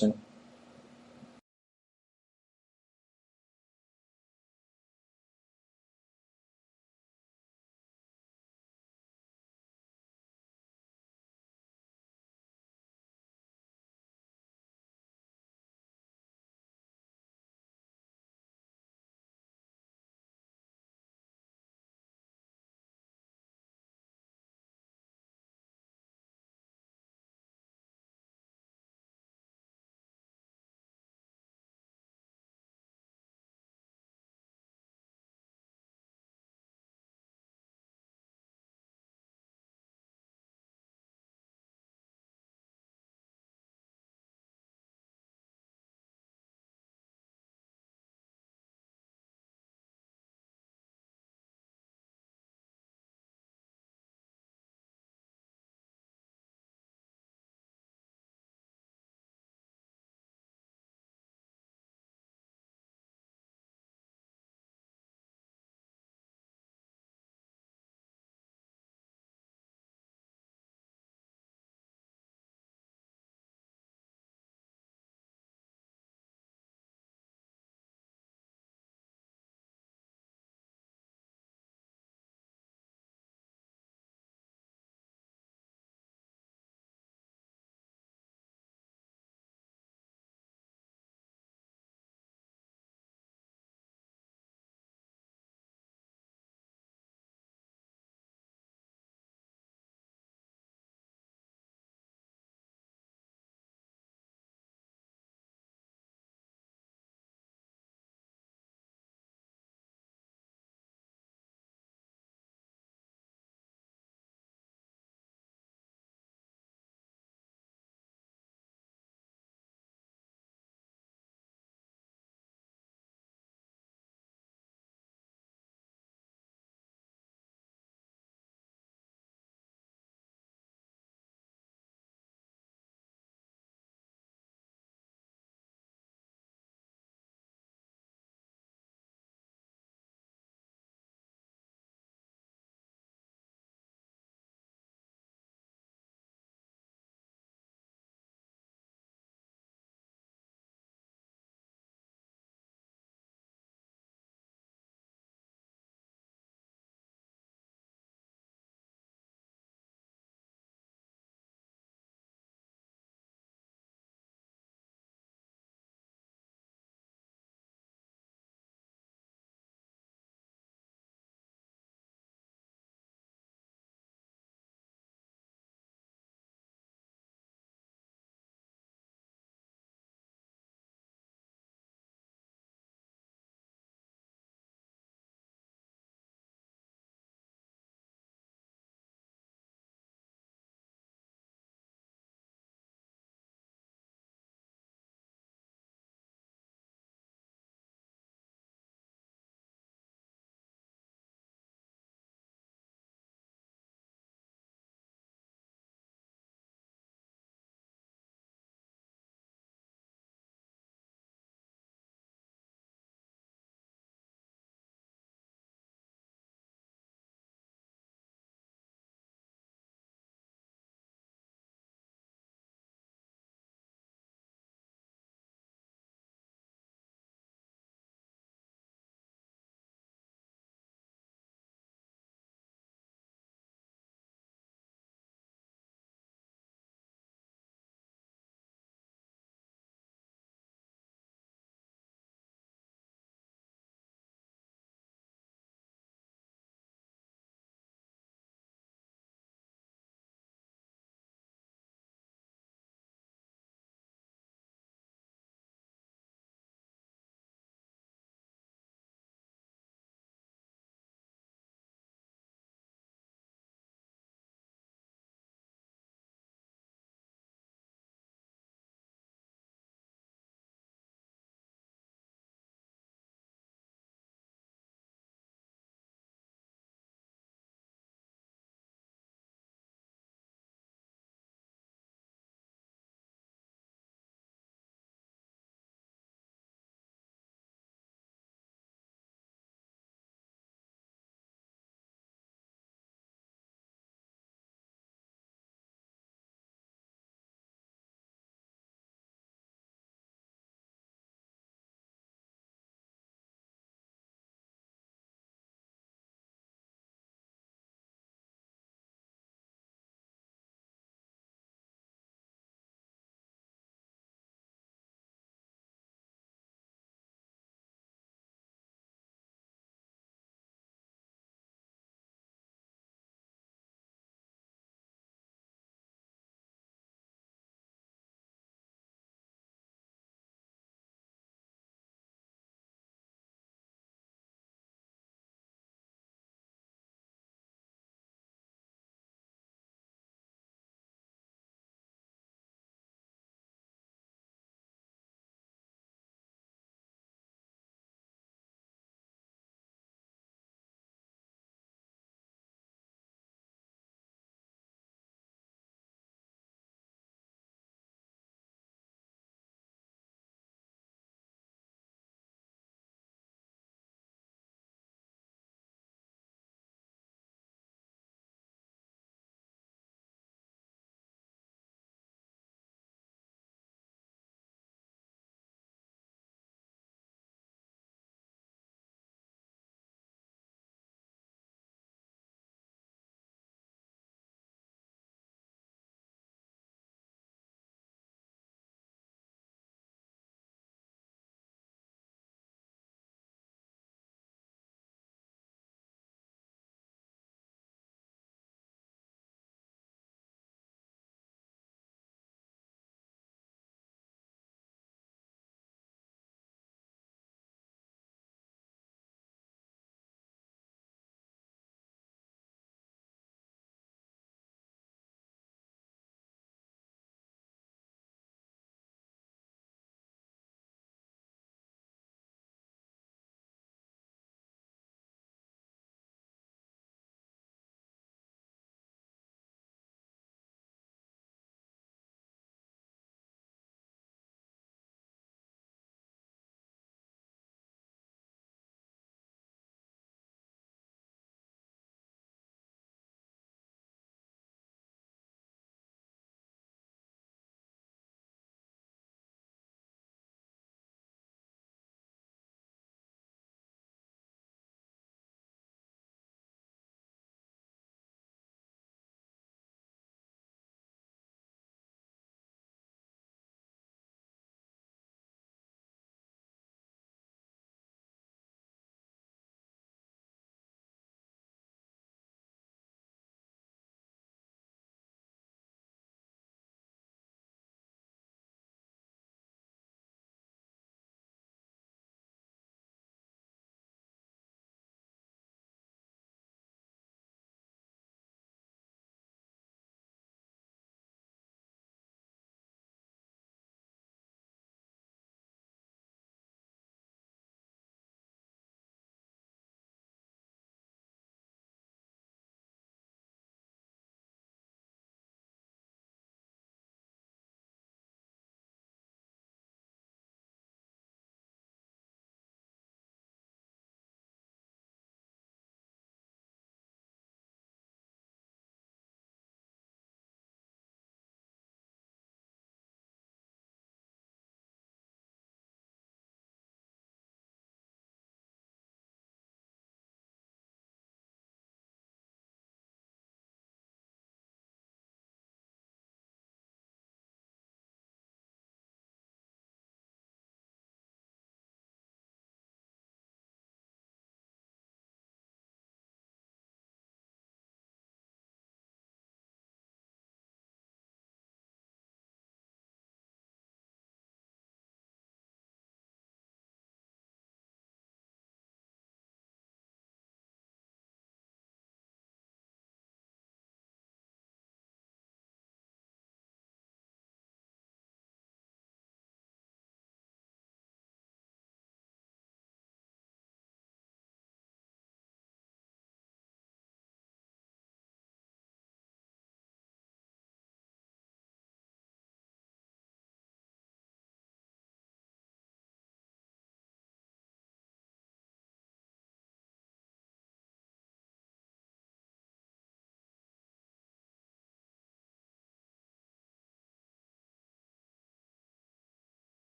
question.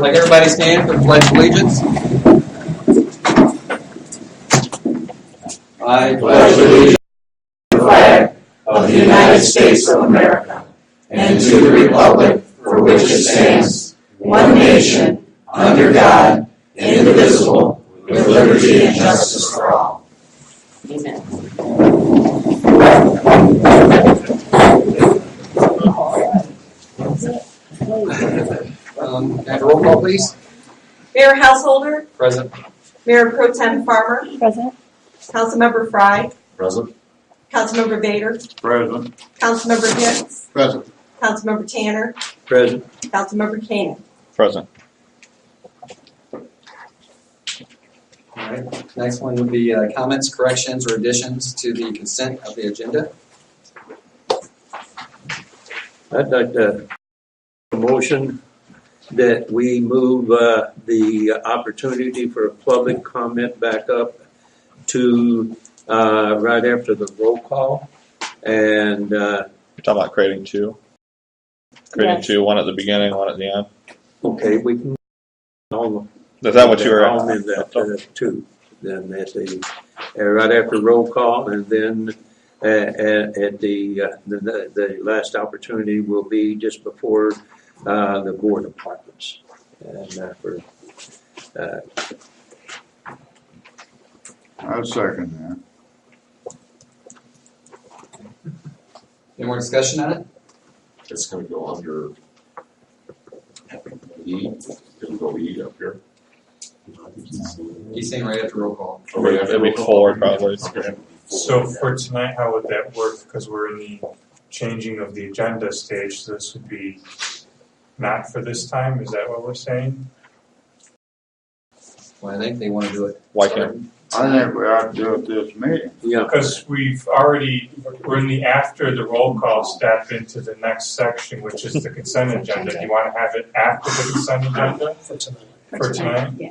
Like everybody stand for the Pledge of Allegiance. I pledge allegiance to the flag of the United States of America and to the republic for which it stands, one nation, under God, indivisible, with liberty and justice for all. Amen. Can I have a roll call, please? Mayor Householder? Present. Mayor Pro Tem Farmer? Present. Councilmember Fry? Present. Councilmember Bader? Present. Councilmember Hicks? Present. Councilmember Tanner? Present. Councilmember Koenig? Present. All right. Next one would be comments, corrections, or additions to the consent of the agenda. I'd like to motion that we move the opportunity for a public comment back up to right after the roll call. And You're talking about creating two? Creating Yes. two, one at the beginning, one at the end? okay, we can. Is that what you were I'll amend that too. Then at the right after roll call, and then at the last opportunity will be just before the board appointments, and I second Any more discussion on it? It's going to go under E. It'll go E up here. He's saying right after roll call. that. It'll be forward probably. Okay. So for tonight, how would that work? Because we're in the changing of the agenda stage, so this would be not for this time, is that what we're saying? Well, I think they want to do it. Why can't? I think we ought to do it this meeting. yeah. Because we're in the after the roll call step into the next section, which is the consent agenda. Do you want to have it after the consent agenda? For tonight? Yeah.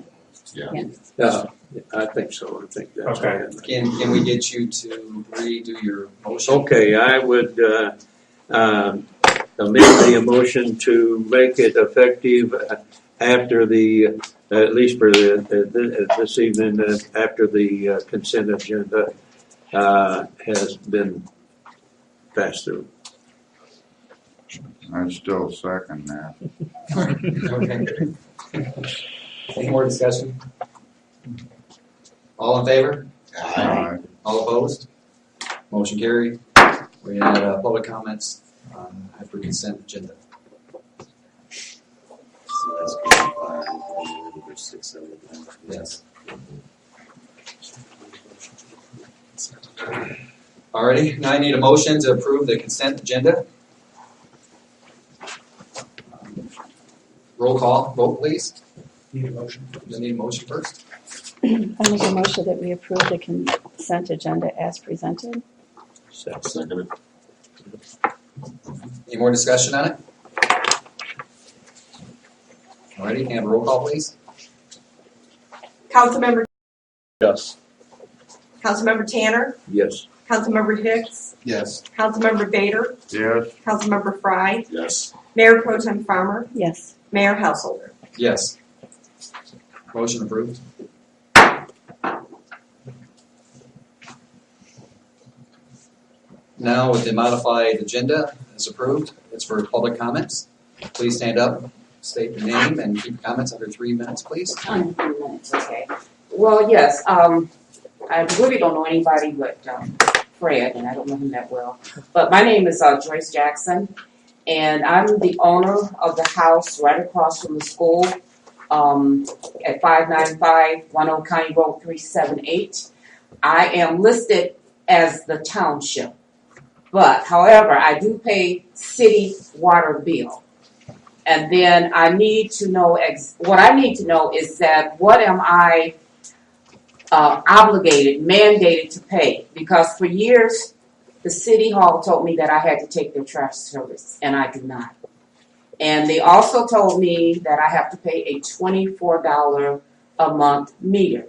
Yeah. Yeah, I think so. I think that's Okay. right. Can we get you to redo your motion? Okay, I would amend the motion to make it effective after the, at least for this evening, after the consent agenda has been passed through. I still second that. Okay. Any more discussion? All in favor? Aye. All opposed? Motion carried. We're going to have public comments on after consent agenda. So that's good. Number 6, 7, 8, 9. Yes. Alrighty, now I need a motion to approve the consent agenda. Roll call, vote please. Need a motion. You need a motion first. I make a motion that we approve the consent agenda as presented. Second. Any more discussion on it? Alrighty, can I have a roll call please? Councilmember, Yes. Councilmember Tanner? Yes. Councilmember Hicks? Yes. Councilmember Bader? Yes. Councilmember Fry? Yes. Mayor Pro Tem Farmer? Yes. Mayor Householder? Yes. Motion approved. Now with the modified agenda as approved, it's for public comments. Please stand up, state your name, and keep your comments under 3 minutes, please. Under 3 minutes, okay. Well, yes, I really don't know anybody but Fred, and I don't know him that well. But my name is Joyce Jackson, and I'm the owner of the house right across from the school at 595 10 County Road 378. I am listed as the township, but however, I do pay city water bill. And then I need to know, what I need to know is that what am I mandated to pay? Because for years, the city hall told me that I had to take their trash service, and I do not. And they also told me that I have to pay a $24 a month meter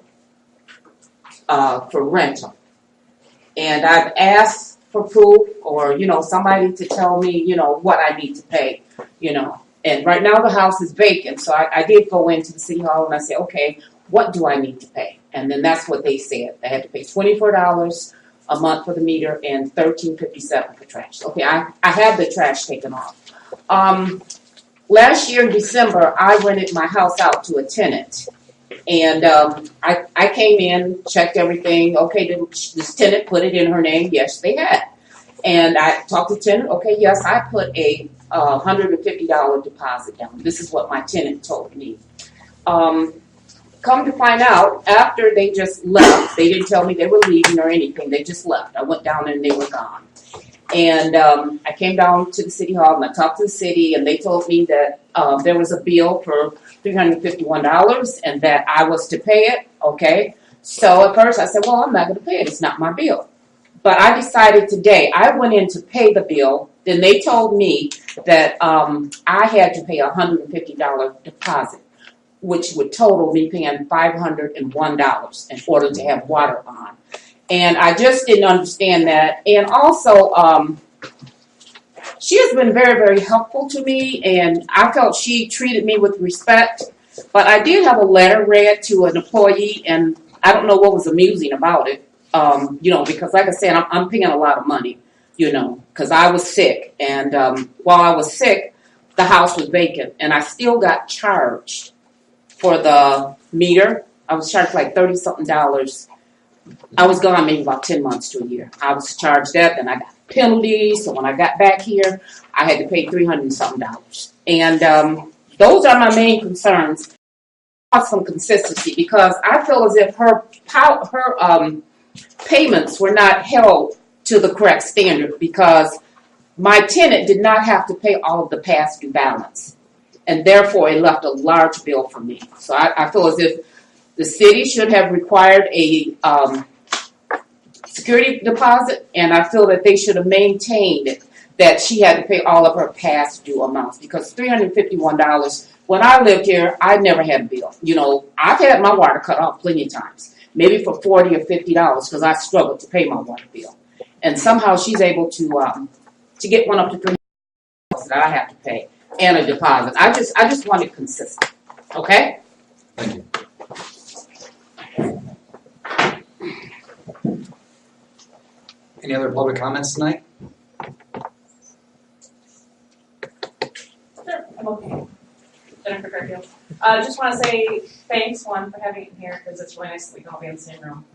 for rental. And I've asked for proof or, somebody to tell me, what I need to pay, And right now the house is vacant, so I did go into the city hall and I said, okay, what do I need to pay? And then that's what they said. I had to pay $24 a month for the meter and $13.57 for trash. Okay, I had the trash taken off. Last year in December, I rented my house out to a tenant. And I came in, checked everything. Okay, did this tenant put it in her name? Yes, they had. And I talked to the tenant. Okay, yes, I put a $150 deposit down. This is what my tenant told me. Come to find out, after they just left, they didn't tell me they were leaving or anything. They just left. I went down there and they were gone. And I came down to the city hall and I talked to the city and they told me that there was a bill for $351 and that I was to pay it. Okay. So at first I said, well, I'm not going to pay it. It's not my bill. But I decided today, I went in to pay the bill. Then they told me that I had to pay a $150 deposit, which would total me paying $501 in order to have water on. And I just didn't understand that. And also, she has been very, very helpful to me, and I felt she treated me with respect. But I did have a letter read to an employee, and I don't know what was amusing about it, because like I said, I'm paying a lot of money, because I was sick. And while I was sick, the house was vacant, and I still got charged for the meter. I was charged like $30-something. I was gone maybe about 10 months to a year. I was charged that, and I got penalties. So when I got back here, I had to pay $300-something. And those are my main concerns. Some consistency, because I feel as if her payments were not held to the correct standard, because my tenant did not have to pay all of the past due balance, and therefore it left a large bill for me. So I feel as if the city should have required a security deposit, and I feel that they should have maintained that she had to pay all of her past due amounts, because $351, when I lived here, I never had a bill. I've had my water cut off plenty of times, maybe for $40 or $50, because I struggled to pay my water bill. And somehow she's able to get one up to $300 that I have to pay, and a deposit. I just want it consistent. Okay? Thank you. Any other public comments tonight? Sure, I'm okay. Jennifer Garfield. Just want to say thanks, one, for having it here, because it's really nice that we can all be in the same room.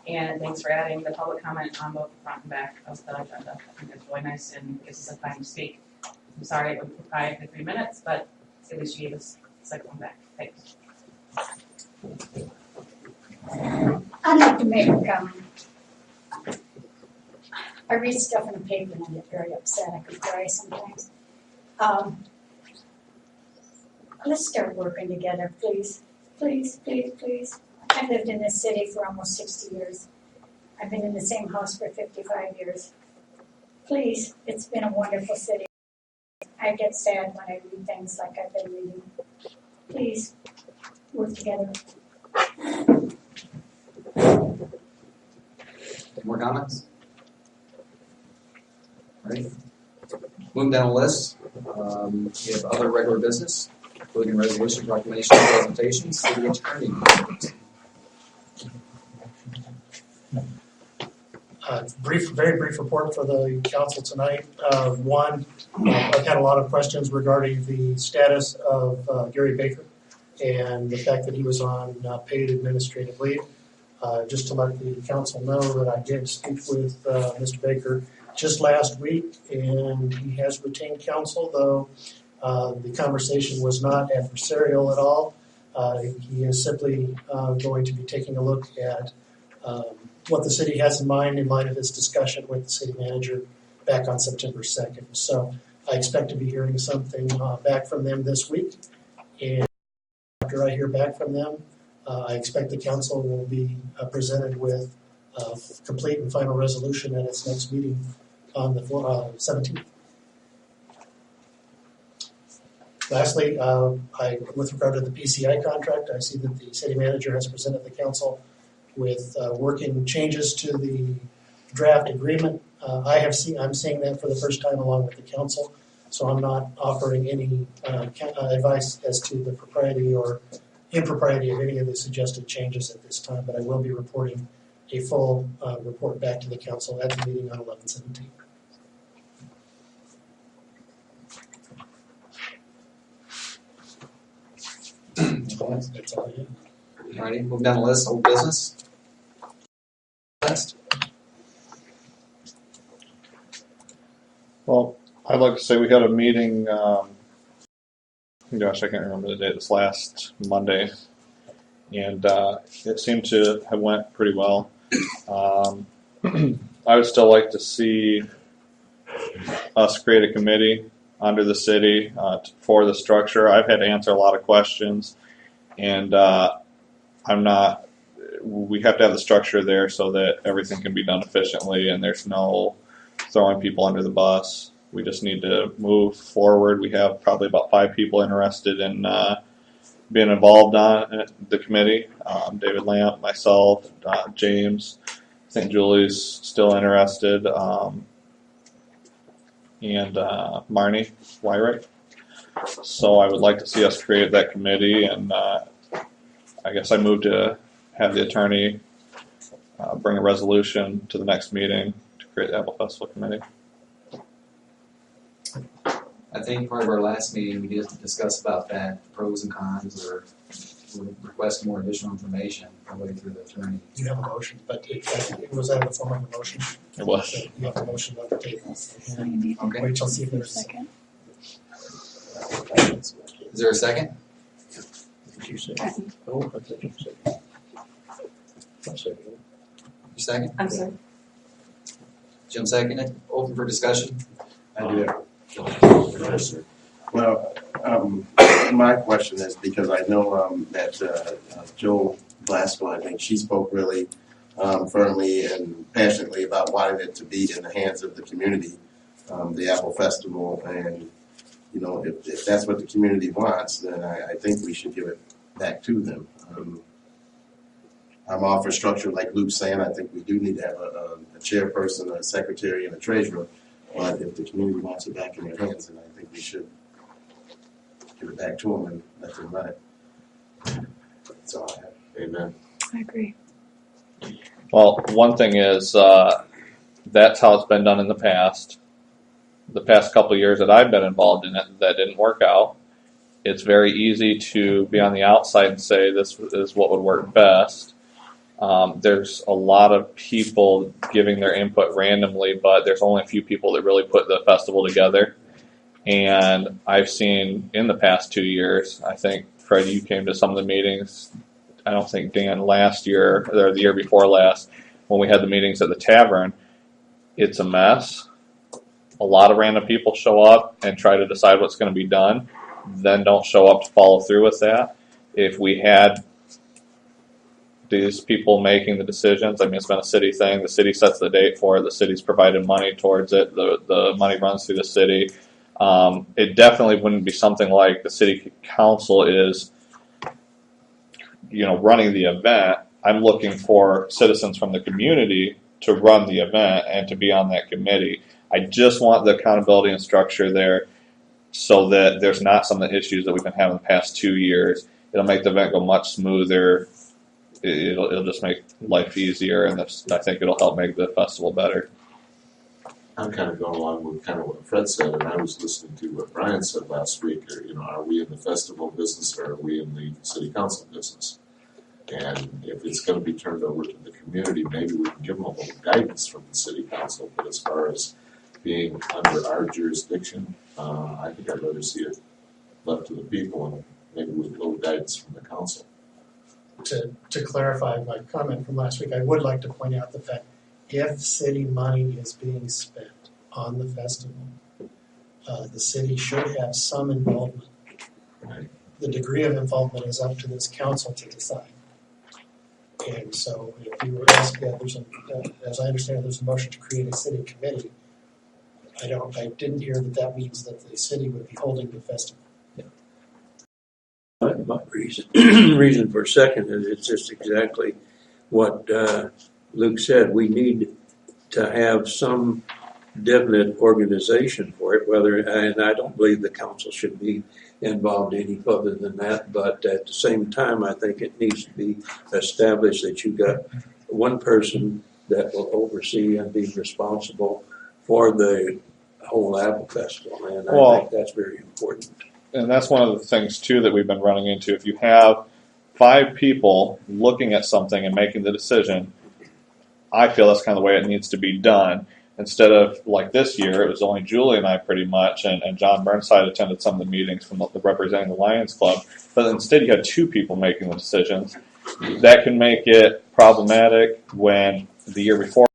And thanks for adding the public comment on both the front and back of the agenda. I think it's really nice and gives us a time to speak. I'm sorry it would provide for 3 minutes, but at least you gave us a second one back. Thanks. I'd like to make a comment. I read stuff in the paper and I get very upset. I could cry sometimes. Let's start working together, please. Please, please, please. I've lived in this city for almost 60 years. I've been in the same house for 55 years. Please, it's been a wonderful city. I get sad when I read things like I've been reading. Please, work together. More comments? Ready? Moving down the list, we have other regular business, including resolutions, proclamations, presentations, city attorney. Very brief report for the council tonight. One, I've had a lot of questions regarding the status of Gary Baker and the fact that he was on paid administrative leave. Just to let the council know that I did speak with Mr. Baker just last week, and he has retained counsel, though the conversation was not adversarial at all. He is simply going to be taking a look at what the city has in light of his discussion with the city manager back on September 2nd. So I expect to be hearing something back from them this week. And after I hear back from them, I expect the council will be presented with a complete and final resolution at its next meeting on the 17th. Lastly, with regard to the PCI contract, I see that the city manager has presented the council with working changes to the draft agreement. I'm seeing that for the first time along with the council. So I'm not offering any advice as to the propriety or impropriety of any of the suggested changes at this time, but I will be reporting a full report back to the council at the meeting on 11/17. That's all I have. Alrighty, moving down the list, old business. Next. Well, I'd like to say we had a meeting, gosh, I can't remember the date, this last Monday, and it seemed to have went pretty well. I would still like to see us create a committee under the city for the structure. I've had to answer a lot of questions, and we have to have the structure there so that everything can be done efficiently and there's no throwing people under the bus. We just need to move forward. We have probably about 5 people interested in being involved on the committee. David Lamp, myself, James. I think Julie's still interested. And Marnie Wyrick. So I would like to see us create that committee, and I guess I move to have the attorney bring a resolution to the next meeting to create the Apple Festival Committee. I think part of our last meeting, we did discuss about that, pros and cons, or request more additional information probably through the attorney. You have a motion, but it was out of the form of a motion. It was. So you have a motion on the table. Okay. Wait till see if there's Second. Is there a second? Second. You second? I'm sorry. Jim seconded. Open for discussion. I do have. Well, my question is because I know that Joe Glasgow, I think she spoke really firmly and passionately about wanting it to be in the hands of the community, the Apple Festival, and you know if that's what the community wants, then I think we should give it back to them. I'm all for structure, like Luke's saying. I think we do need to have a chairperson, a secretary, and a treasurer. But if the community wants it back in their hands, then I think we should give it back to them and let them run it. That's all I have. Amen. I agree. Well, one thing is that's how it's been done in the past. The past couple of years that I've been involved in it, that didn't work out. It's very easy to be on the outside and say this is what would work best. There's a lot of people giving their input randomly, but there's only a few people that really put the festival together. And I've seen in the past 2 years, I think, Fred, you came to some of the meetings. I don't think Dan last year, or the year before last, when we had the meetings at the tavern, it's a mess. A lot of random people show up and try to decide what's going to be done, then don't show up to follow through with that. If we had these people making the decisions, I mean, it's been a city thing. The city sets the date for it. The city's provided money towards it. The money runs through the city. It definitely wouldn't be something like the city council is, running the event. I'm looking for citizens from the community to run the event and to be on that committee. I just want the accountability and structure there so that there's not some of the issues that we've been having the past 2 years. It'll make the event go much smoother. It'll just make life easier, and I think it'll help make the festival better. I'm kind of going along with kind of what Fred said, and I was listening to what Brian said last week. Are we in the festival business or are we in the city council business? And if it's going to be turned over to the community, maybe we can give them a little guidance from the city council. But as far as being under our jurisdiction, I think I'd rather see it left to the people and maybe with a little guidance from the council. To clarify my comment from last week, I would like to point out the fact if city money is being spent on the festival, the city should have some involvement. Right. The degree of involvement is up to this council to decide. And so if you were asked, as I understand, there's a motion to create a city committee. I didn't hear that means that the city would be holding the festival. My reason for second is it's just exactly what Luke said. We need to have some definite organization for it, and I don't believe the council should be involved any further than that, but at the same time, I think it needs to be established that you've got one person that will oversee and be responsible for the whole apple festival, and I think that's very important. And that's one of the things too that we've been running into. If you have 5 people looking at something and making the decision, I feel that's kind of the way it needs to be done. Instead of like this year, it was only Julie and I pretty much, and John Burnside attended some of the meetings from representing the Lions Club. But instead, you had 2 people making the decisions. That can make it problematic when the year before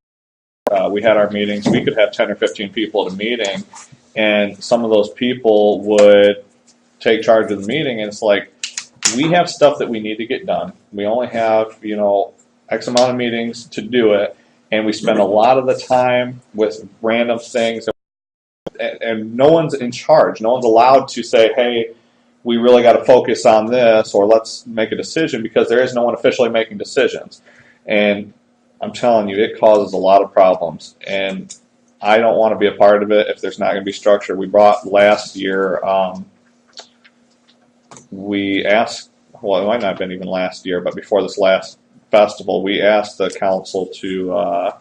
we had our meetings. We could have 10 or 15 people at a meeting, and some of those people would take charge of the meeting, and it's like, we have stuff that we need to get done. We only have, X amount of meetings to do it, and we spend a lot of the time with random things, and no one's in charge. No one's allowed to say, hey, we really got to focus on this, or let's make a decision, because there is no one officially making decisions. And I'm telling you, it causes a lot of problems, and I don't want to be a part of it if there's not going to be structure. We brought last year, we asked, well, it might not have been even last year, but before this last festival, we asked the council to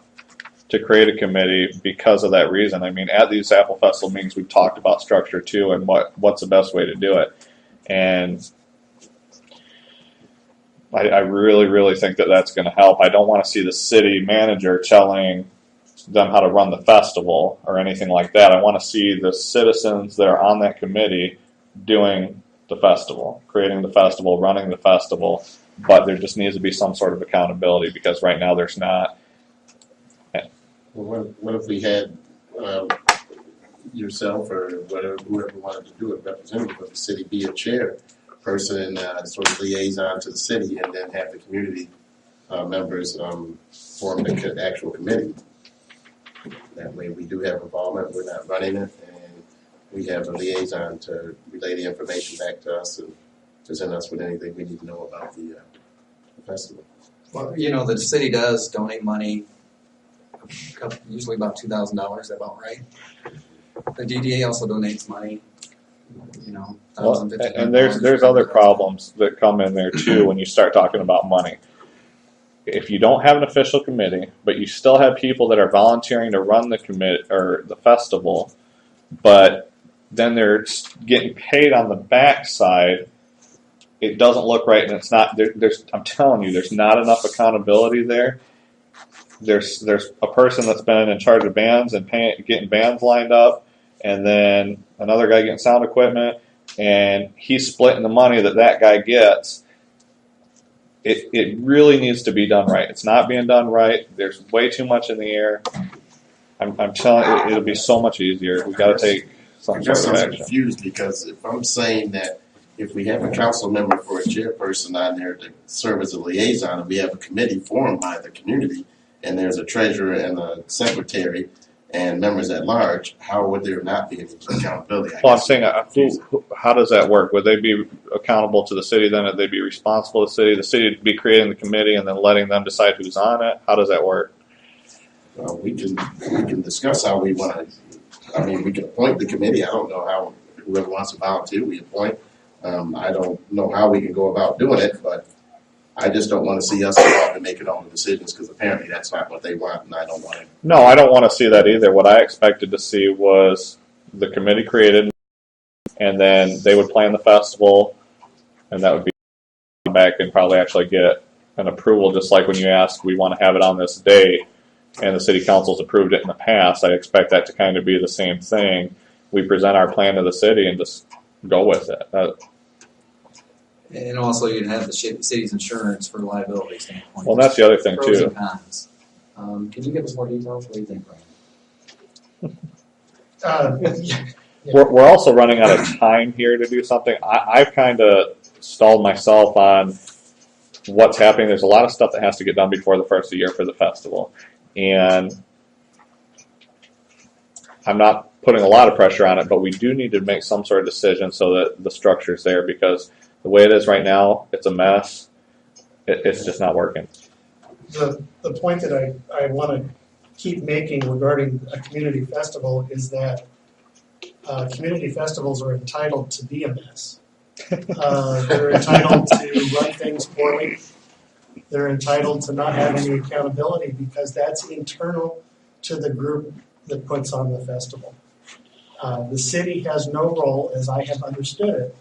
create a committee because of that reason. I mean, at these Apple Festival meetings, we've talked about structure too, and what's the best way to do it. And I really, really think that that's going to help. I don't want to see the city manager telling them how to run the festival or anything like that. I want to see the citizens that are on that committee doing the festival, creating the festival, running the festival, but there just needs to be some sort of accountability, because right now there's not. Well, what if we had yourself or whoever wanted to do it, representative of the city, be a chairperson and sort of liaison to the city, and then have the community members form the actual committee. That way we do have involvement, we're not running it, and we have a liaison to relay the information back to us and present us with anything we need to know about the festival. Well, the city does donate money, usually about $2,000, is that about right? The DDA also donates money, Well, and there's other problems that come in there too when you start talking about money. If you don't have an official committee, but you still have people that are volunteering to run the committee or the festival, but then they're getting paid on the backside, it doesn't look right, and it's not. I'm telling you, there's not enough accountability there. There's a person that's been in charge of bands and getting bands lined up, and then another guy getting sound equipment, and he's splitting the money that guy gets. It really needs to be done right. It's not being done right. There's way too much in the air. I'm telling you, it'll be so much easier. We've got to take some sort of I'm action. confused, because if I'm saying that if we have a council member for a chairperson on there to serve as a liaison, and we have a committee formed by the community, and there's a treasurer and a secretary and members at large, how would there not be any accountability? Well, I'm saying, how does that work? Would they be accountable to the city then? Would they be responsible to the city? The city would be creating the committee and then letting them decide who's on it? How does that work? We can discuss how we want to. I mean, we can appoint the committee. I don't know how whoever wants to volunteer, we appoint. I don't know how we can go about doing it, but I just don't want to see us involved in making all the decisions, because apparently that's not what they want, and I don't want it. No, I don't want to see that either. What I expected to see was the committee created, and then they would plan the festival, and that would be back and probably actually get an approval, just like when you ask, we want to have it on this date, and the city council's approved it in the past. I expect that to kind of be the same thing. We present our plan to the city and just go with it. And also, you'd have the city's insurance for liability standpoint. Well, that's the other thing, Pros too. and cons. Can you give us more details? What do you think, Brian? Yeah. We're also running out of time here to do something. I've kind of stalled myself on what's happening. There's a lot of stuff that has to get done before the first of the year for the festival. And I'm not putting a lot of pressure on it, but we do need to make some sort of decision so that the structure's there, because the way it is right now, it's a mess. It's just not working. The point that I want to keep making regarding a community festival is that community festivals are entitled to be a mess. They're entitled to run things poorly. They're entitled to not have any accountability because that's internal to the group that puts on the festival. The city has no role, as I have understood it,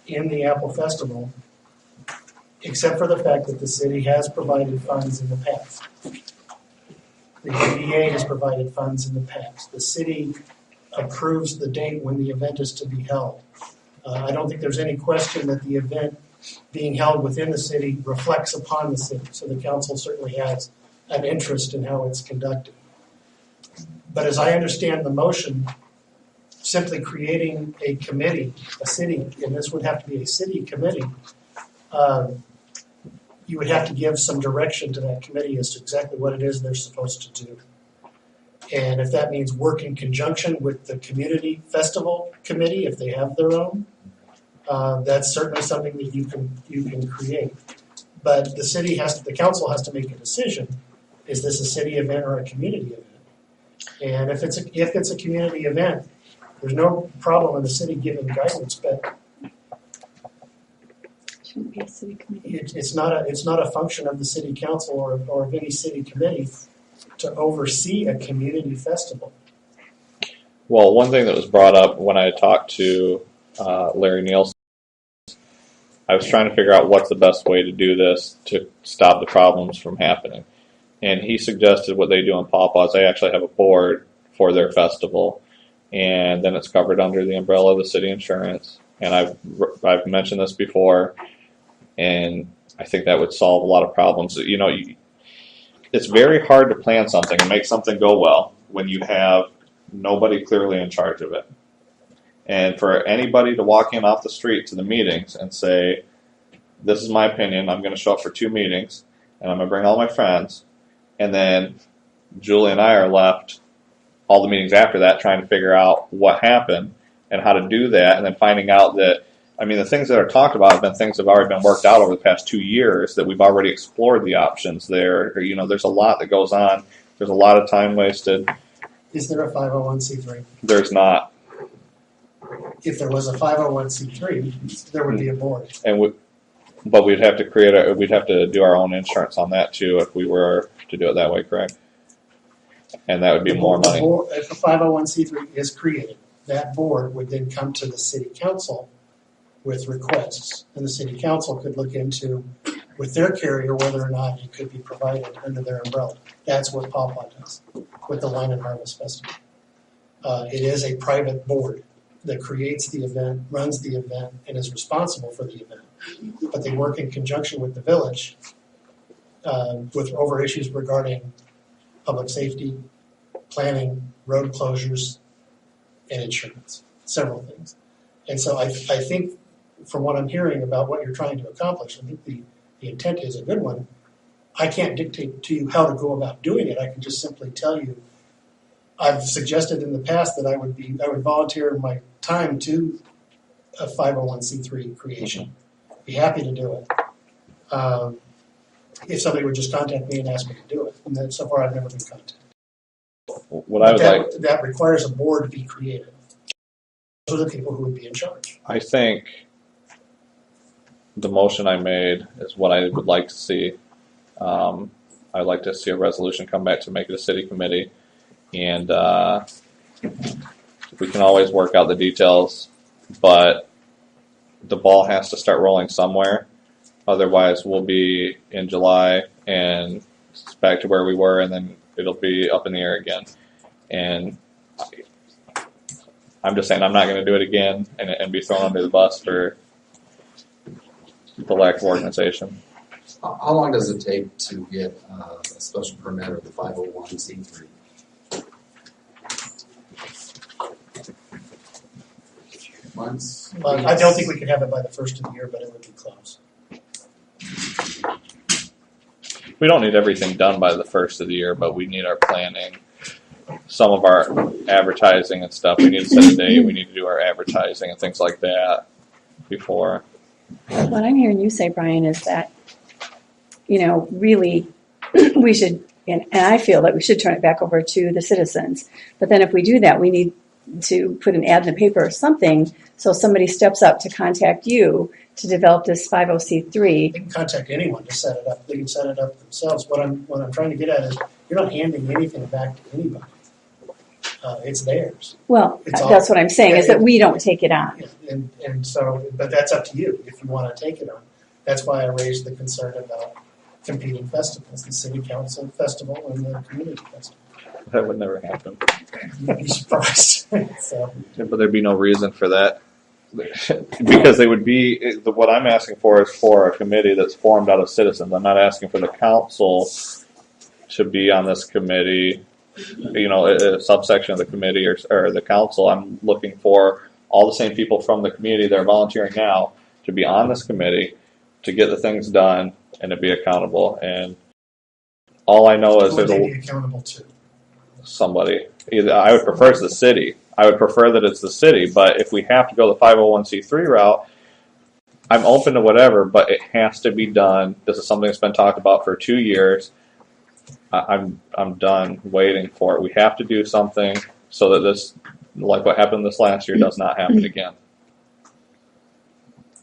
in the Apple Festival, except for the fact that the city has provided funds in the past. The EDA has provided funds in the past. The city approves the date when the event is to be held. I don't think there's any question that the event being held within the city reflects upon the city, so the council certainly has an interest in how it's conducted. But as I understand the motion, simply creating a committee, a city, and this would have to be a city committee, you would have to give some direction to that committee as to exactly what it is they're supposed to do. And if that means work in conjunction with the community festival committee, if they have their own, that's certainly something that you can create. But the council has to make a decision: is this a city event or a community event? And if it's a community event, there's no problem in the city giving guidance, but Shouldn't be a city committee. it's not a function of the city council or of any city committee to oversee a community festival. Well, one thing that was brought up when I talked to Larry Nielsen, I was trying to figure out what's the best way to do this to stop the problems from happening. And he suggested what they do in Pawpaws. They actually have a board for their festival, and then it's covered under the umbrella of the city insurance. And I've mentioned this before, and I think that would solve a lot of problems. You know, it's very hard to plan something and make something go well when you have nobody clearly in charge of it. And for anybody to walk in off the street to the meetings and say, this is my opinion, I'm going to show up for 2 meetings, and I'm going to bring all my friends, and then Julie and I are left all the meetings after that trying to figure out what happened and how to do that, and then finding out that, I mean, the things that are talked about have been things that have already been worked out over the past 2 years, that we've already explored the options there. Or, you know, there's a lot that goes on. There's a lot of time wasted. Is there a 501c3? There's not. If there was a 501c3, there would be a board. But we'd have to we'd have to do our own insurance on that too if we were to do it that way, correct? And that would be more money. If a 501c3 is created, that board would then come to the city council with requests, and the city council could look into with their carrier whether or not it could be provided under their umbrella. That's what Pawpaw does with the Wine and Harvest Festival. It is a private board that creates the event, runs the event, and is responsible for the event. But they work in conjunction with the village over issues regarding public safety, planning, road closures, and insurance, several things. And so I think from what I'm hearing about what you're trying to accomplish, I think the intent is a good one. I can't dictate to you how to go about doing it. I can just simply tell you, I've suggested in the past that I would volunteer my time to a 501c3 creation. Be happy to do it. If somebody would just contact me and ask me to do it. And then so far I've never been contacted. That requires a board to be created. Those are the people who would be in charge. I think the motion I made is what I would like to see. I'd like to see a resolution come back to make it a city committee. And we can always work out the details, but the ball has to start rolling somewhere. Otherwise, we'll be in July and it's back to where we were, and then it'll be up in the air again. And I'm just saying I'm not going to do it again and be thrown under the bus for the lack of organization. How long does it take to get a special permit or the 501c3? Months? I don't think we could have it by the first of the year, but it would be close. We don't need everything done by the first of the year, but we need our planning. Some of our advertising and stuff, we need to set a date, we need to do our advertising and things like that before. What I'm hearing you say, Brian, is that, really, we should and I feel that we should turn it back over to the citizens. But then if we do that, we need to put an ad in the paper or something, so somebody steps up to contact you to develop this 50C3. They can contact anyone to set it up. They can set it up themselves. What I'm trying to get at is you're not handing anything back to anybody. It's theirs. Well, It's all- that's what I'm saying, is that we don't take it on. And so, but that's up to you if you want to take it on. That's why I raised the concern about competing festivals, the city council festival and the community festival. That would never happen. You'd be surprised. So, But there'd be no reason for that. Because they would be, what I'm asking for is for a committee that's formed out of citizens. I'm not asking for the council to be on this committee, a subsection of the committee or the council. I'm looking for all the same people from the community that are volunteering now to be on this committee to get the things done and to be accountable. And all I know is who would there's they be accountable to? somebody. I would prefer it's the city. I would prefer that it's the city, but if we have to go the 501c3 route, I'm open to whatever, but it has to be done. This is something that's been talked about for 2 years. I'm done waiting for it. We have to do something so that this, like what happened this last year, does not happen again.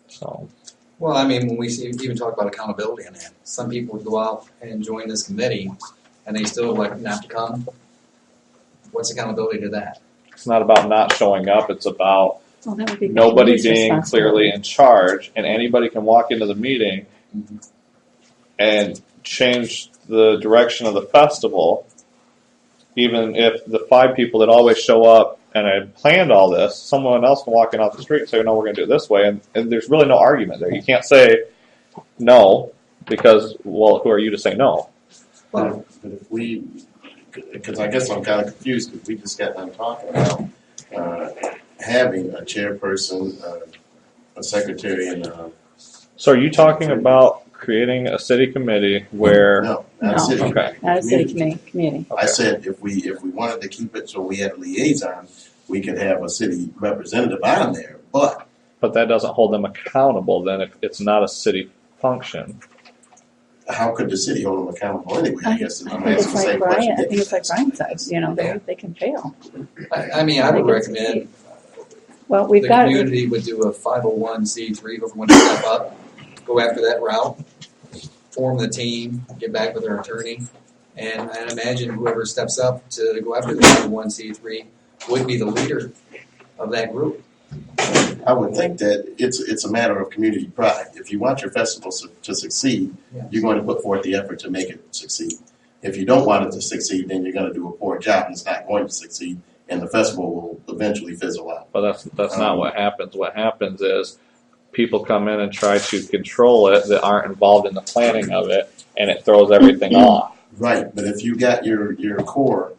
So. Well, I mean, when we even talk about accountability in that, some people would go out and join this committee and they still like not to come. What's accountability to that? It's not about not showing up. It's about Well, that would be the nobody committee's being responsibility. clearly in charge, and anybody can walk into the meeting and change the direction of the festival, even if the 5 people that always show up and had planned all this, someone else can walk in off the street and say, no, we're going to do it this way, and there's really no argument there. You can't say no because, well, who are you to say no? But if we, because I guess I'm kind of confused because we just got done talking about having a chairperson, a secretary, and So are you talking about creating a city committee where... no, not a city. Okay. Not a city committee. I said if we wanted to keep it so we had a liaison, we could have a city representative on there. But that doesn't hold them accountable then if it's not a city function. how could the city hold them accountable anyway? I guess I I'm think it's asking the like same Brian. question. I think it's like Brian said. They can fail. I mean, I would recommend Well, we've the got community would do a 501c3, whoever wants to step up, go after that route, form the team, get back with their attorney, and I imagine whoever steps up to go after the 501c3 would be the leader of that group. I would think that it's a matter of community pride. If you want your festival to succeed, you're going to put forth the effort to make it succeed. If you don't want it to succeed, then you're going to do a poor job and it's not going to succeed, and the festival will eventually fizzle out. But that's not what happens. What happens is people come in and try to control it that aren't involved in the planning of it, and it throws everything off. Right, but if you got your core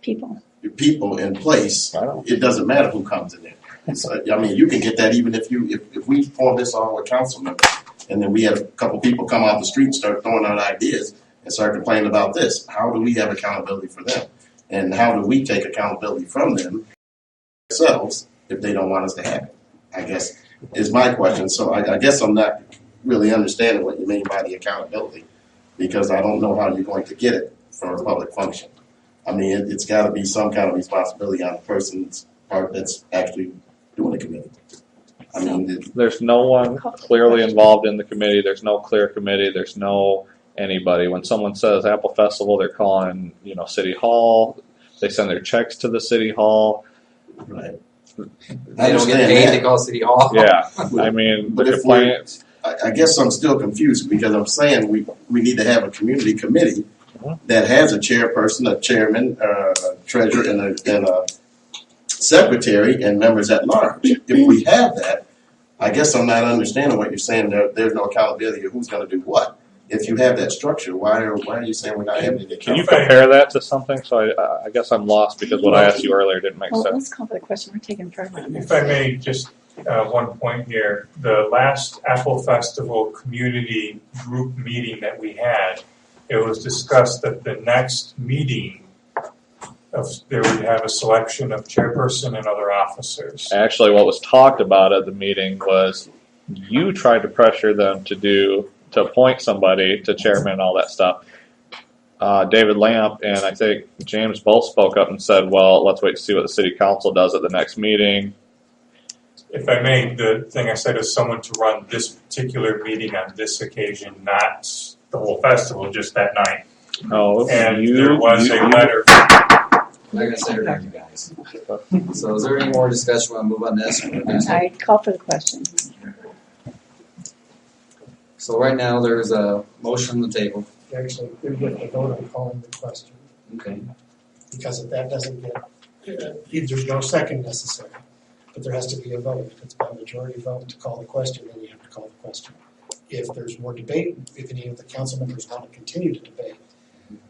people. Your people in place, it doesn't matter who comes in there. So, I mean, you can get that even if we form this all with council members, and then we have a couple people come off the street and start throwing out ideas and start complaining about this. How do we have accountability for them? And how do we take accountability from them ourselves if they don't want us to have it? I guess is my question. So I guess I'm not really understanding what you mean by the accountability, because I don't know how you're going to get it for a public function. I mean, it's got to be some kind of responsibility on the person's part that's actually doing the committee. I mean, There's no one clearly involved in the committee. There's no clear committee. There's no anybody. When someone says Apple Festival, they're calling, City Hall. They send their checks to the City Hall. Right. They don't get paid to call City Hall. Yeah, I mean, but the if complaints. I guess I'm still confused because I'm saying we need to have a community committee that has a chairperson, a chairman, a treasurer, and a secretary and members at large. If we have that, I guess I'm not understanding what you're saying. There's no accountability of who's going to do what. If you have that structure, why are you saying we're not having any Can you accountability? compare that to something? So I guess I'm lost because what I asked you earlier didn't make Well, sense. let's call for the question. We're taking forever on this. If I may, just one point here. The last Apple Festival community group meeting that we had, it was discussed that the next meeting there would have a selection of chairperson and other officers. Actually, what was talked about at the meeting was you tried to pressure them to appoint somebody to chairman and all that stuff. David Lamp and I think James both spoke up and said, well, let's wait to see what the city council does at the next meeting. If I may, the thing I said is someone to run this particular meeting on this occasion, not the whole festival, just that night. Oh, And there was a letter. I'm not gonna say her name, you guys. So is there any more discussion? We'll move on this. I call for the question. So right now, there's a motion on the table. Actually, we get the vote on calling the question, Okay. because if that doesn't get, there's no second necessary, but there has to be a vote. If it's by majority vote to call the question, then you have to call the question. If there's more debate, if any of the council members want to continue to debate,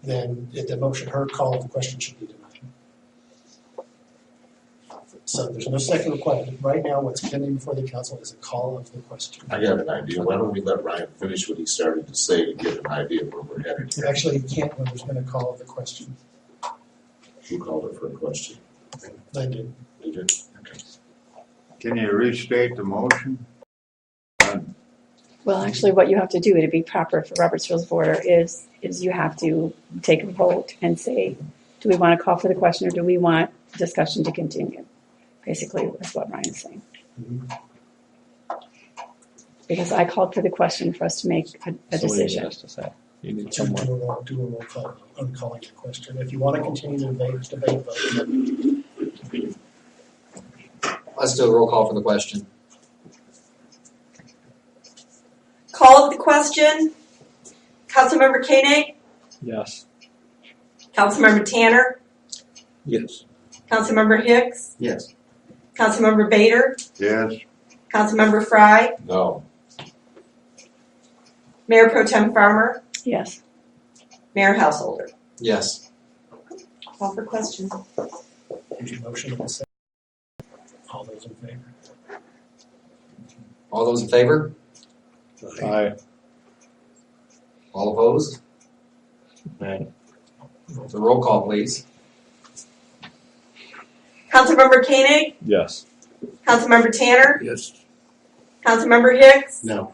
then if the motion heard, call of the question should be denied. So there's no second requirement. Right now, what's pending before the council is a call of the question. I got an idea. Why don't we let Ryan finish what he started to say to get an idea of where we're headed here? Actually, you can't when there's been a call of the question. Who called it for a question? They did. You did? Okay. Can you restate the motion? Well, actually, what you have to do to be proper for Robert's Rules of Order is you have to take a vote and say, do we want to call for the question or do we want discussion to continue? Basically, that's what Ryan's saying. Because I called for the question for us to make a decision. Has to say. You need To someone. do a roll call on calling the question. If you want to continue the debate vote. Let's do a roll call for the question. Call of the question. Councilmember Koenig, Yes. Councilmember Tanner, Yes. Councilmember Hicks, Yes. Councilmember Bader, Yes. Councilmember Fry, No. Mayor Pro Tem Farmer, Yes. Mayor Householder. Yes. Call for question. Motion and a second. All those in favor? All those in favor? Aye. All opposed? Aye. So roll call, please. Councilmember Koenig, Yes. Councilmember Tanner, Yes. Councilmember Hicks, No.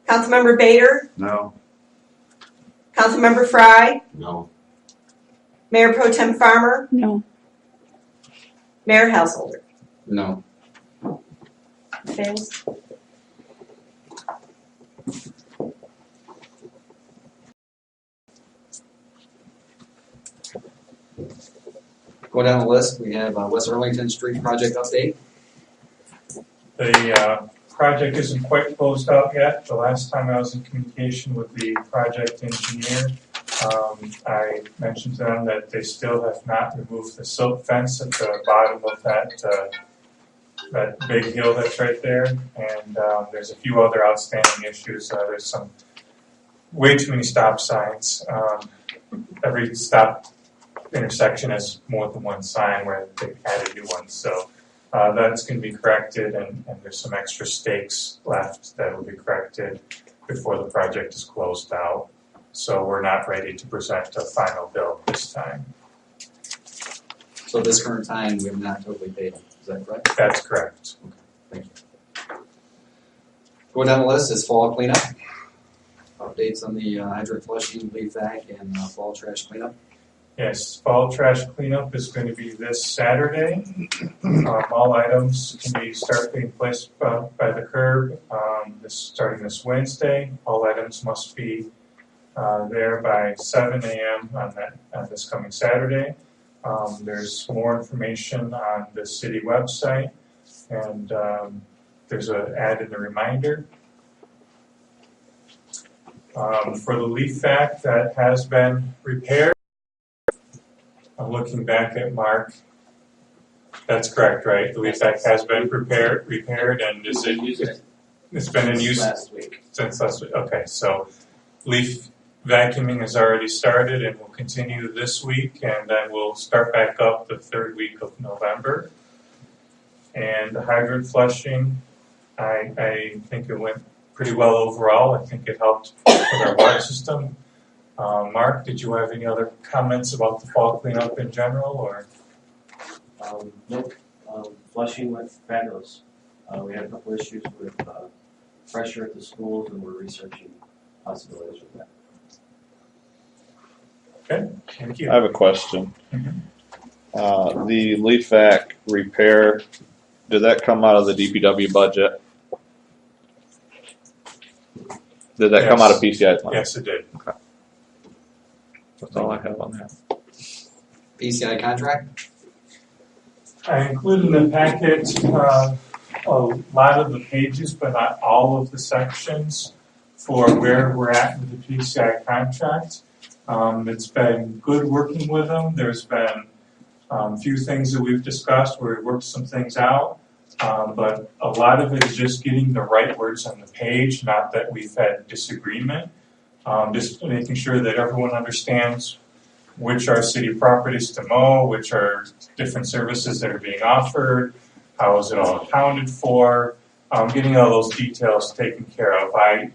Councilmember Bader, No. Councilmember Fry, No. Mayor Pro Tem Farmer, No. Mayor Householder. No. Fails. Go down the list. We have West Arlington Street project update. The project isn't quite closed out yet. The last time I was in communication with the project engineer, I mentioned to them that they still have not removed the silt fence at the bottom of that big hill that's right there. And there's a few other outstanding issues. There's some way too many stop signs. Every stop intersection has more than one sign where they added new ones. So that's going to be corrected, and there's some extra stakes left that will be corrected before the project is closed out. So we're not ready to present a final bill this time. So at this current time, we have not totally paid them. Is that correct? That's correct. Thank you. Going down the list is fall cleanup. Updates on the hydrant flushing, leaf vac, and fall trash cleanup. Yes, fall trash cleanup is going to be this Saturday. All items can start being placed by the curb starting this Wednesday. All items must be there by 7 a.m. on this coming Saturday. There's more information on the city website, and there's an ad in the reminder. For the leaf vac that has been repaired, I'm looking back at Mark. That's correct, right? The leaf vac has been repaired, and it's been in use since last week. Okay, so leaf vacuuming has already started and will continue this week, and then we'll start back up the third week of November. And the hydrant flushing, I think it went pretty well overall. I think it helped with our water system. Mark, did you have any other comments about the fall cleanup in general, or? Nope. Flushing went fabulous. We had a couple issues with pressure at the schools, and we're researching possibilities with that. Okay, thank you. I have a question. Mhm. The leaf vac repair, did that come out of the DPW budget? Did that come out of PCI's money? Yes, it did. Okay. That's all I have on that. PCI contract? I included in the packet a lot of the pages, but not all of the sections for where we're at with the PCI contract. It's been good working with them. There's been a few things that we've discussed where we worked some things out, but a lot of it is just getting the right words on the page, not that we've had disagreement. Just making sure that everyone understands which are city properties to mow, which are different services that are being offered, how is it all accounted for, getting all those details taken care of. I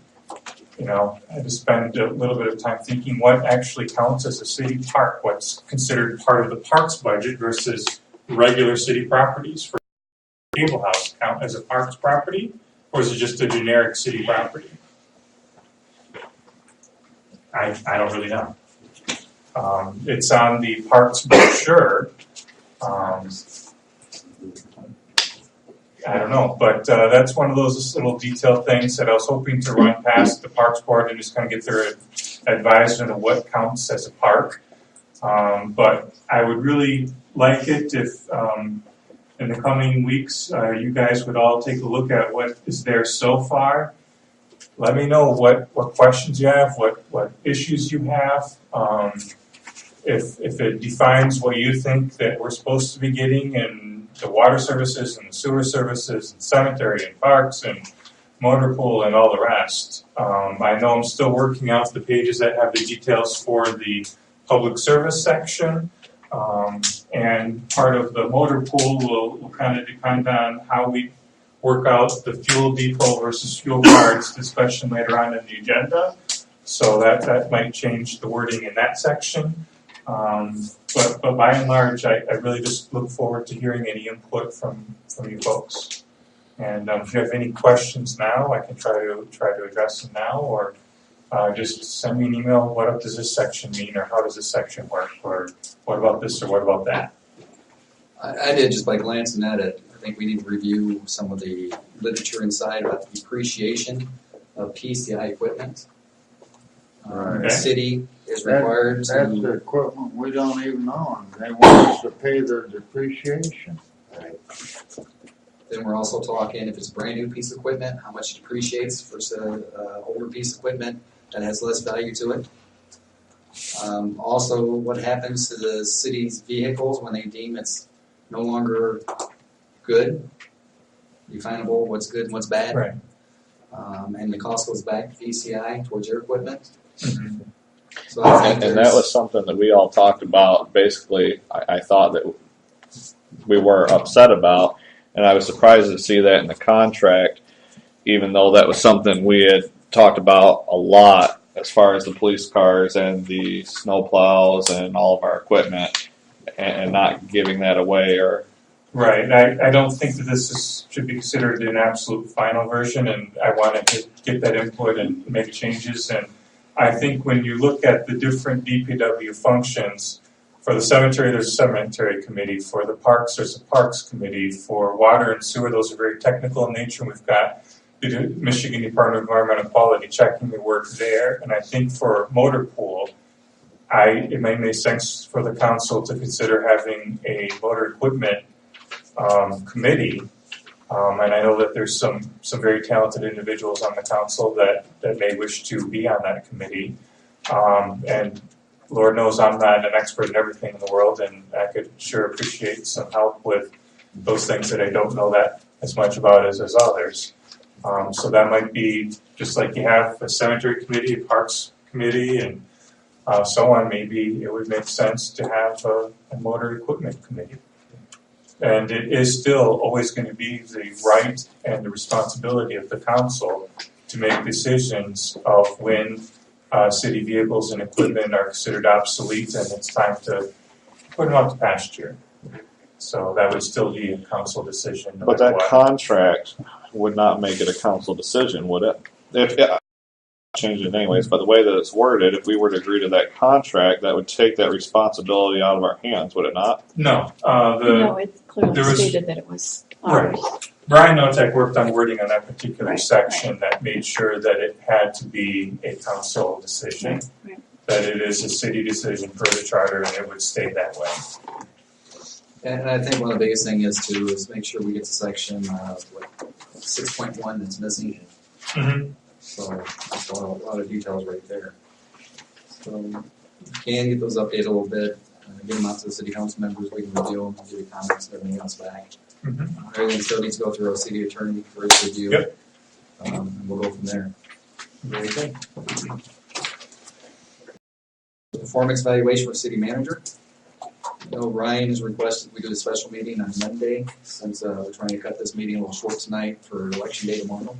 had to spend a little bit of time thinking what actually counts as a city park, what's considered part of the parks budget versus regular city properties. For Cable House, count as a parks property, or is it just a generic city property? I don't really know. It's on the parks brochure. I don't know, but that's one of those little detail things that I was hoping to run past the Parks Board and just kind of get their advice on what counts as a park. But I would really like it if in the coming weeks you guys would all take a look at what is there so far. Let me know what questions you have, what issues you have. If it defines what you think that we're supposed to be getting in the water services and the sewer services and cemetery and parks and motor pool and all the rest. I know I'm still working out the pages that have the details for the public service section. And part of the motor pool will kind of depend on how we work out the fuel depot versus fuel cards discussion later on in the agenda. So that might change the wording in that section. But by and large, I really just look forward to hearing any input from you folks. And if you have any questions now, I can try to address them now, or just send me an email. What does this section mean, or how does this section work, or what about this, or what about that? I did just by glancing at it. I think we need to review some of the literature inside about the depreciation of PCI equipment. The city is required That's to. the equipment we don't even own. They want us to pay their depreciation. Right. Then we're also talking if it's a brand new piece of equipment, how much it depreciates versus an older piece of equipment that has less value to it. Also, what happens to the city's vehicles when they deem it's no longer good, definable what's good and what's bad. Right. And the cost goes back to PCI towards your equipment. Mm-hmm. So I think And that was something that we all talked about. Basically, I thought that we were upset about, and I was surprised to see that in the contract, even though that was something we had talked about a lot as far as the police cars and the snow plows and all of our equipment, and not giving that away. Or Right. I don't think that this should be considered an absolute final version, and I want to get that input and make changes. And I think when you look at the different DPW functions, for the cemetery, there's a cemetery committee. For the parks, there's a parks committee. For water and sewer, those are very technical in nature. We've got the Michigan Department of Environmental Quality checking the work there. And I think for motor pool, it may make sense for the council to consider having a motor equipment committee. And I know that there's some very talented individuals on the council that may wish to be on that committee. And Lord knows I'm not an expert in everything in the world, and I could sure appreciate some help with those things that I don't know that as much about as others. So that might be just like you have a cemetery committee, a parks committee, and so on. Maybe it would make sense to have a motor equipment committee. And it is still always going to be the right and the responsibility of the council to make decisions of when city vehicles and equipment are considered obsolete and it's time to put them out to pasture. So that would still be a council decision. No but matter that what. contract would not make it a council decision, would it? If changing it anyways, but the way that it's worded, if we were to agree to that contract, that would take that responsibility out of our hands, would it not? No, No, it clearly there was- stated that it was Right. ours. Brian Notek worked on wording on that particular Right, section that made sure that it had to be a council decision. Right. That it is a city decision per the charter and it would stay that way. And I think one of the biggest thing is make sure we get to section, 6.1 that's missing. Mhm. So, that's a lot of details right there. So, can get those updated a little bit, get them out to the city council members, we can review them, give the comments and everything else back. Mhm. Everything still needs to go through our city attorney for his review. Yep. And we'll go from there. Very good. Performance evaluation for city manager. I know Ryan has requested we do a special meeting on Monday, since we're trying to cut this meeting a little short tonight for election day tomorrow.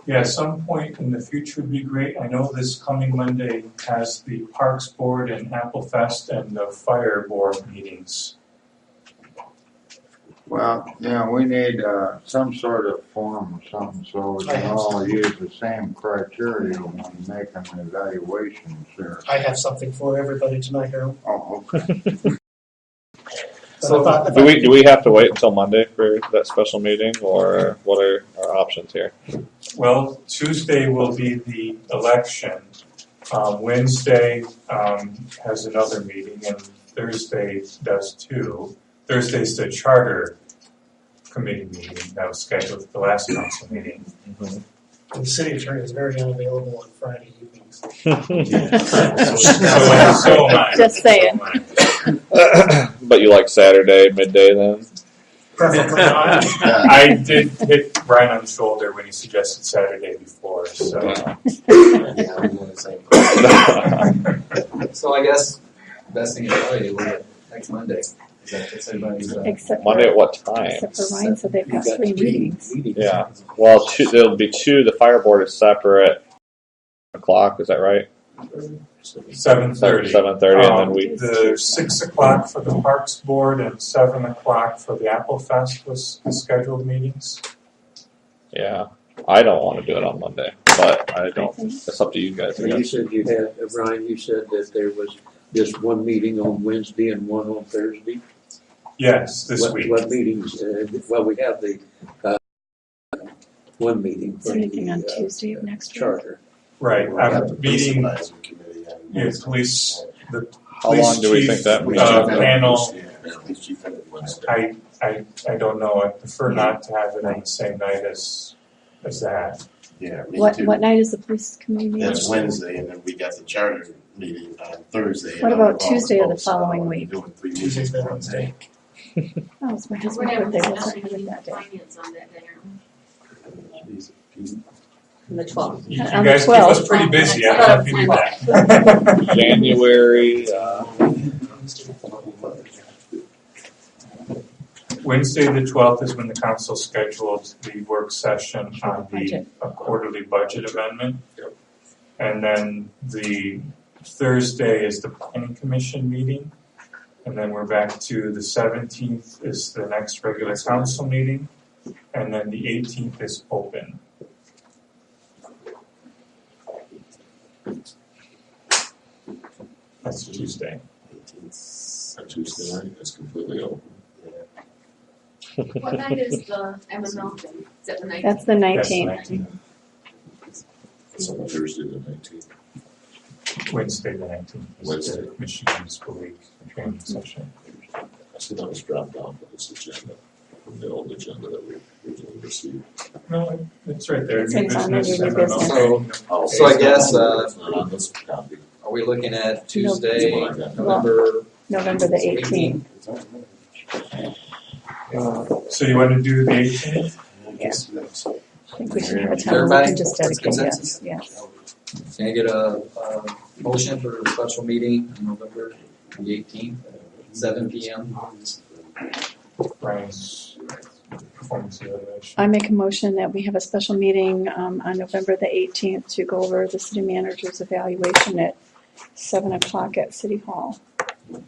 Yeah, some point in the future would be great. I know this coming Monday has the Parks Board and Apple Fest and the Fire Board meetings. Well, yeah, we need, some sort of form or something so we can all use the same criteria when making evaluations here. I have something for everybody tonight, Harold. Oh, okay. So, Do we have to wait until Monday for that special meeting, or what are our options here? Well, Tuesday will be the election. Wednesday has another meeting, and Thursday does too. Thursday's the charter committee meeting that was scheduled for the last council meeting. The city attorney is very unavailable on Friday evenings. So am I. Just saying. But you like Saturday midday then? Preferably not. I did hit Brian on the shoulder when he suggested Saturday before, so. So I guess the best thing to tell you, we'll get next Monday. Is that fits everybody's, Except Monday for, at what time? except for Ryan, so they've got 3 meetings. Yeah. Well, there'll be 2. The fire board is separate. O'clock, is that right? 7:30. 7:30, and then we. The 6 o'clock for the Parks Board and 7 o'clock for the Apple Fest was the scheduled meetings. Yeah, I don't want to do it on Monday, but I don't. It's up to you guys. I You guess. said you had, Brian, you said that there was just one meeting on Wednesday and one on Thursday? Yes, this week. What meetings, well, we have the, one meeting Is for there anything on the, Tuesday of next week? charter. Right, We have the I'm police meeting, advisory committee on yeah, Wednesday. police, the How long do we think that police meeting? chief, panel, Yeah, police chief on Wednesday. I don't know, I prefer not to have it on the same night as that. Yeah, me What too. night is the police committee meeting? That's Wednesday, and then we got the charter meeting on Thursday. What and about I'm involved Tuesday of the both, so following I'm week? Doing 3 Tuesday's meetings in one day. Oh, it's my husband's We're having birthday, a wasn't special having meeting that with day. finance on that day, aren't we? On the 12th. You On the guys keep us 12th. pretty busy, I don't know if you knew that. January. Wednesday, the 12th is when the council scheduled the work session on the Budget. quarterly budget amendment. And then the Thursday is the planning commission meeting. And then we're back to the 17th is the next regular council meeting. And then the 18th is open. That's Tuesday. A Tuesday night, it's completely open. What night is the MML thing? Is that the night? That's the That's the 19th. 19th. It's on Thursday the 19th. Wednesday, the 19th is Wednesday. the Michigan School Week training session. I see that was dropped down from this agenda, from the old agenda that we originally received. No, it's right there. It's New on the business, new MML business. training. Oh, So I guess, it's not on this copy. are we looking at Tuesday, Well, November? November the 18th. So you want to do the 18th? Yes. I think we should have a time where we Everybody? can just dedicate, Consensus? yes. Can I get a motion for a special meeting on November the 18th, 7 p.m.? Ryan's performance evaluation. I make a motion that we have a special meeting on November the 18th to go over the city manager's evaluation at 7 o'clock at City Hall. The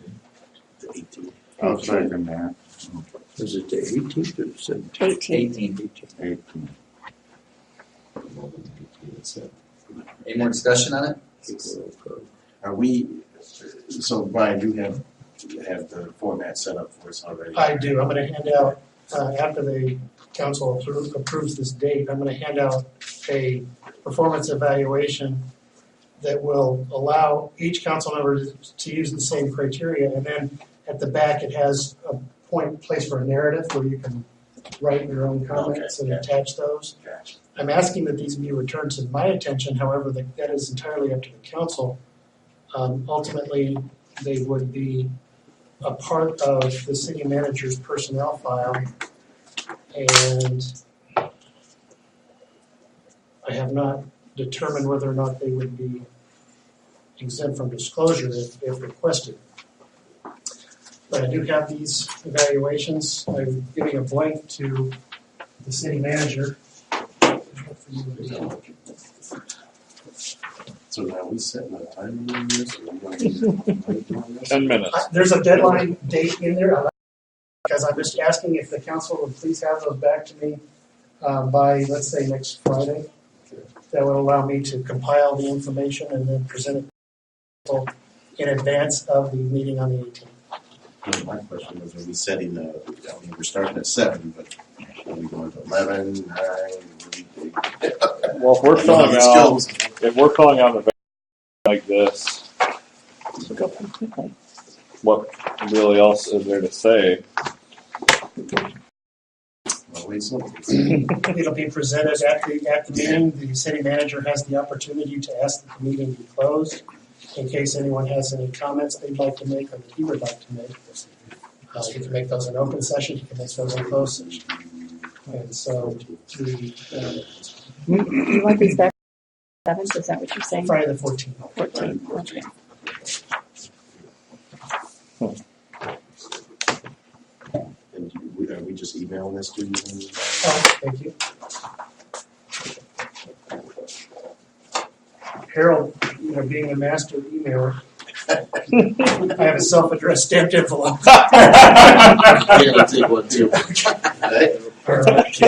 18th. I'll second that. Is it the 18th or the 17th? 18th. 18th. 18th. That's it. Any more discussion on it? Are we, so Brian, you have the format set up for us already? I do. I'm going to hand out, after the council approves this date, I'm going to hand out a performance evaluation that will allow each council member to use the same criteria. And then at the back, it has a place for a narrative where you can write your own comments and attach those. I'm asking that these be returned to my attention. However, that is entirely up to the council. Ultimately, they would be a part of the city manager's personnel file, and I have not determined whether or not they would be exempt from disclosure if requested. But I do have these evaluations. I'm giving a blank to the city manager. So now we setting a time on this? Or we going 10 minutes. There's a deadline date in there, because I'm just asking if the council would please have those back to me by, let's say, next Friday. That would allow me to compile the information and then present it in advance of the meeting on the 18th. My question was, are we setting we're starting at 7, but are we going to 11, 9? Well, if we're filling out a like this, what really else is there to say? It'll be presented at the meeting. The city manager has the opportunity to ask that the meeting be closed in case anyone has any comments they'd like to make or that he would like to make. He can make those in open session. He can make those in closed session. And so You want these back 7th? Is that what you're saying? Friday the 14th. 14th. Okay. And are we just emailing this to you? Thank you. Harold, being a master emailer, I have a self-addressed stamped envelope. I'll take one too. Can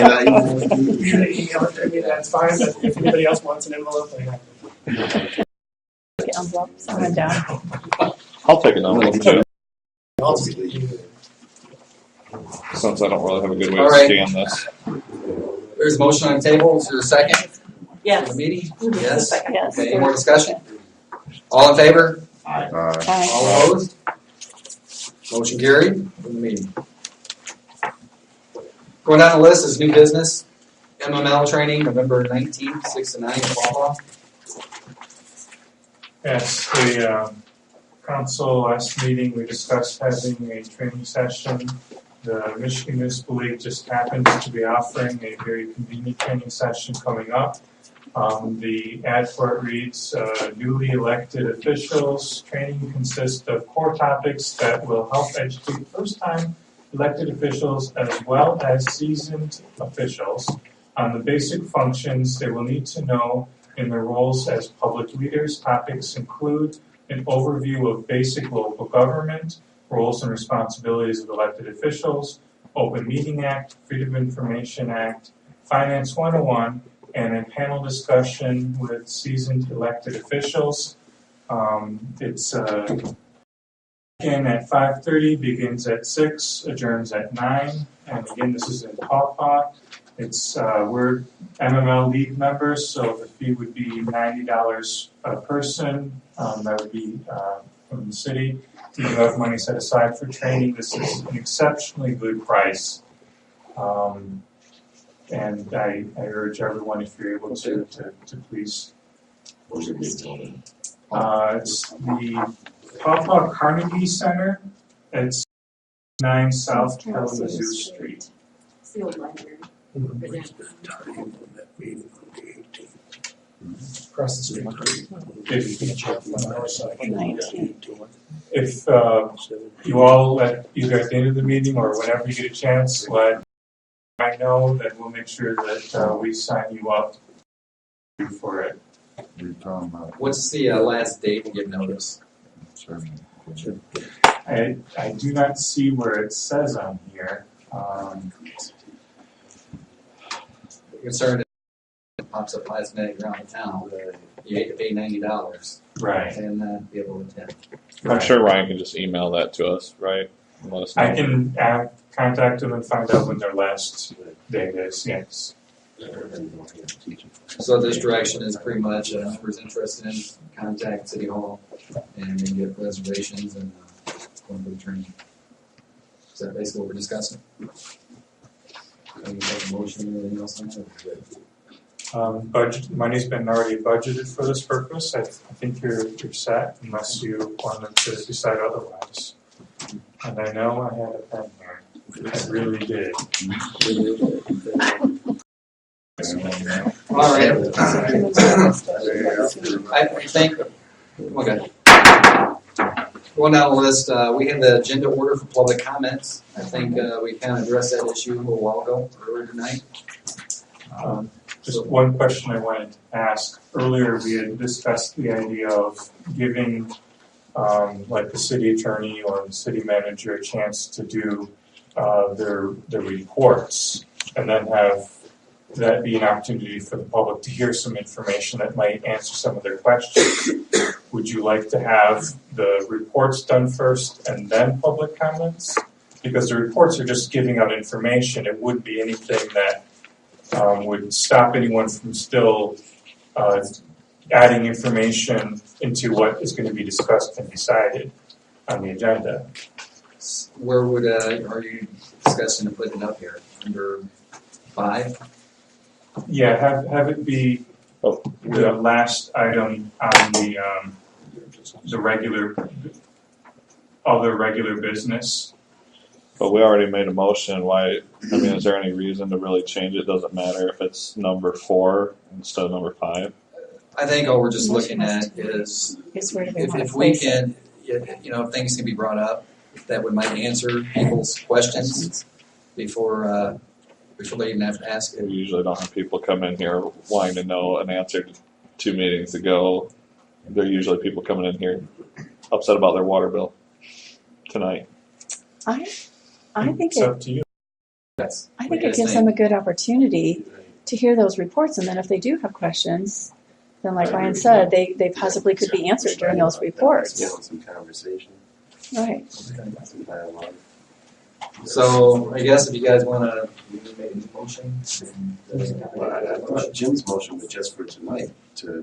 I email it to you? You can email it to me, that's fine, but if anybody else wants an envelope, I have it. Envelope, someone down. I'll take an envelope too, I'll take it. since I don't really have a good way All to right. scan this. There's a motion on the table. Is there a second Yes. for the meeting? Yes. Yes. Okay, any more discussion? All in favor? Aye. All opposed? Motion carried for the meeting. Going down the list is new business. MML training, November 19th, 6 to 9 in Wawa. Yes, the council last meeting, we discussed having a training session. The Michigan Municipal League just happens to be offering a very convenient training session coming up. The ad for it reads, newly elected officials. Training consists of core topics that will help educate first-time elected officials as well as seasoned officials on the basic functions they will need to know in their roles as public leaders. Topics include an overview of basic local government, roles and responsibilities of elected officials, Open Meeting Act, Freedom of Information Act, Finance 101, and a panel discussion with seasoned elected officials. It's again at 5:30, begins at 6, adjourns at 9, and again this is in Pawpaw. We're MML League members, so the fee would be $90 a person. That would be from the city. We do have money set aside for training. This is an exceptionally good price. And I urge everyone, if you're able to please. Where's it being held in? It's the Pawpaw Carnegie Center. It's 9 South Kalamazoo Street. It's the old library. Across the street. If you all, either at the end of the meeting or whenever you get a chance, let I know that we'll make sure that we sign you up for it. What's the last date to give notice? I do not see where it says on here. Concerned pops up last minute around the town, you hate to pay $90 Right. and be able to attend. I'm sure Ryan can just email that to us, right? And let us know. I can contact them and find out when their last day is, yes. So this direction is pretty much, whoever's interested in, contact City Hall and then get reservations and going for the training. Is that basically what we're discussing? Can you take a motion or anything else on that? Budget money's been already budgeted for this purpose. I think you're set unless you want them to decide otherwise. And I know I had a pen here. I really did. All right. I think, okay. Going down the list, we have the agenda order for public comments. I think we kind of addressed that issue a little while ago, earlier tonight. Just one question I wanted to ask. Earlier, we had discussed the idea of giving, like the city attorney or the city manager a chance to do their reports, and then have that be an opportunity for the public to hear some information that might answer some of their questions. Would you like to have the reports done first and then public comments? Because the reports are just giving out information. It wouldn't be anything that would stop anyone from still adding information into what is going to be discussed and decided on the agenda. Where would are you discussing to put it up here? Under 5? Yeah, have it be the last item on the regular, other regular business. But we already made a motion. Why? I mean, is there any reason to really change it? Doesn't matter if it's number 4 instead of number 5. I think all we're just looking at is if we can, if things can be brought up that might answer people's questions before they even have to ask it. We usually don't have people come in here wanting to know an answer to 2 meetings ago. They're usually people coming in here upset about their water bill tonight. I think It's up to you. I think it gives them a good opportunity to hear those reports, and then if they do have questions, then like Ryan said, they possibly could be answered during those reports. Some conversation. Right. Some dialogue. So I guess if you guys want to make a motion. Well, I thought Jim's motion was just for tonight.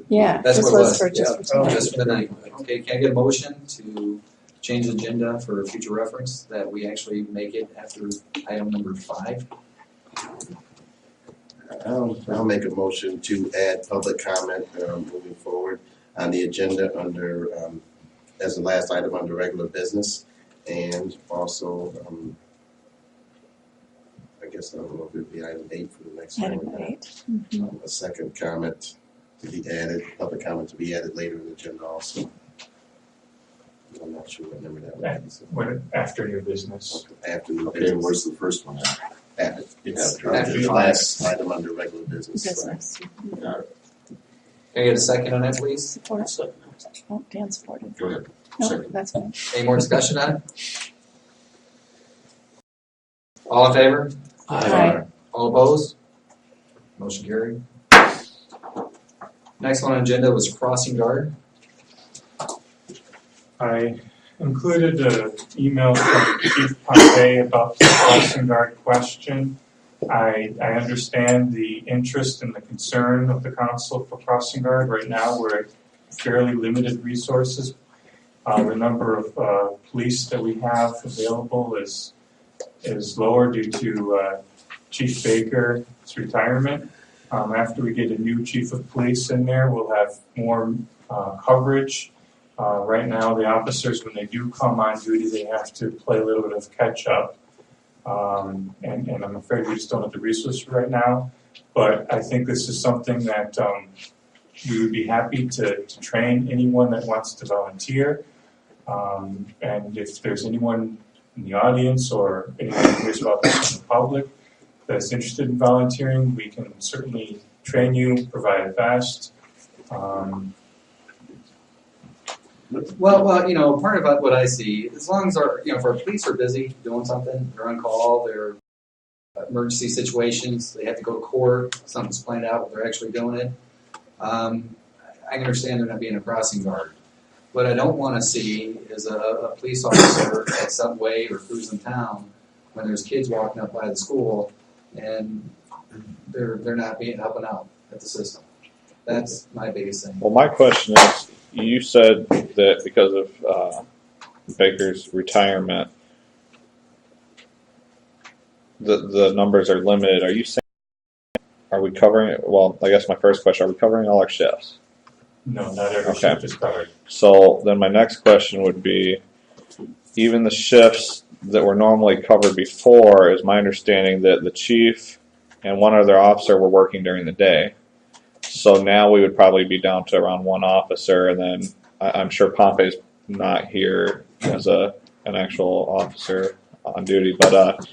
Yeah, That's this what it was for just for tonight. Just for tonight. Okay, can I get a motion to change the agenda for future reference that we actually make it after item number 5? I'll make a motion to add public comment moving forward on the agenda under as the last item under regular business, and also I guess I don't know if it'd be item 8 for the next Item one. 8. A second comment to be added, public comment to be added later in the agenda also. I'm not sure what number that was. After your business. After the Okay, business. where's the first one at? It's after the last item under regular business. Business. Got it. Can I get a second on that, please? Support. Oh, Dan supported. Go ahead. No, Second. that's fine. Any more discussion on it? All in favor? Aye. All opposed? Motion carried. Next one on agenda was crossing guard. I included an email from Chief Pompey about the crossing guard question. I understand the interest and the concern of the council for crossing guard. Right now, we're at fairly limited resources. The number of police that we have available is lower due to Chief Baker's retirement. After we get a new chief of police in there, we'll have more coverage. Right now, the officers, when they do come on duty, they have to play a little bit of catch up. And I'm afraid we just don't have the resources right now. But I think this is something that we would be happy to train anyone that wants to volunteer. And if there's anyone in the audience or anyone who hears about this in the public that's interested in volunteering, we can certainly train you, provide a vest. Well, part of what I see, as long as if our police are busy doing something, they're on call, they're emergency situations, they have to go to court, something's planned out, they're actually doing it. I can understand there not being a crossing guard. What I don't want to see is a police officer at Subway or cruising town when there's kids walking up by the school and they're not being helping out at the system. That's my biggest thing. Well, my question is, you said that because of Baker's retirement, the numbers are limited. Are you saying, are we covering, well, I guess my first question, are we covering all our shifts? No, not every Okay. shift is covered. So then my next question would be, even the shifts that were normally covered before, is my understanding that the chief and one other officer were working during the day. So now we would probably be down to around one officer, and then I'm sure Pompey's not here as an actual officer on duty, but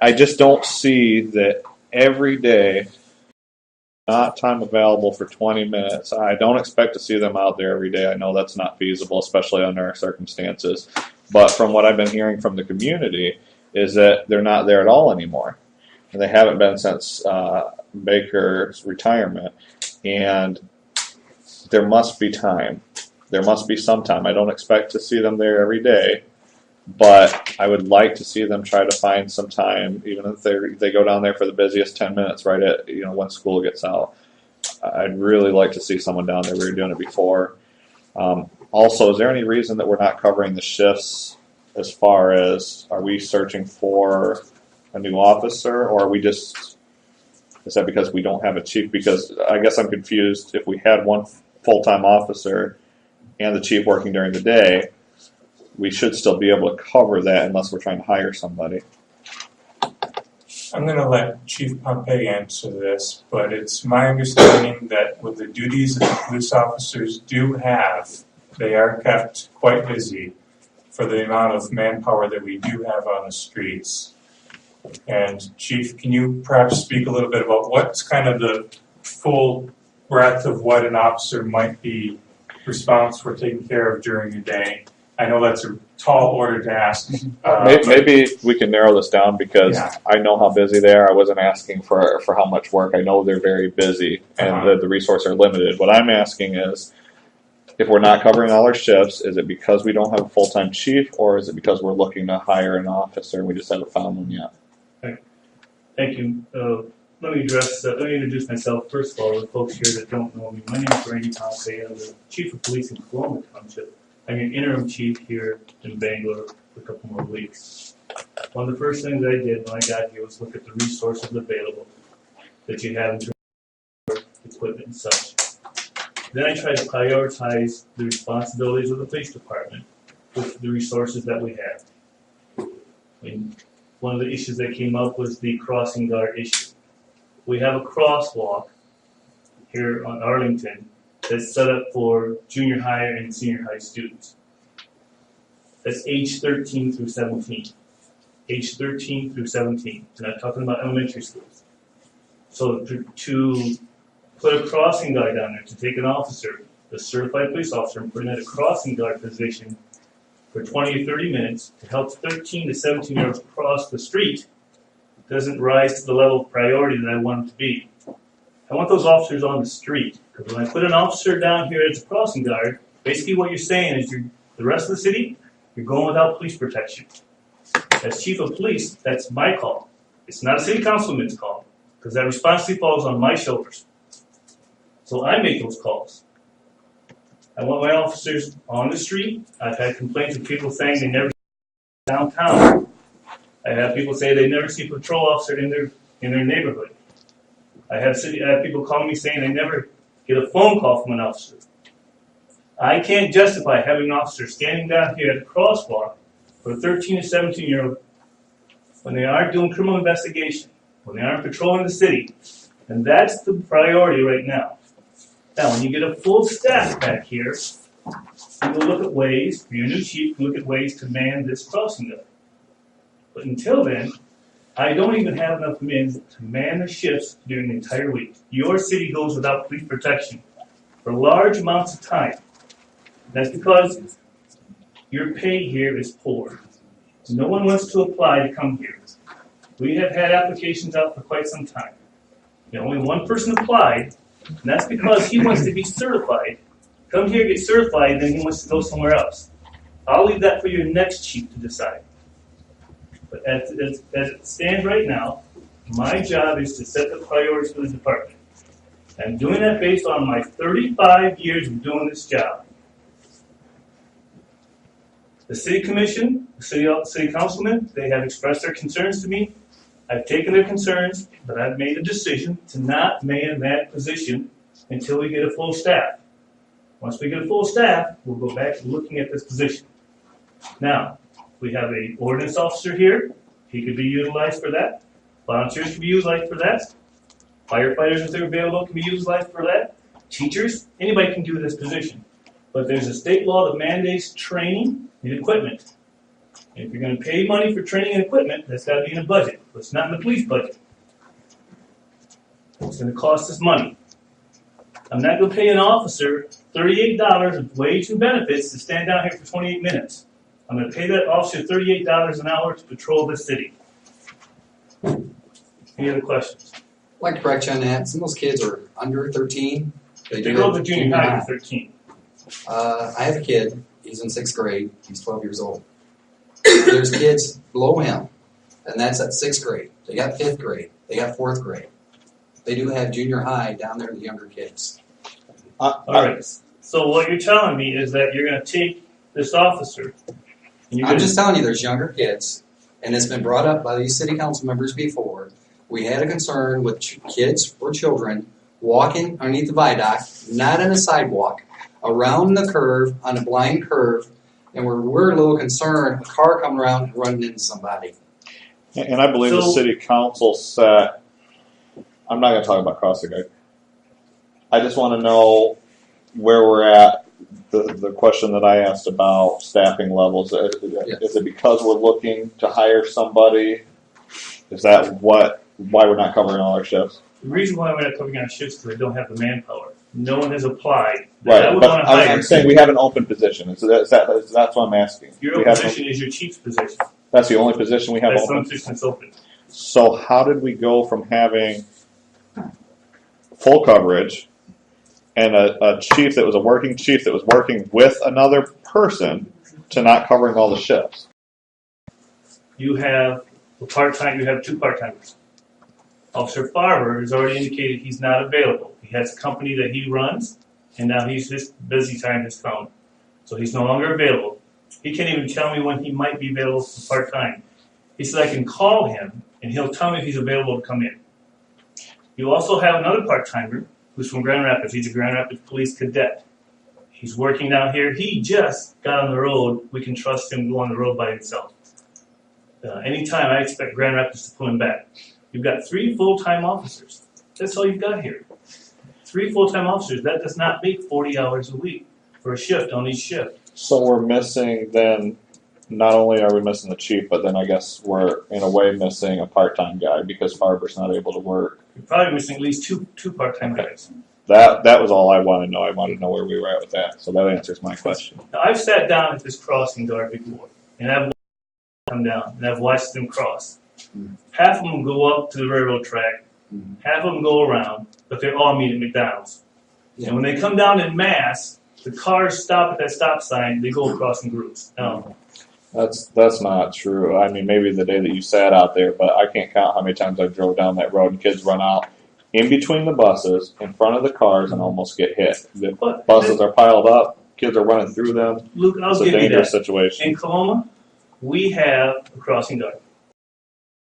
I just don't see that every day, not time available for 20 minutes. I don't expect to see them out there every day. I know that's not feasible, especially under our circumstances. But from what I've been hearing from the community is that they're not there at all anymore. And they haven't been since Baker's retirement. And there must be time. There must be some time. I don't expect to see them there every day. But I would like to see them try to find some time, even if they go down there for the busiest 10 minutes, right at when school gets out. I'd really like to see someone down there. We were doing it before. Also, is there any reason that we're not covering the shifts as far as, are we searching for a new officer, or are we just, is that because we don't have a chief? Because I guess I'm confused. If we had one full-time officer and the chief working during the day, we should still be able to cover that unless we're trying to hire somebody. I'm going to let Chief Pompey answer this, but it's my understanding that with the duties that the police officers do have, they are kept quite busy for the amount of manpower that we do have on the streets. And Chief, can you perhaps speak a little bit about what's kind of the full breadth of what an officer might be responsible for taking care of during a day? I know that's a tall order to ask. Maybe we can narrow this down, because Yeah. I know how busy they are. I wasn't asking for how much work. I know they're very busy and the resources are limited. What I'm asking is, if we're not covering all our shifts, is it because we don't have a full-time chief, or is it because we're looking to hire an officer and we just haven't found one yet? Thank you. Let me introduce myself. First of all, the folks here that don't know me, my name is Randy Pompey. I'm the Chief of Police in Coloma Township. I'm your interim chief here in Bangor for a couple more weeks. One of the first things I did when I got here was look at the resources available that you have in terms of equipment and such. Then I tried to prioritize the responsibilities of the police department with the resources that we have. One of the issues that came up was the crossing guard issue. We have a crosswalk here on Arlington that's set up for junior high and senior high students. That's age 13 through 17. Age 13 through 17. We're not talking about elementary schools. So to put a crossing guard down there, to take an officer, a certified police officer, and put him in a crossing guard position for 20 or 30 minutes to help 13 to 17-year-olds cross the street doesn't rise to the level of priority that I want them to be. I want those officers on the street, because when I put an officer down here as a crossing guard, basically what you're saying is the rest of the city, you're going without police protection. As chief of police, that's my call. It's not a city councilman's call, because that responsibility falls on my shoulders. So I make those calls. I want my officers on the street. I've had complaints of people saying they never see downtown. I have people say they never see a patrol officer in their neighborhood. I have people calling me saying they never get a phone call from an officer. I can't justify having an officer standing down here at a crosswalk for a 13 to 17-year-old when they aren't doing criminal investigation, when they aren't patrolling the city. And that's the priority right now. Now, when you get a full staff back here, you will look at ways, your new chief will look at ways to man this crossing guard. But until then, I don't even have enough men to man the shifts during the entire week. Your city goes without police protection for large amounts of time. That's because your pay here is poor. No one wants to apply to come here. We have had applications out for quite some time. Only one person applied, and that's because he wants to be certified. Come here, get certified, and then he wants to go somewhere else. I'll leave that for your next chief to decide. But as it stands right now, my job is to set the priorities for the department. I'm doing that based on my 35 years of doing this job. The city commission, the city councilmen, they have expressed their concerns to me. I've taken their concerns, but I've made a decision to not man that position until we get a full staff. Once we get a full staff, we'll go back to looking at this position. Now, we have an ordinance officer here. He could be utilized for that. Volunteers can be utilized for that. Firefighters, if they're available, can be utilized for that. Teachers, anybody can do this position. But there's a state law that mandates training and equipment. And if you're going to pay money for training and equipment, that's got to be in a budget. But it's not in the police budget. It's going to cost us money. I'm not going to pay an officer $38 of wage and benefits to stand down here for 28 minutes. I'm going to pay that officer $38 an hour to patrol the city. Any other questions? I'd like to correct you on that. Some of those kids are under 13. They go to junior high at 13. I have a kid. He's in 6th grade. He's 12 years old. There's kids below him, and that's at 6th grade. They got 5th grade. They got 4th grade. They do have junior high down there to the younger kids. All right. So what you're telling me is that you're going to take this officer. And I'm just telling you, there's younger kids, and it's been brought up by these city council members before. We had a concern with kids or children walking underneath the viaduct, not on a sidewalk, around the curve, on a blind curve, and we're a little concerned, a car coming around and running into somebody. And I believe the city council set, I'm not going to talk about crossing guard. I just want to know where we're at. The question that I asked about staffing levels, is it because we're looking to hire somebody? Is that why we're not covering all our shifts? The reason why we're not covering our shifts is because we don't have the manpower. No one has applied. Right, but I'm saying we have an open position. So that's what I'm asking. Your open position is your chief's position. That's the only position we have that's open? That's the only position that's open. So how did we go from having full coverage and a chief that was a working chief that was working with another person to not covering all the shifts? You have a part-time. You have 2 part-timers. Officer Farber has already indicated he's not available. He has a company that he runs, and now he's just busy time has come. So he's no longer available. He can't even tell me when he might be available for part-time. He said I can call him, and he'll tell me if he's available to come in. You also have another part-timer who's from Grand Rapids. He's a Grand Rapids police cadet. He's working down here. He just got on the road. We can trust him to go on the road by himself. Anytime I expect Grand Rapids to pull him back. You've got 3 full-time officers. That's all you've got here. 3 full-time officers. That does not make 40 hours a week for a shift on each shift. So we're missing then, not only are we missing the chief, but then I guess we're in a way missing a part-time guy because Farber's not able to work. You're probably missing at least two part-time guys. That was all I wanted to know. I wanted to know where we were at with that. So that answers my question. Now, I've sat down at this crossing guard before, and I've watched them come down, and I've watched them cross. Half of them go up to the railroad track, half of them go around, but they're all meet at McDonald's. And when they come down in mass, the cars stop at that stop sign, they go across in groups. Now, That's not true. I mean, maybe the day that you sat out there, but I can't count how many times I drove down that road and kids run out in between the buses, in front of the cars, and almost get hit. The buses are piled up, kids are running through them. Luke, I'll it's a give you dangerous that. situation. In Coloma, we have a crossing guard.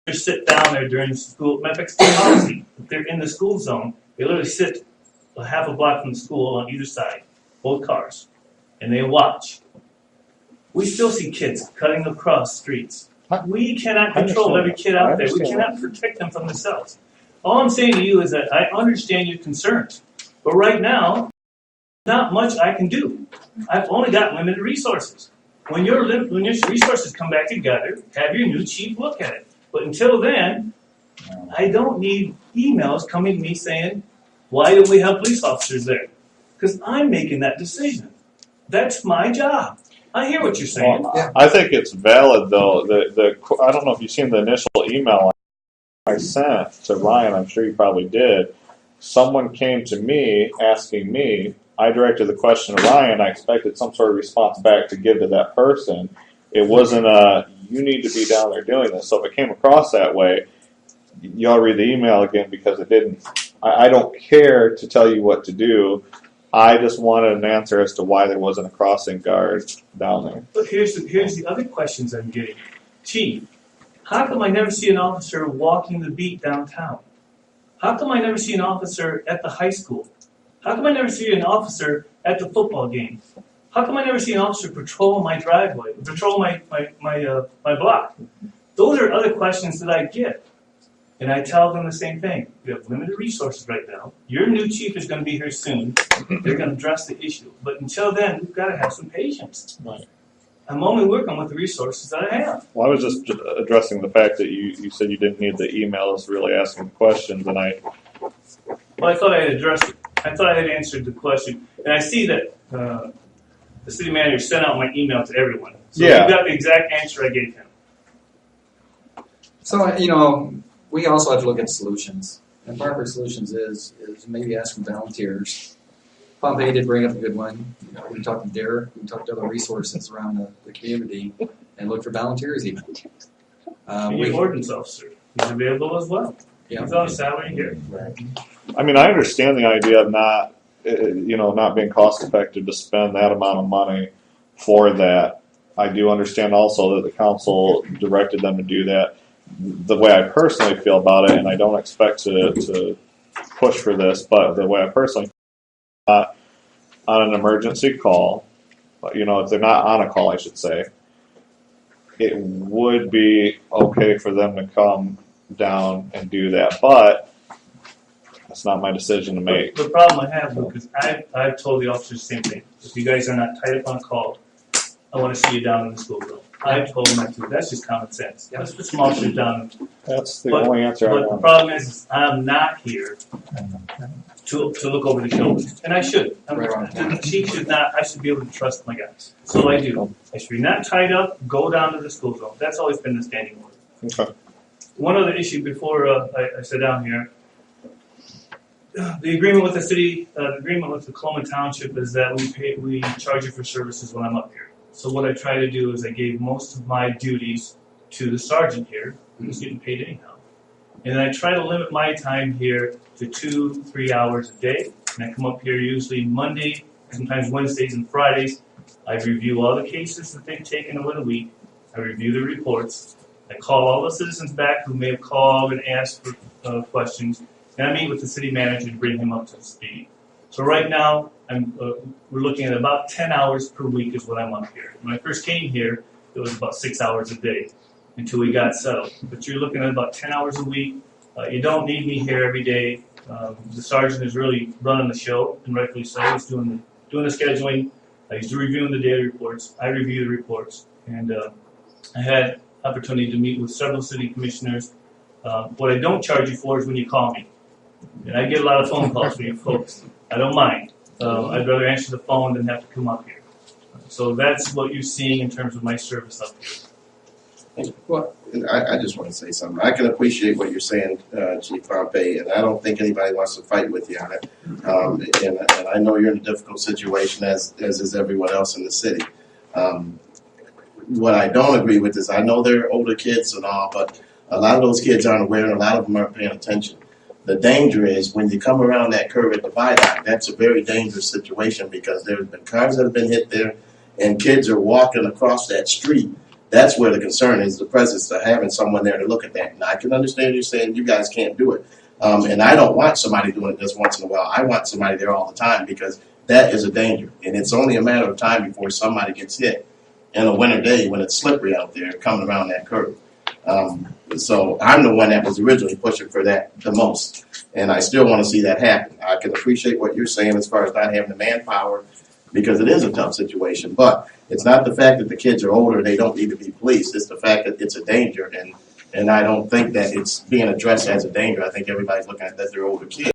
They sit down there during the school. Matter of fact, policy. If they're in the school zone, they literally sit a half a block from the school on either side, both cars, and they watch. We still see kids cutting across streets. We cannot control every kid out there. We cannot protect them from themselves. All I'm saying to you is that I understand your concerns, but right now, not much I can do. I've only got limited resources. When your resources come back together, have your new chief look at it. But until then, I don't need emails coming to me saying, why don't we have police officers there? Because I'm making that decision. That's my job. I hear what you're saying. Well, I think it's valid, though. I don't know if you've seen the initial email I sent to Ryan, I'm sure you probably did, someone came to me asking me, I directed the question to Ryan, I expected some sort of response back to give to that person. It wasn't you need to be down there doing this. So if it came across that way, y'all read the email again because it didn't. I don't care to tell you what to do. I just wanted an answer as to why there wasn't a crossing guard down there. But here's the other questions I'm getting. Chief, how come I never see an officer walking the beat downtown? How come I never see an officer at the high school? How come I never see an officer at the football games? How come I never see an officer patrol my driveway, patrol my block? Those are other questions that I get. And I tell them the same thing. We have limited resources right now. Your new chief is going to be here soon. They're going to address the issue. But until then, we've got to have some patience. Right. I'm only working with the resources that I have. Well, I was just addressing the fact that you said you didn't need the emails really asking questions, and Well, I thought I had addressed it. I thought I had answered the question. And I see that the city manager sent out my email to everyone. So Yeah. you got the exact answer I gave him. So, we also have to look at solutions. And part of our solutions is maybe ask for volunteers. Pompey did bring up a good one. We talked to Derek, we talked to other resources around the community, and look for volunteers even. And your ordinance officer is available as well. Yeah. He's on salary here. I mean, I understand the idea of not being cost effective to spend that amount of money for that. I do understand also that the council directed them to do that. The way I personally feel about it, and I don't expect to push for this, but the way I personally feel on an emergency call, if they're not on a call, I should say, it would be okay for them to come down and do that, but that's not my decision to make. The problem I have, Luke, is I've told the officers the same thing. If you guys are not tied up on a call, I want to see you down in the school room. I've told them that too. That's just common sense. Let's put some officers down. That's the only answer I But the want. problem is I'm not here to look over the shoulders, and I should. The chief should not. I should be able to trust my guys. So I do. I should be not tied up. Go down to the school zone. That's always been the standing order. Okay. One other issue before I sit down here. The agreement with the city, the agreement with the Cologne Township is that we charge you for services when I'm up here. So what I try to do is I gave most of my duties to the sergeant here, who's getting paid anyhow. And I try to limit my time here to 2-3 hours a day. And I come up here usually Monday, sometimes Wednesdays and Fridays. I review all the cases that they've taken over the week. I review the reports. I call all the citizens back who may have called and asked for questions. And I meet with the city manager to bring him up to speed. So right now, we're looking at about 10 hours per week is what I'm up here. When I first came here, it was about 6 hours a day until we got settled. But you're looking at about 10 hours a week. You don't need me here every day. The sergeant is really running the show, and rightfully so. He's doing the scheduling. He's reviewing the daily reports. I review the reports. And I had opportunity to meet with several city commissioners. What I don't charge you for is when you call me. And I get a lot of phone calls from you folks. I don't mind. I'd rather answer the phone than have to come up here. So that's what you're seeing in terms of my service up here. Well, I just want to say something. I can appreciate what you're saying, Chief Pompey, and I don't think anybody wants to fight with you on it. And I know you're in a difficult situation, as is everyone else in the city. What I don't agree with is I know they're older kids and all, but a lot of those kids aren't aware, and a lot of them aren't paying attention. The danger is when you come around that curve at the viaduct, that's a very dangerous situation because there have been cars that have been hit there and kids are walking across that street. That's where the concern is, the presence of having someone there to look at that. Now, I can understand you saying you guys can't do it. And I don't want somebody doing it just once in a while. I want somebody there all the time because that is a danger. And it's only a matter of time before somebody gets hit in a winter day when it's slippery out there coming around that curve. So I'm the one that was originally pushing for that the most, and I still want to see that happen. I can appreciate what you're saying as far as not having the manpower because it is a tough situation, but it's not the fact that the kids are older and they don't need to be policed. It's the fact that it's a danger, and I don't think that it's being addressed as a danger. I think everybody's looking at that they're older kids.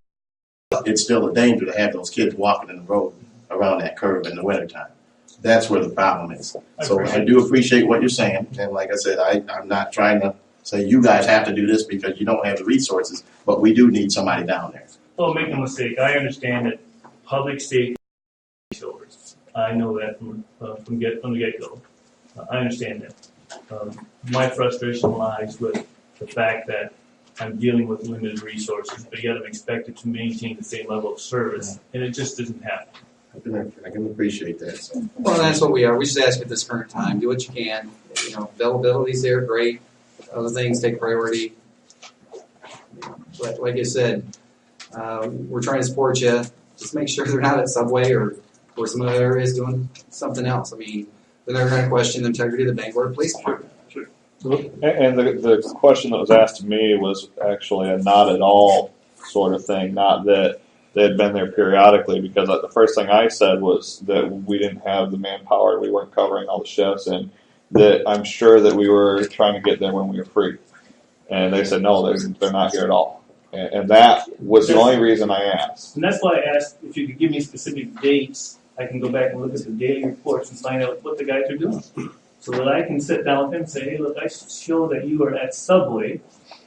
It's still a danger to have those kids walking in the road around that curve in the wintertime. That's where the problem is. So I do appreciate what you're saying, and like I said, I'm not trying to say, you guys have to do this because you don't have the resources, but we do need somebody down there. Well, make no mistake, I understand that public safety is shoulders. I know that from the get-go. I understand that. My frustration lies with the fact that I'm dealing with limited resources, but yet I'm expected to maintain the same level of service, and it just doesn't happen. I can appreciate that. So. Well, that's what we are. We just ask at this current time, do what you can. You know, availability's there, great. Other things take priority. But like I said, we're trying to support you. Just make sure they're not at Subway or some other areas doing something else. I mean, then they're going to question the integrity of the Bangor Police Department. And the question that was asked to me was actually a not at all sort of thing, not that they had been there periodically, because the first thing I said was that we didn't have the manpower, we weren't covering all the shifts, and that I'm sure that we were trying to get there when we were free. And they said, no, they're not here at all. And that was the only reason I asked. And that's why I asked if you could give me specific dates. I can go back and look at the daily reports and find out what the guys are doing. So that I can sit down with him and say, hey, look, I show that you are at Subway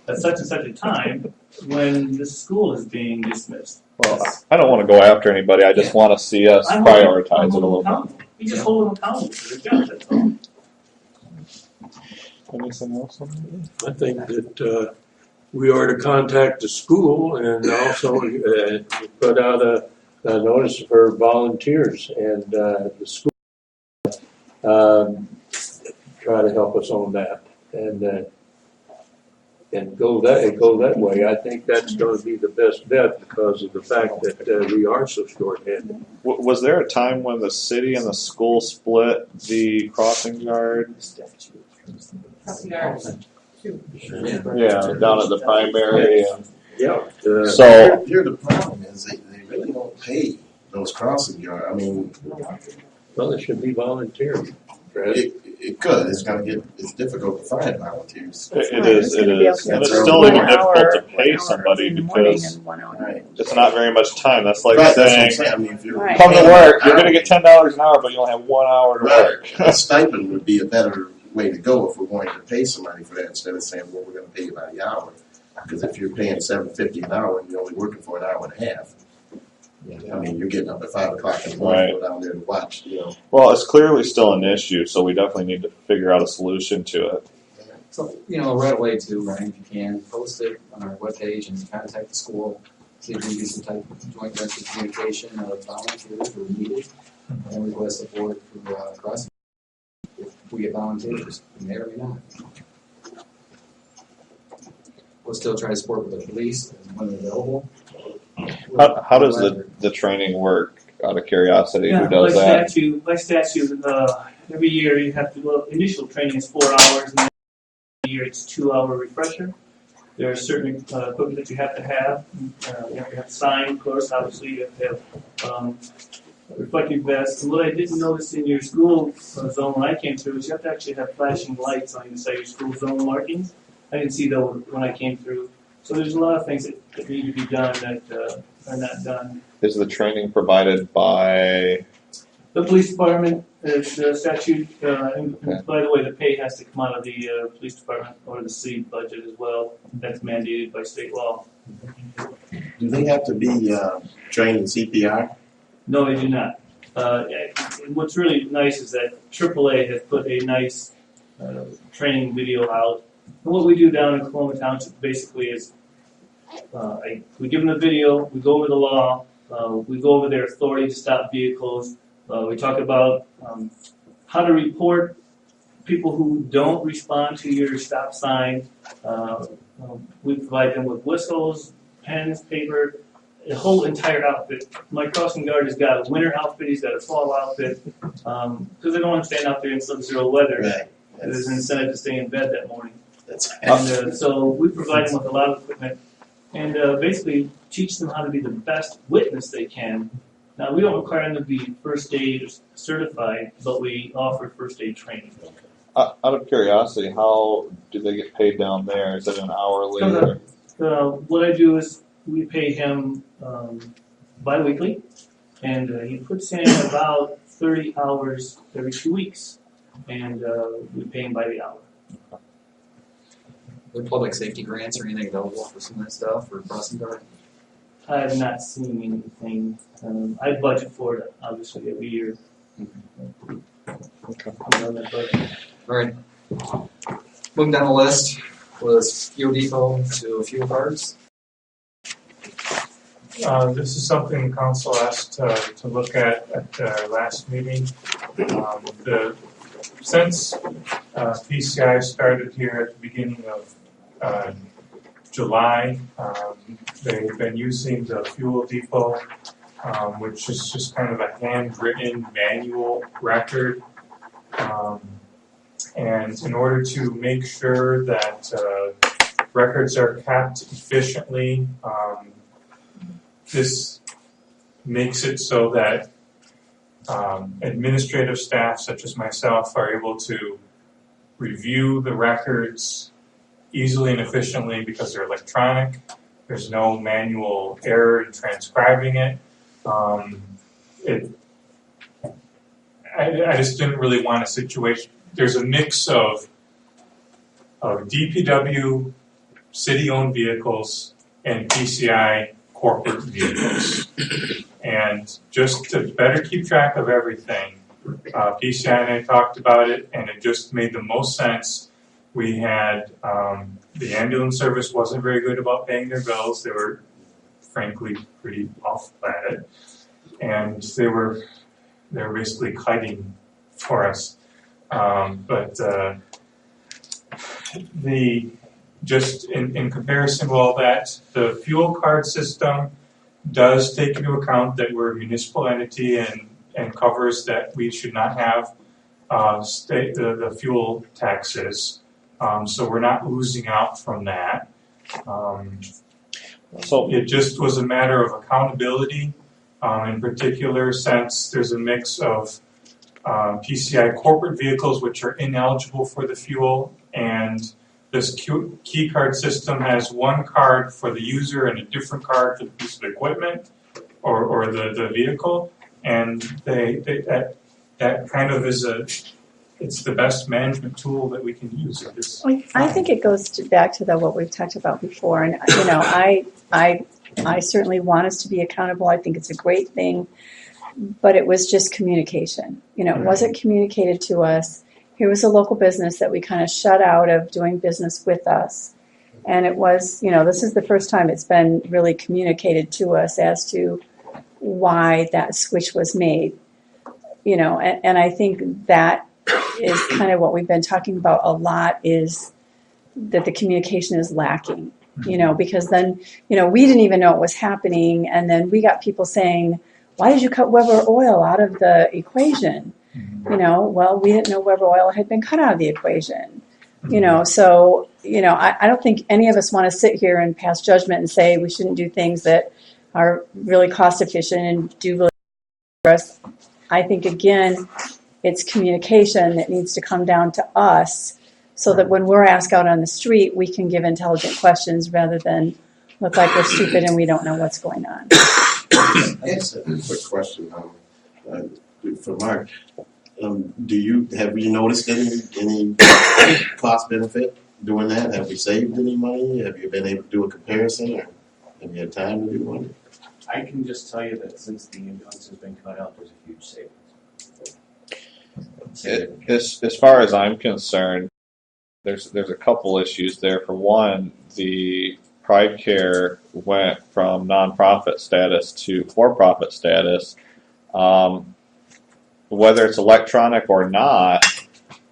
at such and such a time when the school is being dismissed. Well, I don't want to go after anybody. I just want to see us prioritize it a little bit. You just hold them accountable for their job, that's all. Anything else on that? I think that we are to contact the school and also put out a notice for volunteers, and the school try to help us on that and go that way. I think that's going to be the best bet because of the fact that we are so short-handed. Was there a time when the city and the school split the crossing guard? Yeah, down at the primary. Yeah. So here the problem is they really don't pay those crossing guards. I mean, well, it should be voluntary. It could. It's difficult to find volunteers. It is. And it's still even difficult to pay somebody because it's not very much time. That's like saying, I mean, if you're come to work, you're going to get $10 an hour, but you only have 1 hour to work. A stipend would be a better way to go if we're going to pay somebody for that instead of saying, well, we're going to pay you by the hour. Because if you're paying $7.50 an hour and you're only working for an hour and a half, I mean, you're getting up at 5 o'clock in the morning to go down there to watch, Well, it's clearly still an issue, so we definitely need to figure out a solution to it. So, right away too, Ryan, if you can, post it on our webpage and contact the school, see if we can do some type of joint venture communication of volunteers who are needed, and request support for crossing. If we get volunteers, we may or may not. We'll still try to support with the police when they're available. How does the training work, out of curiosity? Yeah, who does that? By statute, every year you have to go, initial training is 4 hours, and then every year it's 2-hour refresher. There are certain equipment that you have to have. You have to have sign, of course, obviously. You have to have reflective vests. And what I didn't notice in your school zone when I came through is you have to actually have flashing lights on inside your school zone markings. I didn't see those when I came through. So there's a lot of things that need to be done that are not done. Is the training provided by the police department? It's the statute. And by the way, the pay has to come out of the police department or the city budget as well. That's mandated by state law. Do they have to be trained in CPR? No, they do not. And what's really nice is that AAA has put a nice training video out. And what we do down in Coloma Township basically is we give them the video, we go over the law, we go over their authority to stop vehicles, we talk about how to report people who don't respond to your stop sign. We provide them with whistles, pens, paper, the whole entire outfit. My crossing guard has got a winter outfit, he's got a fall outfit, because they don't want to stand out there in sub-zero weather. Right. There's an incentive to stay in bed that morning. And so we provide them with a lot of equipment and basically teach them how to be the best witness they can. Now, we don't require them to be first aid certified, but we offer first aid training. Out of curiosity, how do they get paid down there? Is it an hourly? What I do is we pay him bi-weekly, and he puts in about 30 hours every 2 weeks, and we pay him by the hour. there public safety grants or anything available for some of that stuff for crossing guard? I have not seen anything. I budget for it, obviously, every year. All right. Moving down the list was fuel depot to fuel cards. This is something council asked to look at our last meeting. Since PCI started here at the beginning of July, they've been using the fuel depot, which is just kind of a handwritten manual record. And in order to make sure that records are kept efficiently, this makes it so that administrative staff such as myself are able to review the records easily and efficiently because they're electronic. There's no manual error in transcribing it. I just didn't really want a situation. There's a mix of DPW city-owned vehicles and PCI corporate vehicles. And just to better keep track of everything, PCI and I talked about it, and it just made the most sense. We had the ambulance service wasn't very good about paying their bills. They were, frankly, pretty off at it, and they were basically kiting for us. But just in comparison to all that, the fuel card system does take into account that we're a municipal entity and covers that we should not have the fuel taxes. So we're not losing out from that. So it just was a matter of accountability, in particular since there's a mix of PCI corporate vehicles which are ineligible for the fuel, and this key card system has one card for the user and a different card for the piece of equipment or the vehicle, and that kind of is it's the best management tool that we can use at this time. I think it goes back to what we've talked about before, and I certainly want us to be accountable. I think it's a great thing, but it was just communication. It wasn't communicated to us. Here was a local business that we kind of shut out of doing business with us. And it was, this is the first time it's been really communicated to us as to why that switch was made. And I think that is kind of what we've been talking about a lot, is that the communication is lacking, because then, we didn't even know what was happening. And then we got people saying, why did you cut Weber Oil out of the equation? Well, we didn't know Weber Oil had been cut out of the equation. So, I don't think any of us want to sit here and pass judgment and say we shouldn't do things that are really cost efficient and do really for us. I think, again, it's communication that needs to come down to us so that when we're asked out on the street, we can give intelligent questions rather than look like we're stupid and we don't know what's going on. That's a quick question for Mark. Have you noticed any cost benefit doing that? Have we saved any money? Have you been able to do a comparison, or have you had time to do one? I can just tell you that since the ambulance has been cut out, there's a huge savings. As far as I'm concerned, there's a couple issues there. For one, the Pride Care went from nonprofit status to for-profit status. Whether it's electronic or not,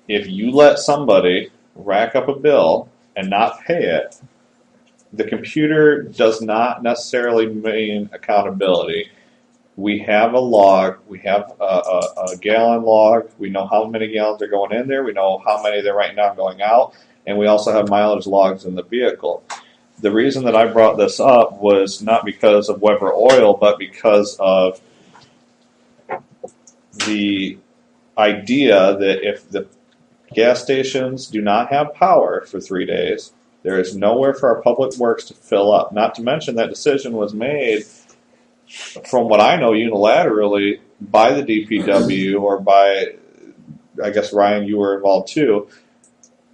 if you let somebody rack up a bill and not pay it, the computer does not necessarily mean accountability. We have a log, we have a gallon log, we know how many gallons are going in there, we know how many they're right now going out, and we also have mileage logs in the vehicle. The reason that I brought this up was not because of Weber Oil, but because of the idea that if the gas stations do not have power for 3 days, there is nowhere for our public works to fill up. Not to mention that decision was made, from what I know, unilaterally by the DPW or by, I guess, Ryan, you were involved too.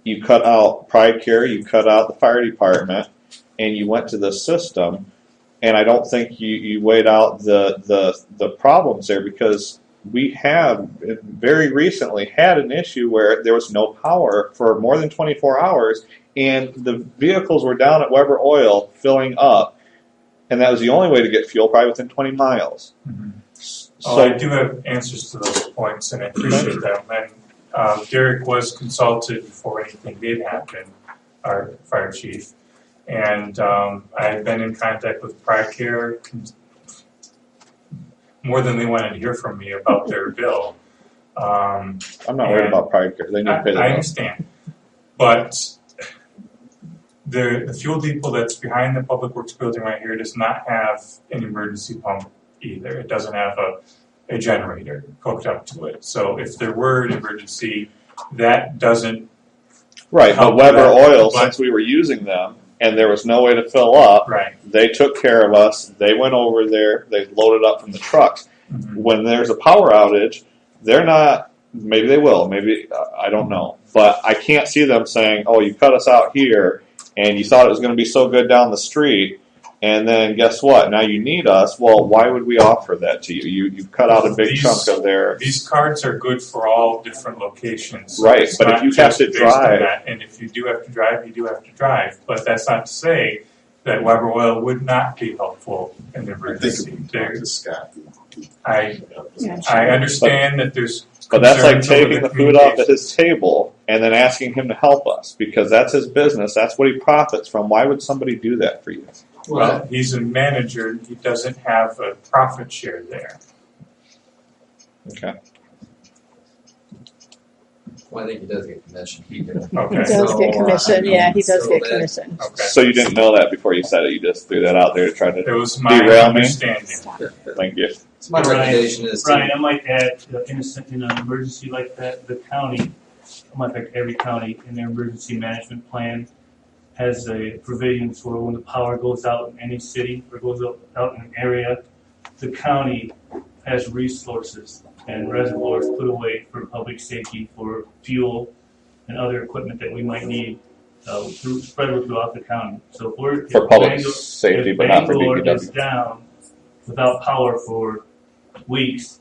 you cut out Pride Care, you cut out the fire department, and you went to the system. And I don't think you weighed out the problems there, because we have very recently had an issue where there was no power for more than 24 hours, and the vehicles were down at Weber Oil filling up, and that was the only way to get fuel, probably within 20 miles. Mm-hmm. So I do have answers to those points, and I appreciate them. And Derek was consulted before anything did happen, our fire chief. And I've been in contact with Pride Care more than they wanted to hear from me about their bill. I'm not worried about Pride Care. They need to pay the I bill. understand. But the fuel depot that's behind the Public Works building right here does not have an emergency pump either. It doesn't have a generator hooked up to it. So if there were an emergency, that doesn't Right, but help Weber that. Oil, But- since we were using them, and there was no way to fill up, Right. they took care of us. They went over there. They loaded up from the trucks. Mm-hmm. When there's a power outage, they're not. Maybe they will. Maybe I don't know. But I can't see them saying, "Oh, you cut us out here, and you thought it was going to be so good down the street, and then guess what? Now you need us." Well, why would we offer that to you? You cut out a big chunk of their. These cards are good for all different locations. So Right, it's but if not you have just to based on drive- that. And if you do have to drive, you do have to drive. But that's not to say that Weber Oil would not be helpful in the emergency. I understand that there's. But that's like concerns over taking the food off at his table and then asking him to help us, because that's his business. That's what he profits from. Why would somebody do that for you? Well, he's a manager. He doesn't have a profit share there. Okay. Well, I think he does get commission. Okay. He does get commission. Yeah, he does get commission. Okay. So you didn't know that before you said it. You just threw that out there to try to It was my derail me. understanding. Thank you. So my recommendation is to- Brian, I might add, in an emergency like that, the county, in fact, every county in their emergency management plan has a provisions for when the power goes out in any city or goes out in an area, the county has resources and reservoirs put away for public safety, for fuel and other equipment that we might need spread throughout the county. So if For public safety, but not for Bangor DPW. is down without power for weeks,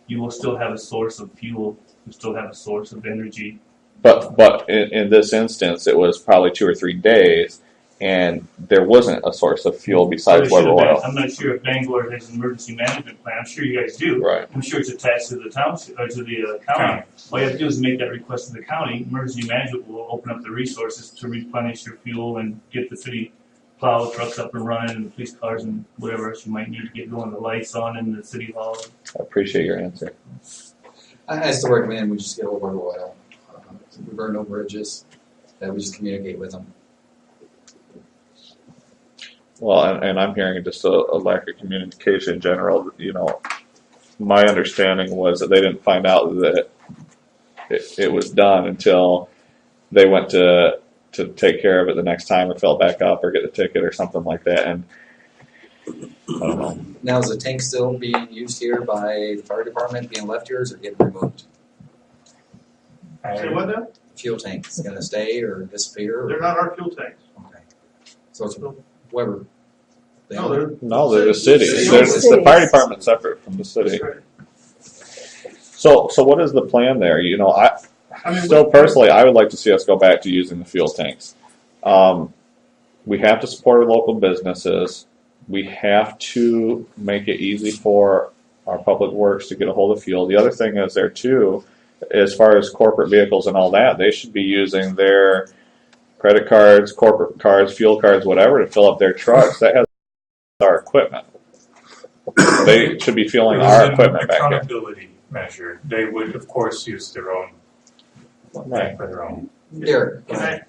you will still have a source of fuel. You still have a source of energy. But in this instance, it was probably 2 or 3 days, and there wasn't a source of fuel besides Weber Oil. I'm not sure if Bangor has an emergency management plan. I'm sure you guys do. Right. I'm sure it's attached to the township or to the county. All you have to do is make that request to the county. Emergency management will open up the resources to replenish your fuel and get the city plow trucks up and running, and the police cars and whatever else you might need to get going, the lights on in the city hall. I appreciate your answer. I still recommend we just get over oil. We burn no bridges. That we just communicate with them. Well, and I'm hearing just a lack of communication in general. You know, my understanding was that they didn't find out that it was done until they went to take care of it the next time or fill it back up or get a ticket or something like that. And I don't know. Now, is the tank still being used here by the fire department, being left here, or is it getting removed? Say what now? Fuel tank is going to stay or disappear? They're not our fuel tanks. Okay. So it's Weber. No, they're the city. City. The fire department's separate from the city. So what is the plan there? You know, I personally, I would like to see us go back to using the fuel tanks. We have to support our local businesses. We have to make it easy for our public works to get a hold of fuel. The other thing is there too, as far as corporate vehicles and all that, they should be using their credit cards, corporate cards, fuel cards, whatever, to fill up their trucks. That has our equipment. They should be fueling our equipment back there. Accountability measure. They would, of course, use their own. Right. For their own. Derek. I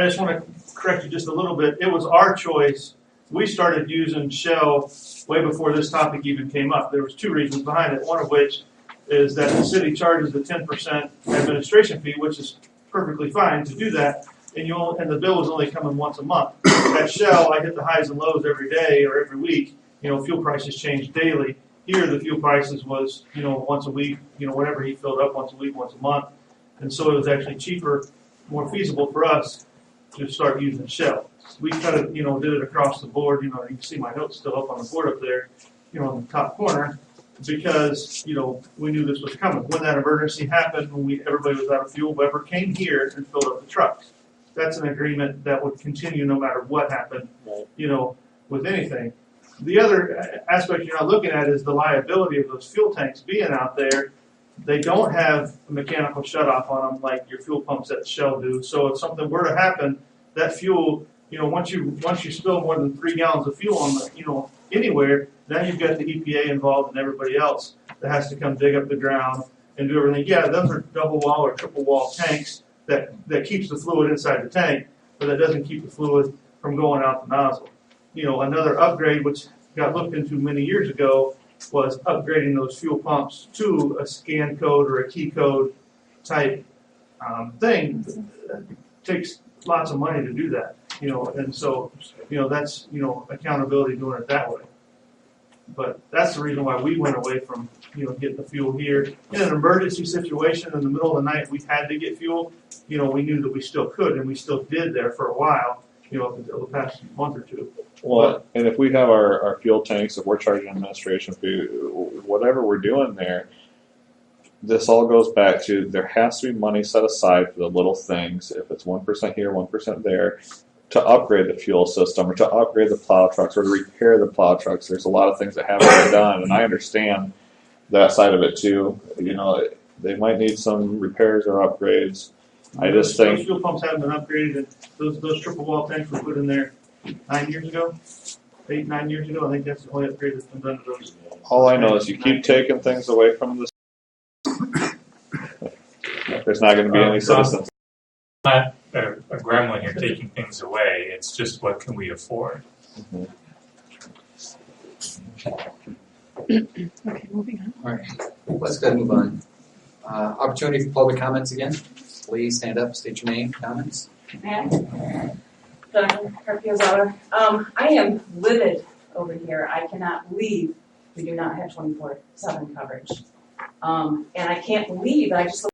just want to correct you just a little bit. It was our choice. We started using Shell way before this topic even came up. There was 2 reasons behind it. One of which is that the city charges the 10% administration fee, which is perfectly fine to do that, and the bill was only coming once a month. At Shell, I hit the highs and lows every day or every week. Fuel prices change daily. Here, the fuel prices was, once a week, whenever he filled up, once a week, once a month. And so it was actually cheaper, more feasible for us to start using Shell. We kind of, did it across the board. You can see my notes still up on the board up there, in the top corner, because, we knew this was coming. When that emergency happened, when everybody was out of fuel, Weber came here and filled up the trucks. That's an agreement that would continue no matter what happened, with anything. The other aspect you're not looking at is the liability of those fuel tanks being out there. They don't have a mechanical shutoff on them like your fuel pumps at Shell do. So if something were to happen, that fuel, once you spill more than 3 gallons of fuel on the, anywhere, now you've got the EPA involved and everybody else that has to come dig up the ground and do everything. Yeah, those are double wall or triple wall tanks that keeps the fluid inside the tank, but that doesn't keep the fluid from going out the nozzle. Another upgrade, which got looked into many years ago, was upgrading those fuel pumps to a scan code or a key code type thing. It takes lots of money to do that, and so, that's, accountability doing it that way. But that's the reason why we went away from, getting the fuel here. In an emergency situation in the middle of the night, we had to get fuel. We knew that we still could, and we still did there for a while, until the past month or two. Well, and if we have our fuel tanks, if we're charging administration fee, whatever we're doing there, this all goes back to there has to be money set aside for the little things. If it's 1% here, 1% there, to upgrade the fuel system or to upgrade the plow trucks or to repair the plow trucks. There's a lot of things that haven't been done, and I understand that side of it too. They might need some repairs or upgrades. I just think those fuel pumps haven't been upgraded, and those triple wall tanks were put in there 9 years ago, 8, 9 years ago. I think that's the only upgrade that's been done to those. all I know is you keep taking things away from the. There's not going to be any citizens. Not a gremlin here taking things away. It's just what can we afford? Mm-hmm. Okay, moving on. All right, let's go ahead and move on. Opportunity for public comments again. Please stand up, state your name, comments. Dr. Carpiozza, I am livid over here. I cannot believe we do not have 24/7 coverage. And I can't believe that I just had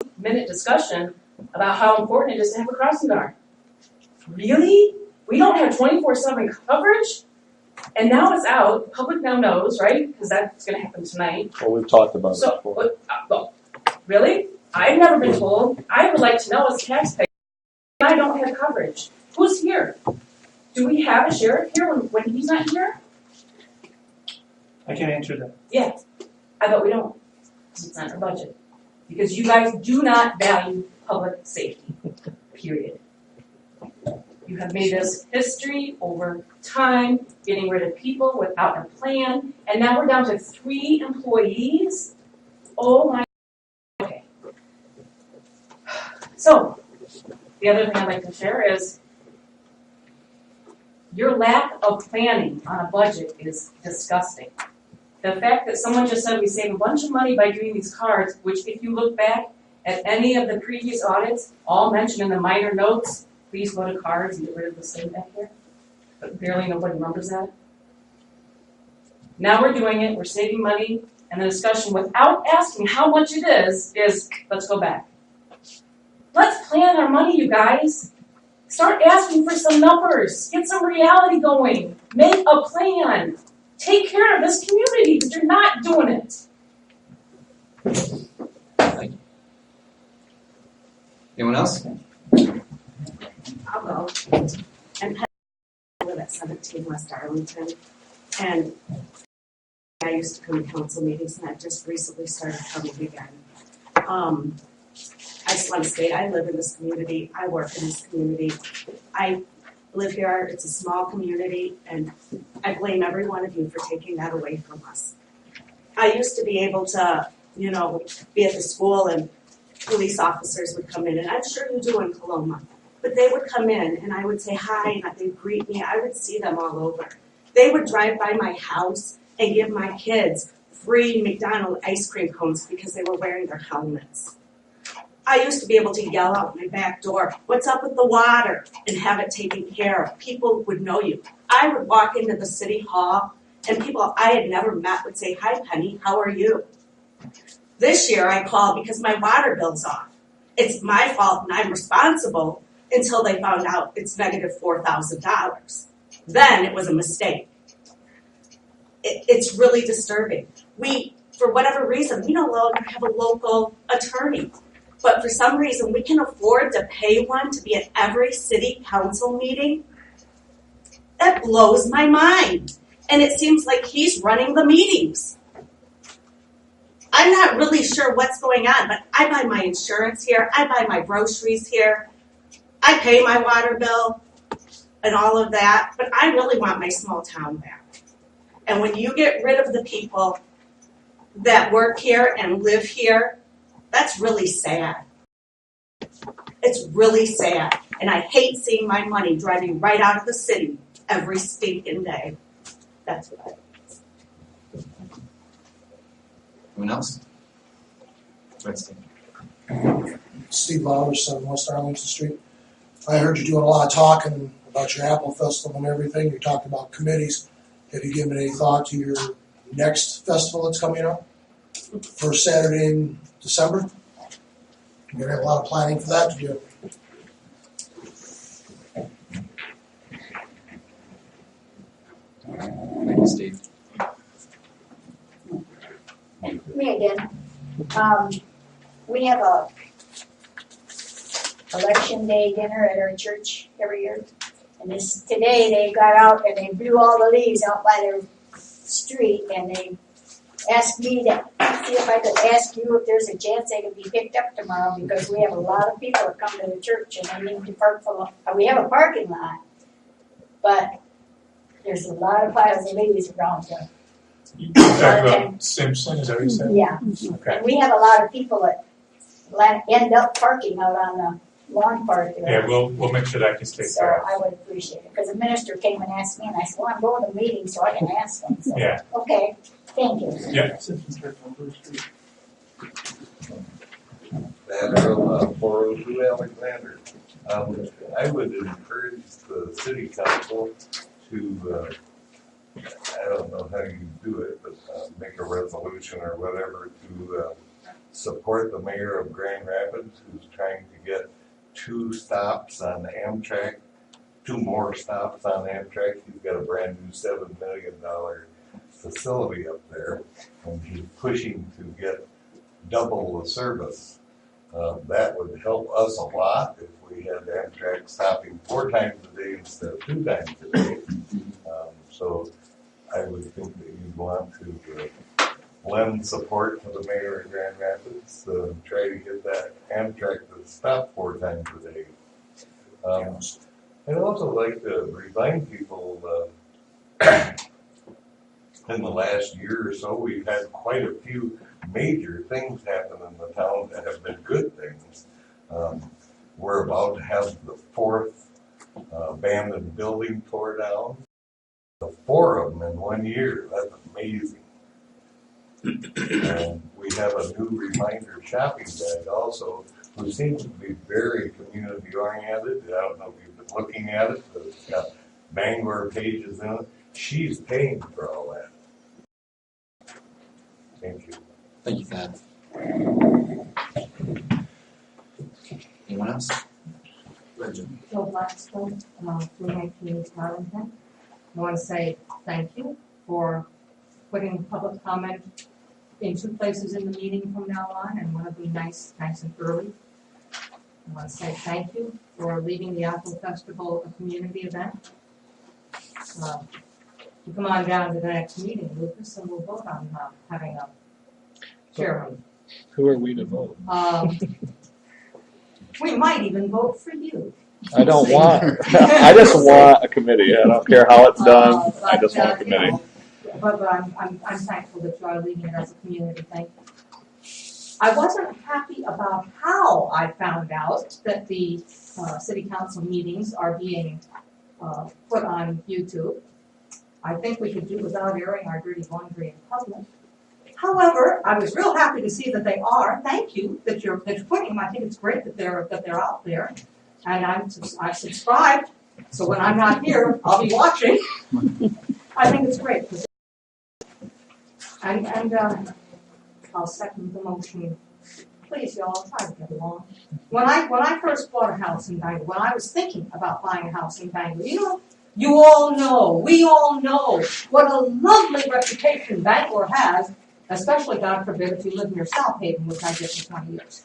a minute discussion about how important it is to have a crossing guard. Really? We don't have 24/7 coverage? And now it's out. The public now knows, right? Because that's going to happen tonight. Well, we've talked about it before. Well, really? I've never been told. I would like to know as a taxpayer, I don't have coverage. Who's here? Do we have a sheriff here when he's not here? I can't answer that. Yeah, I bet we don't. Because it's not in our budget. Because you guys do not value public safety. Period. You have made us history over time, getting rid of people without a plan, and now we're down to 3 employees? Oh my. Okay. So, the other thing I'd like to share is your lack of planning on a budget is disgusting. The fact that someone just said we save a bunch of money by doing these cards, which if you look back at any of the previous audits, all mentioned in the minor notes, please go to cards and get rid of the same back here. But barely nobody remembers that. Now we're doing it, we're saving money, and the discussion without asking how much it is let's go back. Let's plan our money, you guys. Start asking for some numbers. Get some reality going. Make a plan. Take care of this community because you're not doing it. Anyone else? I'll go. And I live at 17 West Arlington, and I used to come to council meetings, and I just recently started coming again. I just want to say I live in this community. I work in this community. I live here. It's a small community, and I blame every one of you for taking that away from us. I used to be able to, be at the school, and police officers would come in, and I'm sure you do in Coloma. But they would come in, and I would say hi, and they'd greet me. I would see them all over. They would drive by my house and give my kids free McDonald's ice cream cones because they were wearing their helmets. I used to be able to yell out my back door, "What's up with the water?" and have it taken care of. People would know you. I would walk into the city hall, and people I had never met would say, "Hi, Penny, how are you?" This year I called because my water bill's off. it's my fault and I'm responsible until they found out it's negative $4,000. Then it was a mistake. It's really disturbing. We, for whatever reason, we no longer have a local attorney. But for some reason, we can afford to pay one to be at every city council meeting. That blows my mind. And it seems like he's running the meetings. I'm not really sure what's going on, but I buy my insurance here. I buy my groceries here. I pay my water bill and all of that. But I really want my small town back. And when you get rid of the people that work here and live here, that's really sad. It's really sad. And I hate seeing my money driving right out of the city every stinking day. That's what I Anyone else? Let's Steve Bowers, 7 West Arlington Street. I heard you doing a lot of talking about your Apple Festival and everything. You're talking about committees. Have you given any thought to your next festival that's coming up? First Saturday in December? You're going to have a lot of planning for that to do. Thank you, Steve. Me again. We have a election day dinner at our church every year. And today they got out and they blew all the leaves out by their street, and they asked me to see if I could ask you if there's a chance they could be picked up tomorrow, because we have a lot of people that come to the church and they need to park for. We have a parking lot, but there's a lot of piles of leaves around here. You talking about Simpson, is that what you said? Yeah. Okay. And we have a lot of people that end up parking out on the lawn part there. Yeah, we'll make sure that gets taken So care of. I would appreciate it, because the minister came and asked me, and I said, well, I'm going to the meeting so I can ask them. So, Yeah. okay, thank you. Yeah. That from 402 Alexander. I would encourage the city council to, I don't know how you do it, but make a resolution or whatever to support the mayor of Grand Rapids, who's trying to get 2 stops on Amtrak, 2 more stops on Amtrak. He's got a brand new $7 million facility up there, and he's pushing to get double the service. That would help us a lot if we had Amtrak stopping 4 times a day instead of 2 times a day. So I would think that you'd want to lend support to the mayor of Grand Rapids to try to get that Amtrak to stop 4 times a day. I'd also like to remind people in the last year or so, we've had quite a few major things happen in the town that have been good things. We're about to have the 4th abandoned building tore down. The 4 of them in 1 year, that's amazing. And we have a new reminder shopping guide also, who seems to be very community oriented. I don't know if you've been looking at it, but it's got Bangor pages in it. She's paying for all that. Thank you. Thank you, Thad. Anyone else? Legend. Joe Blackstone, Freeman Community Arlington. I want to say thank you for putting public comment in 2 places in the meeting from now on, and want to be nice and early. I want to say thank you for leaving the Apple Festival a community event. You come on down to the next meeting, Lucas, and we'll vote on having a chairman. Who are we to vote? We might even vote for you. I don't want, I just want a committee. I don't care how it's done. I just want a committee. But I'm thankful that you are leading it as a community. Thank you. I wasn't happy about how I found out that the city council meetings are being put on YouTube. I think we could do without airing our dirty laundry in public. However, I was real happy to see that they are. Thank you that you're putting them. I think it's great that they're out there, and I've subscribed. So when I'm not here, I'll be watching. I think it's great. And I'll second the motion please, y'all, try to get along. When I first bought a house in Bangor, when I was thinking about buying a house in Bangor, you all know, we all know what a lovely reputation Bangor has, especially, God forbid, if you live near South Haven, which I did for 20 years.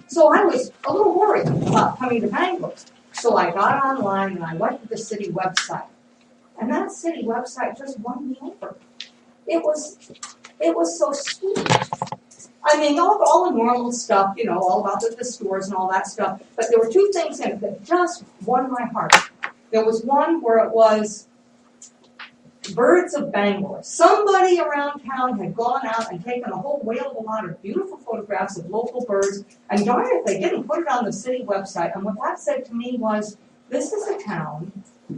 So I was a little worried about coming to Bangor. So I got online and I went to the city website. And that city website just won me over. It was so sweet. I mean, all the normal stuff, all about the stores and all that stuff. But there were two things in it that just won my heart. There was one where it was birds of Bangor. Somebody around town had gone out and taken a whole whale of a lot of beautiful photographs of local birds. And darn it, they didn't put it on the city website. And what that said to me was, this is a town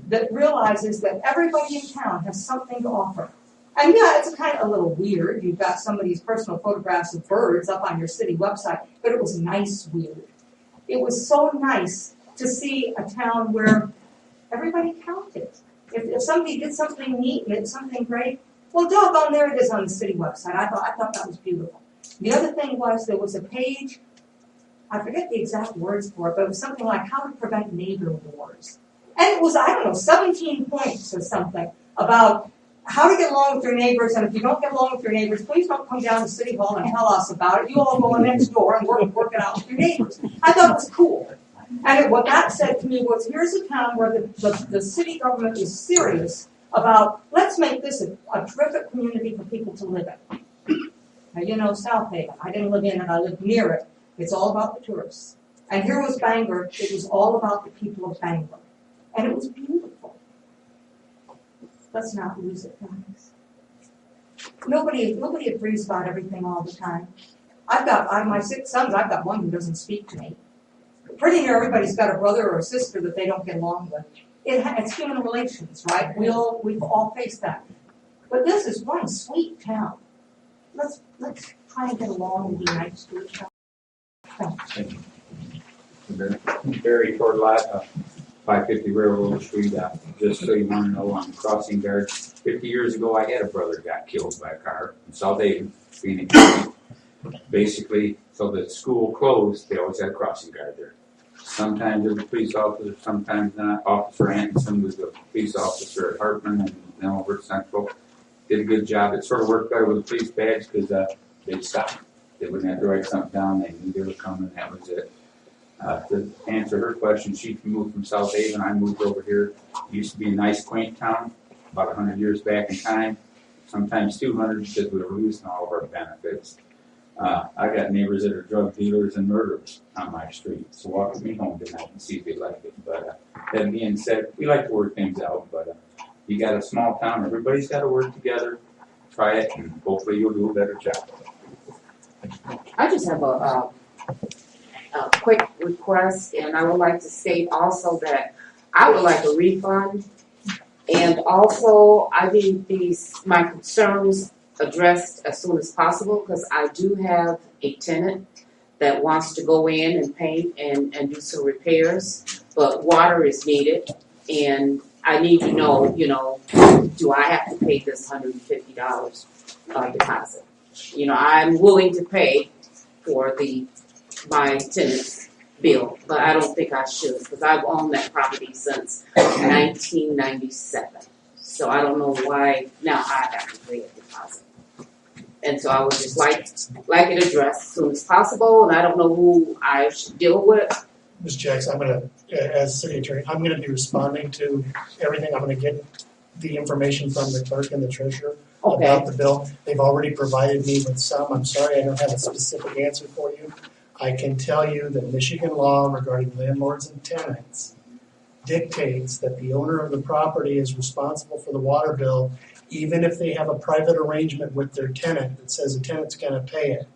that realizes that everybody in town has something to offer. And yeah, it's kind of a little weird. You've got somebody's personal photographs of birds up on your city website, but it was nice weird. It was so nice to see a town where everybody counted. If somebody did something neat, did something great, well, doggone, there it is on the city website. I thought that was beautiful. The other thing was there was a page, I forget the exact words for it, but it was something like how to prevent neighbor wars. And it was, 17 points or something about how to get along with your neighbors, and if you don't get along with your neighbors, please don't come down to City Hall and tell us about it. You all go next door and work it out with your neighbors. I thought it was cool. And what that said to me was, here's a town where the city government is serious about, let's make this a terrific community for people to live in. Now, South Haven, I didn't live in it, I lived near it. It's all about the tourists. And here was Bangor, it was all about the people of Bangor. And it was beautiful. Let's not lose it, guys. Nobody agrees about everything all the time. My 6 sons, I've got one who doesn't speak to me. Pretty near everybody's got a brother or a sister that they don't get along with. It's human relations, right? We've all faced that. But this is one sweet town. Let's try and get along and be nice to each other. Thank you. Barry Torlat, 550 Railroad Street. Just so you want to know, I'm crossing guard. 50 years ago, I had a brother got killed by a car in South Haven, Phoenix County. Basically, so the school closed, they always had a crossing guard there. Sometimes it was a police officer, sometimes not. Officer Anderson was a police officer at Hartman and then over at Central. Did a good job. It sort of worked better with a police badge because they'd stop. They wouldn't have to write something down. They knew they were coming. That was it. To answer her question, she moved from South Haven. I moved over here. It used to be a nice, quaint town, about 100 years back in time, sometimes 200 because we were losing all of our benefits. I got neighbors that are drug dealers and murderers on my street, so walk with me home tonight and see if they like it. But that being said, we like to work things out, but you got a small town, everybody's got to work together, try it, and hopefully you'll do a better job. I just have a quick request, and I would like to state also that I would like a refund, and also I need my concerns addressed as soon as possible, because I do have a tenant that wants to go in and paint and do some repairs, but water is needed, and I need to know, do I have to pay this $150 deposit? I'm willing to pay for my tenant's bill, but I don't think I should, because I've owned that property since 1997. So I don't know why now I have to pay a deposit. And so I would just like it addressed as soon as possible, and I don't know who I should deal with. Ms. Jackson, as city attorney, I'm going to be responding to everything. I'm going to get the information from the clerk and the treasurer about the bill. They've already provided me with some. I'm sorry, I don't have a specific answer for you. I can tell you that Michigan law regarding landlords and tenants dictates that the owner of the property is responsible for the water bill, even if they have a private arrangement with their tenant that says the tenant's going to pay it.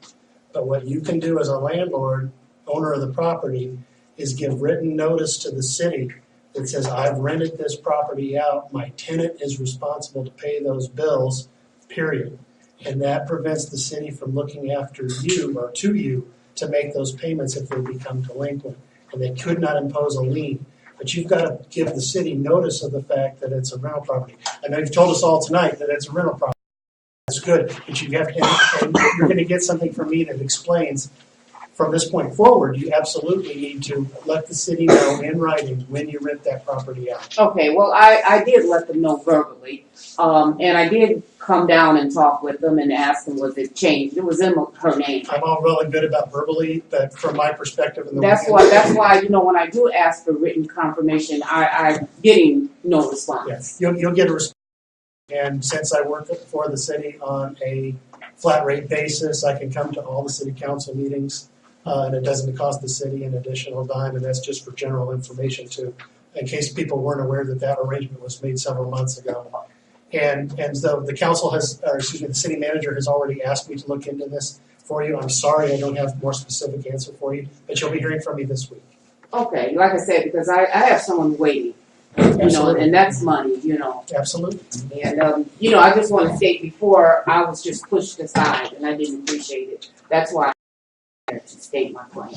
But what you can do as a landlord, owner of the property, is give written notice to the city that says, I've rented this property out, my tenant is responsible to pay those bills, period. And that prevents the city from looking after you or to you to make those payments if they become delinquent. And they could not impose a lien. But you've got to give the city notice of the fact that it's a rental property. I know you've told us all tonight that it's a rental property. That's good. But you have to, and you're going to get something from me that explains from this point forward, you absolutely need to let the city know in writing when you rent that property out. Okay, well, I did let them know verbally, and I did come down and talk with them and ask them was it changed. It was in her name. I'm all well and good about verbally, but from my perspective, That's why when I do ask for written confirmation, I'm getting no response. Yes, you'll get a response. And since I work for the city on a flat rate basis, I can come to all the city council meetings, and it doesn't cost the city an additional dime, and that's just for general information too, in case people weren't aware that arrangement was made several months ago. And so the council the city manager has already asked me to look into this for you. I'm sorry I don't have a more specific answer for you, but you'll be hearing from me this week. Okay, like I said, because I have someone waiting, and that's money, Absolutely. And, I just want to state before I was just pushed aside and I didn't appreciate it. That's why I had to state my claim.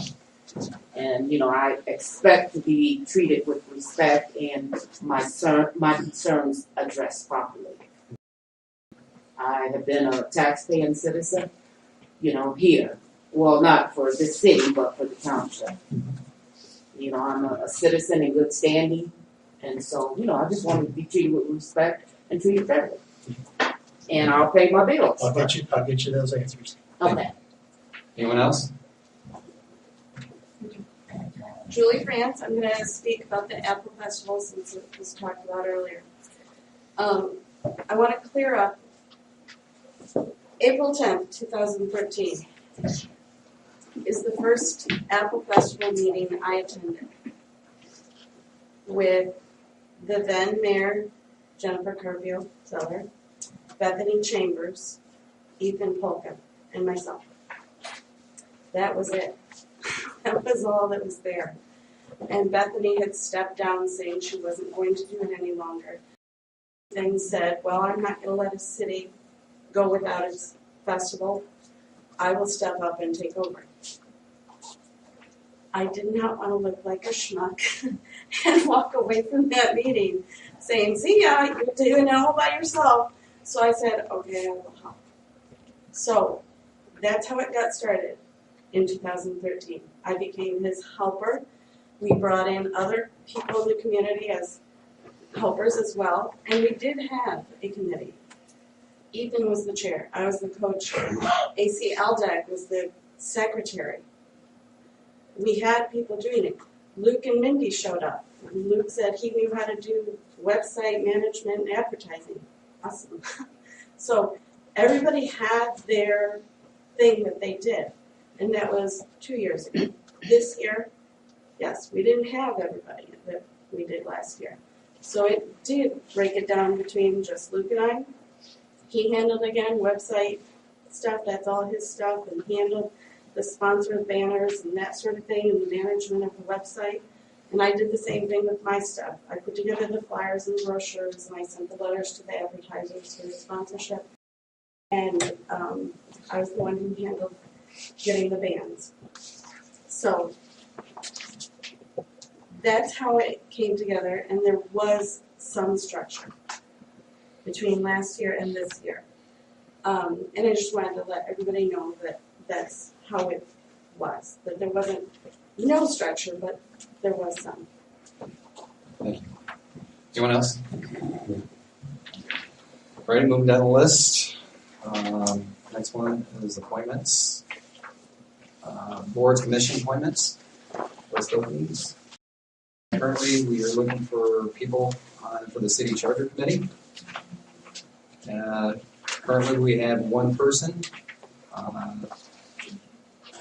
And, I expect to be treated with respect and my concerns addressed properly. I have been a taxpaying citizen, here. Well, not for this city, but for the township. I'm a citizen in good standing. And so, I just wanted to be treated with respect and treated fairly. And I'll pay my bills. I'll get you those answers. Okay. Anyone else? Julie France, I'm going to speak about the Apple Festival since it was talked about earlier. I want to clear up April 10th, 2013 is the first Apple Festival meeting I attended with the then Mayor Jennifer Carpio-Zeller, Bethany Chambers, Ethan Polka, and myself. That was it. That was all that was there. And Bethany had stepped down saying she wasn't going to do it any longer. Then said, well, I'm not going to let a city go without its festival. I will step up and take over. I did not want to look like a schmuck and walk away from that meeting saying, see ya, you're doing it all by yourself. So I said, okay, I will help. So that's how it got started in 2013. I became his helper. We brought in other people in the community as helpers as well, and we did have a committee. Ethan was the chair. I was the co-chair. AC Aldag was the secretary. We had people doing it. Luke and Mindy showed up. Luke said he knew how to do website management and advertising. Awesome. So everybody had their thing that they did, and that was 2 years ago. This year, yes, we didn't have everybody that we did last year. So it did break it down between just Luke and I. He handled, again, website stuff. That's all his stuff. And he handled the sponsored banners and that sort of thing and the management of the website. And I did the same thing with my stuff. I put together the flyers and brochures, and I sent the letters to the advertisers for the sponsorship. And I was the one who handled getting the bands. So that's how it came together, and there was some structure between last year and this year. And I just wanted to let everybody know that that's how it was, that there wasn't no structure, but there was some. Thank you. Anyone else? All right, moving down the list. Next one is appointments. Boards, commission appointments. List openings. Currently, we are looking for people for the city charter committee. Currently, we have one person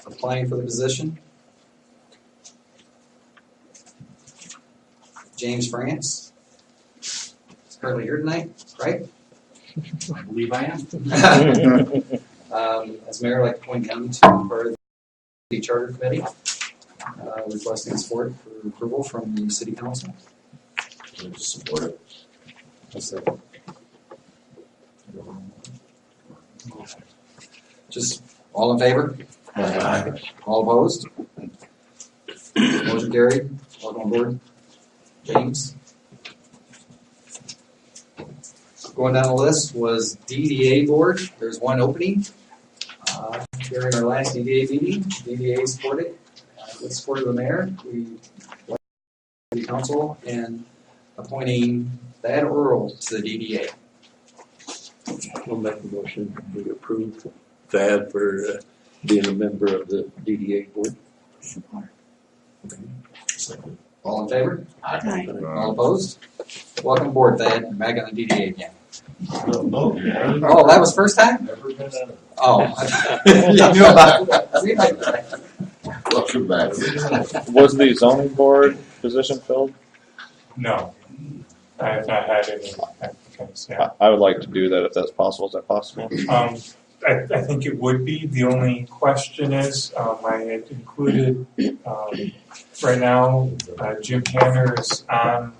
applying for the position. James France is currently here tonight, right? I believe I am. As mayor, I'd like to point him to part of the charter committee, requesting support for approval from the city council. Support it. Just all in favor? Aye. All opposed? Motion carried. Welcome on board. James. Going down the list was DDA board. There's one opening. during our last DDA meeting, DDA supported, with support of the mayor, we the council and appointing Thad Earl to the DDA. I'll make a motion to approve Thad for being a member of the DDA board. All in favor? Aye. All opposed? Welcome aboard, Thad. Back on the DDA again. Oh, that was first time? Never been on it. Oh. You knew about it. Welcome back. Was the zoning board position filled? No, I have not had any applicants yet. I would like to do that if that's possible. Is that possible? I think it would be. The only question is, I had included, right now, Jim Tanner is on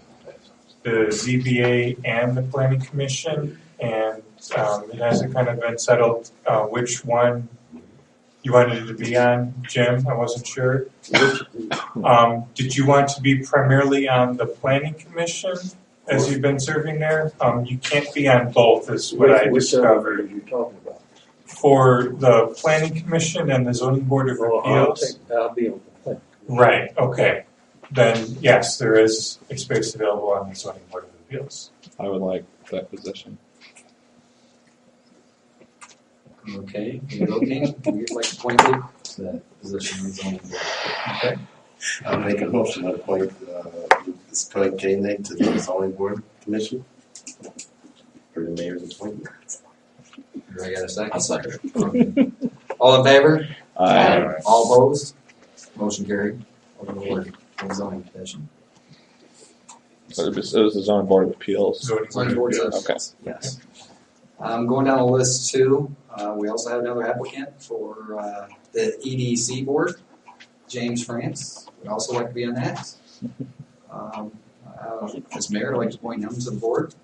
the ZBA and the Planning Commission, and it hasn't kind of been settled which one you wanted to be on, Jim. I wasn't sure. Did you want to be primarily on the Planning Commission as you've been serving there? You can't be on both, is what I discovered. Which are you talking about? For the Planning Commission and the Zoning Board of Appeals? I'll be on the plan. Right, okay. Then, yes, there is a space available on the Zoning Board of Appeals. I would like that position. Okay, you're looking, you'd like to appoint Luke to that position in the zoning board. Okay. I'll make a motion to appoint this Craig Koenig to the zoning board commission for the mayor's appointment. Do I got a second? I'll second it. All in favor? Aye. All opposed? Motion carried. Over the board for the zoning commission. So it was the zoning board of appeals. Zoning board says. Okay. Yes. Going down the list too, we also have another applicant for the EDC board, James France. Would also like to be on that. As mayor, I'd like to appoint him to the board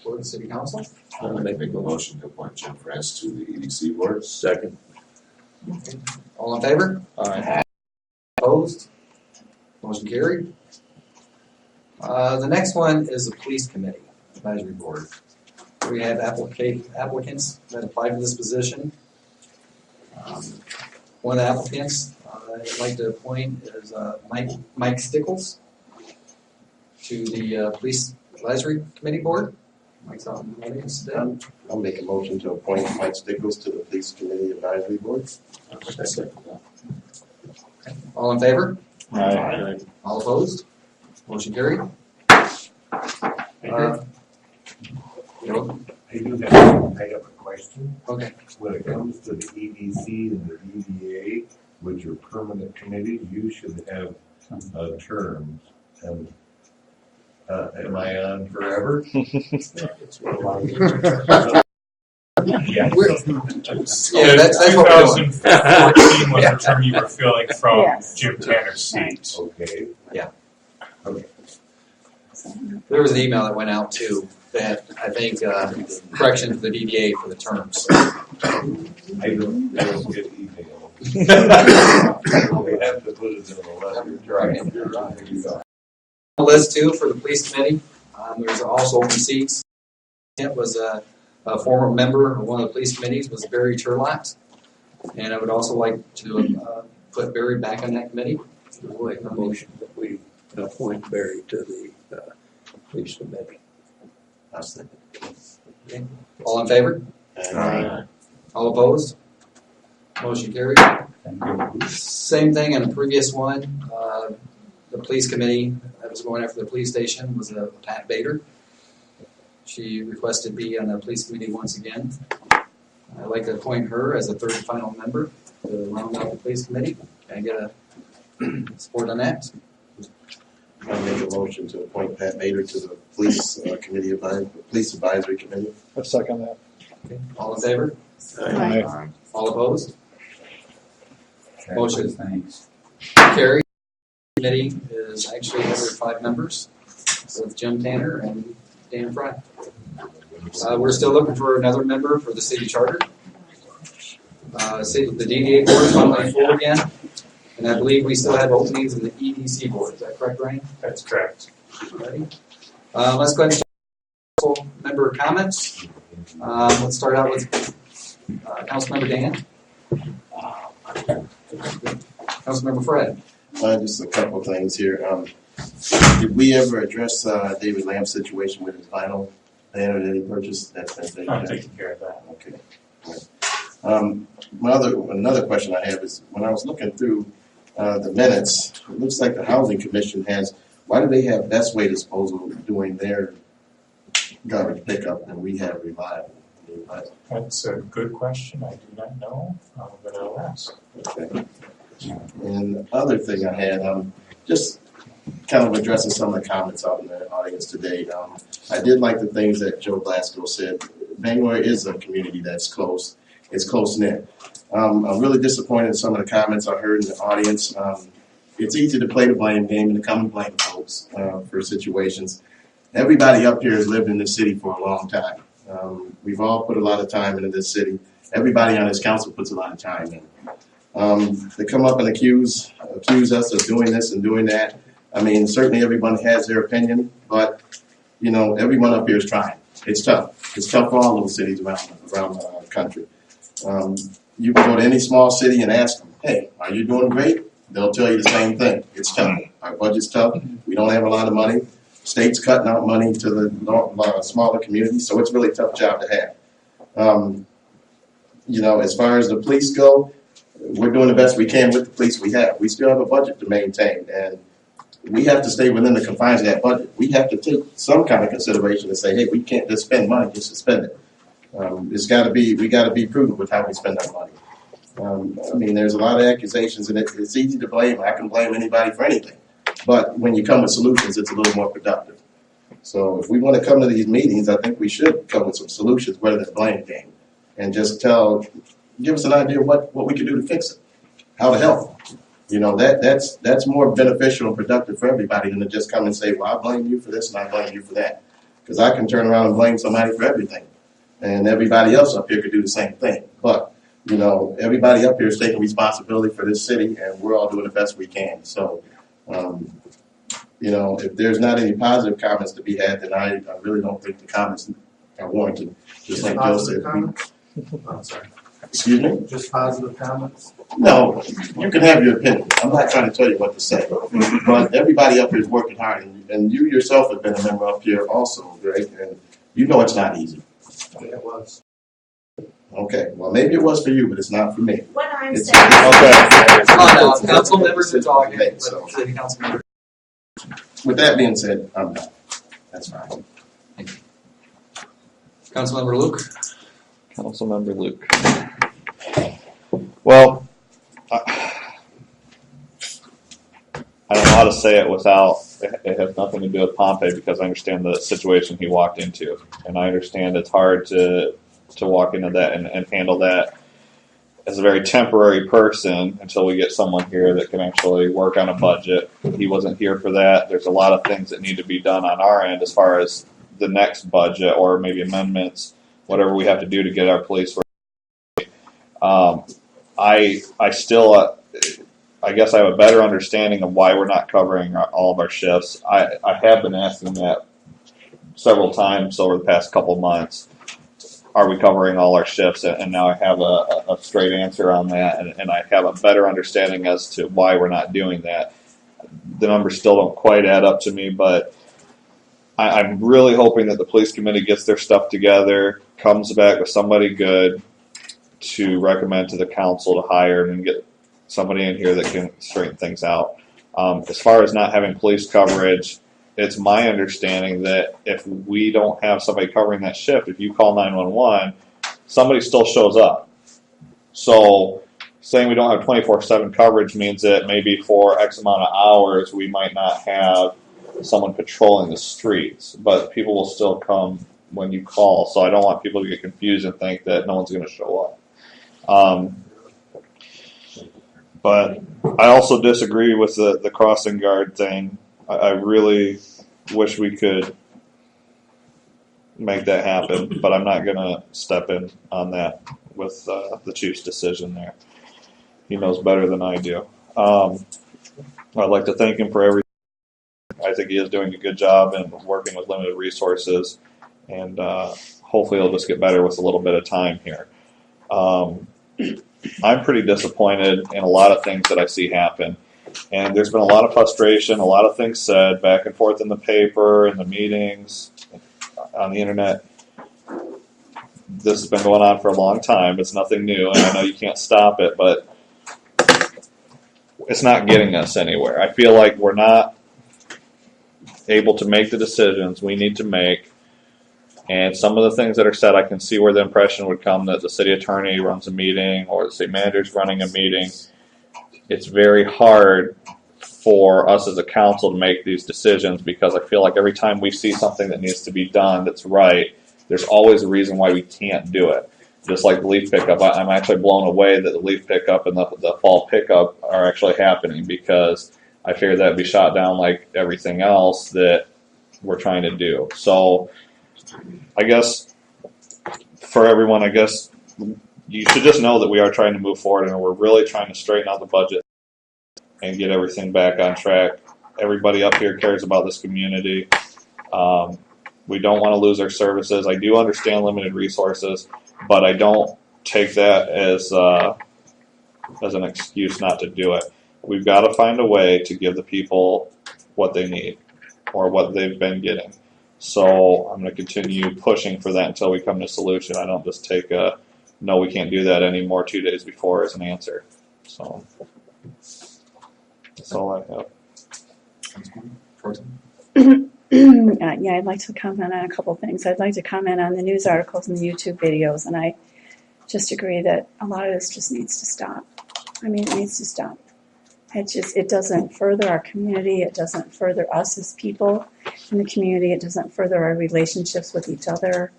for the city council. I'll make a motion to appoint Jim France to the EDC board. Second. All in favor? Aye. Opposed? Motion carried. The next one is the police committee advisory board. We have applicants that applied for this position. One of the applicants I'd like to appoint is Mike Stickles to the police advisory committee board. Mike's on the audience today. I'll make a motion to appoint Mike Stickles to the police committee advisory board. All in favor? Aye. All opposed? Motion carried. I do have a question. Okay. When it comes to the EDC and the DDA, which are permanent committees, you should have terms. And am I on forever? Yeah. Yeah, that's what 2014 was the term you were filling from Yes. Jim Tanner's seat. Okay. Yeah. Okay. There was an email that went out too that I think correction to the DDA for the terms. I don't get email. We have to put it in a letter. Right. The list too for the police committee. There's also open seats. It was a former member of one of the police committees was Barry Turlott, and I would also like to put Barry back on that committee. I'll make a motion that we appoint Barry to the police committee. I'll second. Okay. All in favor? Aye. All opposed? Motion carried. Same thing in the previous one. The police committee that was going after the police station was Pat Bader. She requested to be on the police committee once again. I'd like to appoint her as a third and final member to round out the police committee. Can I get a support on that? I'll make a motion to appoint Pat Bader to the police committee police advisory committee. I second that. Okay. All in favor? Aye. All opposed? Motion Thanks. carried. Committee is actually another 5 members with Jim Tanner and Dan Fry. We're still looking for another member for the city charter. The DDA board is finally full again, and I believe we still have openings in the EDC board. Is that correct, Ryan? That's correct. Ready? Let's go ahead and council member comments. Let's start out with Councilmember Dan. Councilmember Fred. Just a couple of things here. Did we ever address David Lamb's situation with his vinyl banner that he purchased? That's been taken care I'm of. taking care of that. Okay. Another question I have is when I was looking through the minutes, it looks like the Housing Commission has. Why do they have Best Way Disposal doing their garbage pickup and we have Reliable? That's a good question. I do not know, but I'll ask. Okay. And the other thing I had, just kind of addressing some of the comments out in the audience today. I did like the things that Joe Glasgow said. Bangor is a community that's close. It's close-knit. I'm really disappointed in some of the comments I heard in the audience. It's easy to play the blame game and to come and blame folks for situations. Everybody up here has lived in this city for a long time. We've all put a lot of time into this city. Everybody on this council puts a lot of time in. They come up and accuse us of doing this and doing that. I mean, certainly everyone has their opinion, but, you know, everyone up here is trying. It's tough. It's tough for all those cities around the country. You can go to any small city and ask them, hey, are you doing great? They'll tell you the same thing. It's tough. Our budget's tough. We don't have a lot of money. State's cutting out money to the smaller communities, so it's a really tough job to have. You know, as far as the police go, we're doing the best we can with the police we have. We still have a budget to maintain, and we have to stay within the confines of that budget. We have to take some kind of consideration and say, hey, we can't just spend money just to spend it. We got to be prudent with how we spend our money. I mean, there's a lot of accusations, and it's easy to blame. I can blame anybody for anything. But when you come with solutions, it's a little more productive. So if we want to come to these meetings, I think we should come with some solutions rather than blame game, and just give us an idea of what we can do to fix it, how to help. You know, that's more beneficial and productive for everybody than to just come and say, well, I blame you for this and I blame you for that. Because I can turn around and blame somebody for everything. And everybody else up here could do the same thing. But, you know, everybody up here is taking responsibility for this city, and we're all doing the best we can. So, you know, if there's not any positive comments to be had, then I really don't think the comments are warranted. Just like Joe said. I'm sorry. Excuse me? Just positive comments? No, you can have your opinion. I'm not trying to tell you what to say. But everybody up here is working hard, and you yourself have been a member up here also, Greg, and you know it's not easy. It was. Okay, well, maybe it was for you, but it's not for me. What I'm It's saying. okay. Come on now, council members are talking. Okay, so, City council members. with that being said, I'm done. That's fine. Councilmember Luke. Councilmember Luke. Well, I don't know how to say it without, it has nothing to do with Pompey because I understand the situation he walked into. And I understand it's hard to walk into that and handle that as a very temporary person until we get someone here that can actually work on a budget. He wasn't here for that. There's a lot of things that need to be done on our end as far as the next budget or maybe amendments, whatever we have to do to get our police. I still, I guess I have a better understanding of why we're not covering all of our shifts. I have been asking that several times over the past couple of months. Are we covering all our shifts? And now I have a straight answer on that, and I have a better understanding as to why we're not doing that. The numbers still don't quite add up to me, but I'm really hoping that the police committee gets their stuff together, comes back with somebody good to recommend to the council to hire and get somebody in here that can straighten things out. As far as not having police coverage, it's my understanding that if we don't have somebody covering that shift, if you call 911, somebody still shows up. So saying we don't have 24/7 coverage means that maybe for X amount of hours we might not have someone patrolling the streets, but people will still come when you call. So I don't want people to get confused and think that no one's going to show up. But I also disagree with the crossing guard thing. I really wish we could make that happen, but I'm not going to step in on that with the chief's decision there. He knows better than I do. I'd like to thank him for everything. I think he is doing a good job and working with limited resources, and hopefully he'll just get better with a little bit of time here. I'm pretty disappointed in a lot of things that I see happen. And there's been a lot of frustration, a lot of things said back and forth in the paper, in the meetings, on the internet. This has been going on for a long time. It's nothing new, and I know you can't stop it, but it's not getting us anywhere. I feel like we're not able to make the decisions we need to make. And some of the things that are said, I can see where the impression would come that the city attorney runs a meeting or the city manager's running a meeting. It's very hard for us as a council to make these decisions because I feel like every time we see something that needs to be done that's right, there's always a reason why we can't do it. Just like the leaf pickup, I'm actually blown away that the leaf pickup and the fall pickup are actually happening because I figured that'd be shot down like everything else that we're trying to do. So I guess for everyone, I guess you should just know that we are trying to move forward and we're really trying to straighten out the budget and get everything back on track. Everybody up here cares about this community. We don't want to lose our services. I do understand limited resources, but I don't take that as an excuse not to do it. We've got to find a way to give the people what they need or what they've been getting. So I'm going to continue pushing for that until we come to a solution. I don't just take a, no, we can't do that anymore 2 days before as an answer. So that's all I have. Yeah, I'd like to comment on a couple things. I'd like to comment on the news articles and the YouTube videos, and I just agree that a lot of this just needs to stop. I mean, it needs to stop. It doesn't further our community. It doesn't further us as people in the community. It doesn't further our relationships with each other,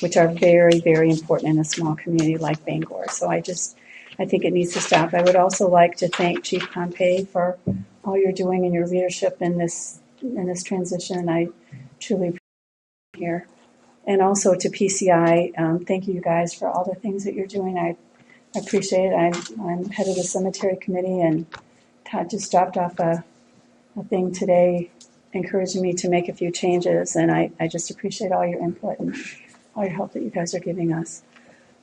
which are very, very important in a small community like Bangor. So I think it needs to stop. I would also like to thank Chief Pompey for all you're doing and your leadership in this transition. I truly appreciate it here. And also to PCI, thank you guys for all the things that you're doing. I appreciate it. I'm head of the cemetery committee, and Todd just dropped off a thing today encouraging me to make a few changes, and I just appreciate all your input and all your help that you guys are giving us.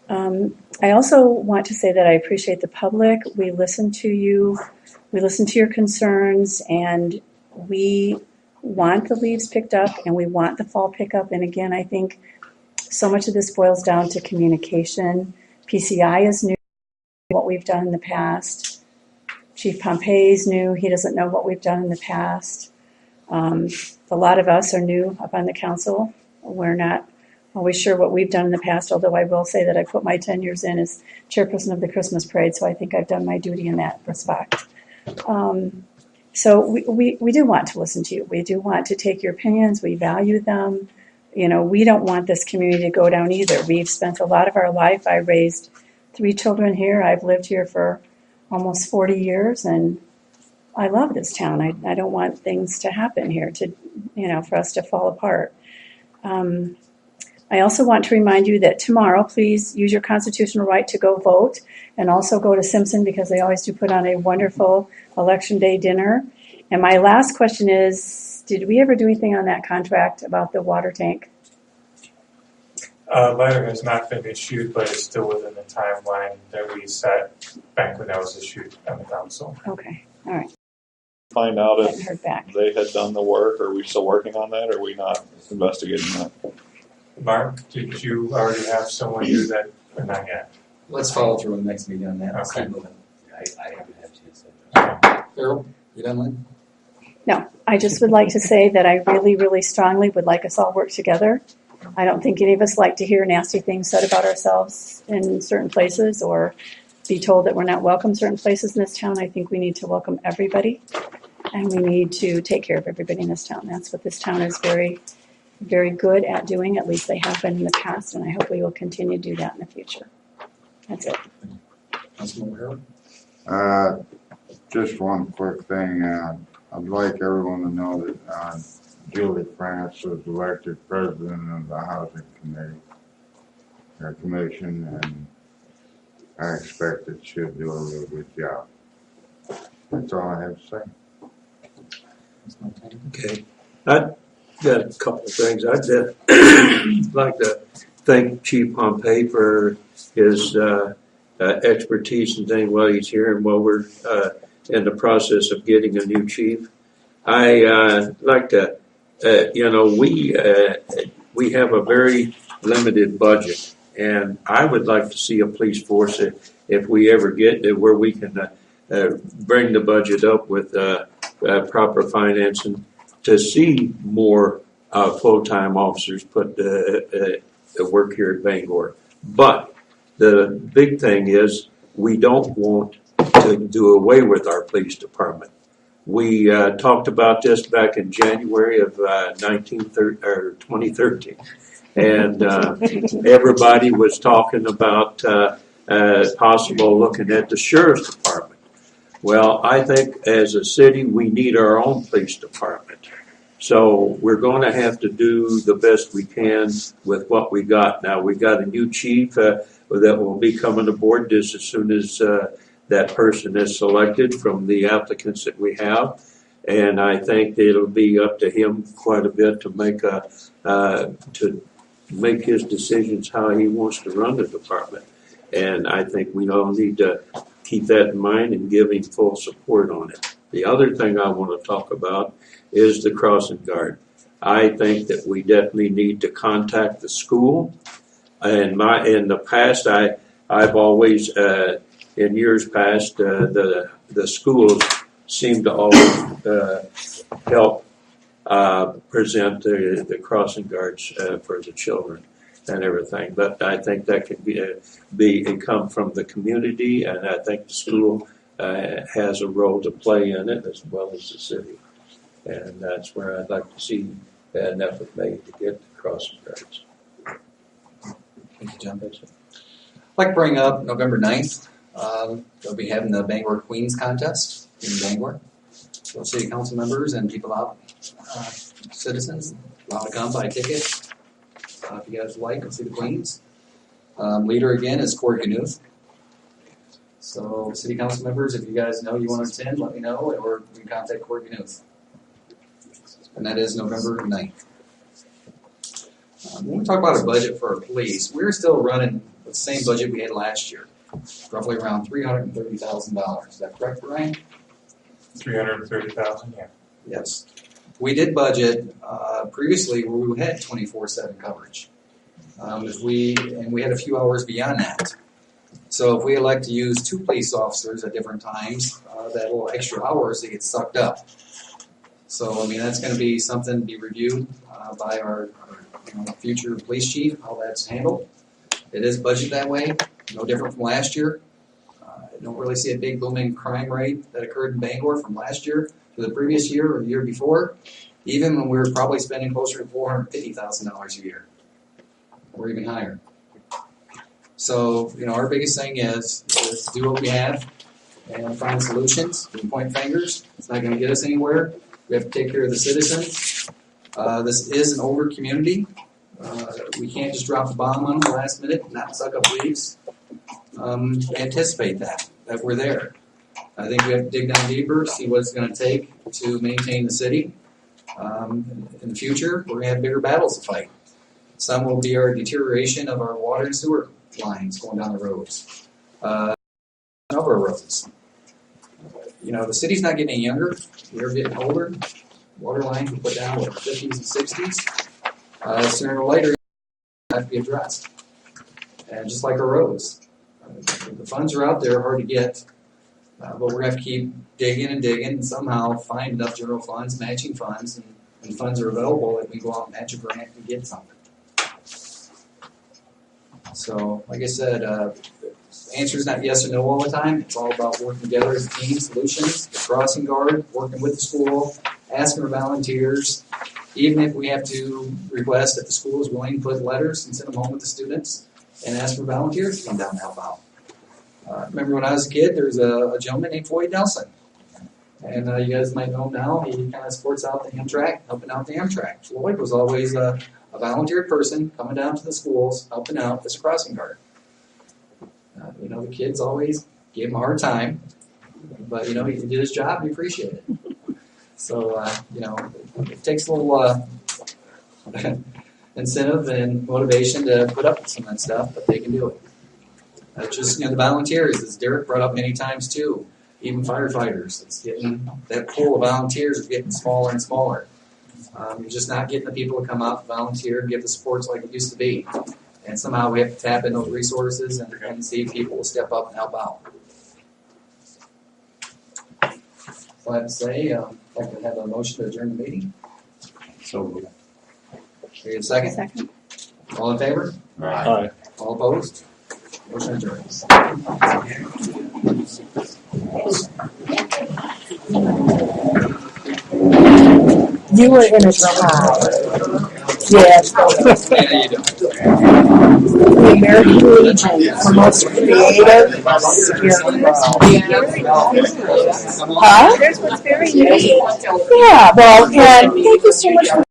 I also want to say that I appreciate the public. We listen to you. We listen to your concerns, and we want the leaves picked up, and we want the fall pickup. And again, I think so much of this boils down to communication. PCI is new to what we've done in the past. Chief Pompey's new. He doesn't know what we've done in the past. A lot of us are new up on the council. We're not always sure what we've done in the past, although I will say that I put my 10 years in as chairperson of the Christmas parade, so I think I've done my duty in that respect. So we do want to listen to you. We do want to take your opinions. We value them. You know, we don't want this community to go down either. We've spent a lot of our life. I raised 3 children here. I've lived here for almost 40 years, and I love this town. I don't want things to happen here for us to fall apart. I also want to remind you that tomorrow, please use your constitutional right to go vote, and also go to Simpson because they always do put on a wonderful election day dinner. And my last question is, did we ever do anything on that contract about the water tank? Letter has not been issued, but it's still within the timeline that we set back when that was issued on the council. Okay, all right. Find out Haven't heard back. if they had done the work, or are we still working on that, or are we not investigating that? Mark, did you already have someone do that or not yet? Let's follow through in the next meeting on that. Let's Okay. keep moving. I haven't had a chance to. Carol, you done, Lynn? No, I just would like to say that I really, really strongly would like us all work together. I don't think any of us like to hear nasty things said about ourselves in certain places or be told that we're not welcome certain places in this town. I think we need to welcome everybody, and we need to take care of everybody in this town. That's what this town is very, very good at doing. At least they have been in the past, and I hope we will continue to do that in the future. That's it. Councilmember Harold? Just one quick thing. I'd like everyone to know that Julie France was elected president of the Housing Commission, and I expect that she'll do a real good job. That's all I have to say. Okay. I got a couple of things. I'd like to thank Chief Pompey for his expertise and things while he's here and while we're in the process of getting a new chief. I like to, we have a very limited budget, and I would like to see a police force if we ever get to where we can bring the budget up with proper financing to see more full-time officers put to work here at Bangor. But the big thing is we don't want to do away with our police department. We talked about this back in January of 2013, and everybody was talking about possible looking at the sheriff's department. Well, I think as a city we need our own police department. So we're going to have to do the best we can with what we got. Now, we got a new chief that will be coming aboard just as soon as that person is selected from the applicants that we have. And I think it'll be up to him quite a bit to make his decisions how he wants to run the department. And I think we all need to keep that in mind and give him full support on it. The other thing I want to talk about is the crossing guard. I think that we definitely need to contact the school. In the past, I've always in years past the schools seem to always help present the crossing guards for the children and everything. But I think that could come from the community, and I think the school has a role to play in it as well as the city. And that's where I'd like to see an effort made to get the crossing guards. Thank you, John Bishop. I'd like to bring up November 9th. They'll be having the Bangor Queens contest in Bangor. So city council members and people out, citizens, allowed to come buy a ticket. If you guys would like, come see the Queens. Leader again is Corey Knuth. So city council members, if you guys know you want to attend, let me know, or you can contact Corey Knuth. And that is November 9th. When we talk about a budget for our police, we're still running the same budget we had last year, roughly around $330,000. Is that correct, Brian? 330,000, yeah. Yes. We did budget previously where we had 24/7 coverage. We had a few hours beyond that. So if we elect to use 2 police officers at different times, that little extra hours, they get sucked up. So, I mean, that's going to be something to be reviewed by our future police chief, how that's handled. It is budgeted that way, no different from last year. I don't really see a big booming crime rate that occurred in Bangor from last year to the previous year or the year before, even when we were probably spending closer to $450,000 a year, or even higher. So, our biggest thing is do what we have and find solutions. We can point fingers. It's not going to get us anywhere. We have to take care of the citizens. This is an older community. We can't just drop the bomb on them last minute and not suck up leaves. Anticipate that we're there. I think we have to dig down deeper, see what it's going to take to maintain the city. In the future, we're going to have bigger battles to fight. Some will be our deterioration of our water and sewer lines going down the roads. Of our roads. The city's not getting any younger. We're getting older. Water lines we put down in the 50s and 60s. Sooner or later, have to be addressed. And just like our roads. The funds are out there, hard to get. But we're going to have to keep digging and somehow find enough general funds, matching funds, and funds are available that we go out and match a grant and get something. So, like I said, the answer is not yes or no all the time. It's all about working together as a team, solutions, the crossing guard, working with the school, asking for volunteers. Even if we have to request that the school is willing to put letters and send them home with the students and ask for volunteers to come down and help out. Remember when I was a kid, there was a gentleman named Floyd Nelson. And you guys might know him now. He kind of supports out the Amtrak, helping out the Amtrak. Floyd was always a volunteer person coming down to the schools, helping out as a crossing guard. The kids always gave him a hard time, but he did his job. We appreciate it. So it takes a little incentive and motivation to put up with some of that stuff, but they can do it. Just, the volunteers, as Derek brought up many times too, even firefighters, it's getting, that pool of volunteers is getting smaller and smaller. You're just not getting the people to come out, volunteer, and give the supports like it used to be. And somehow we have to tap in those resources and see if people will step up and help out. So I have to say, I'd like to have a motion to adjourn the meeting. So, Here, a second? Second. All in favor? Aye. All opposed? Motion adjourns. You were in a tie. Yes. Yeah, you do. The American Legion promotes creative spirit. Huh? There's what's very neat. Yeah, well, and thank you so much for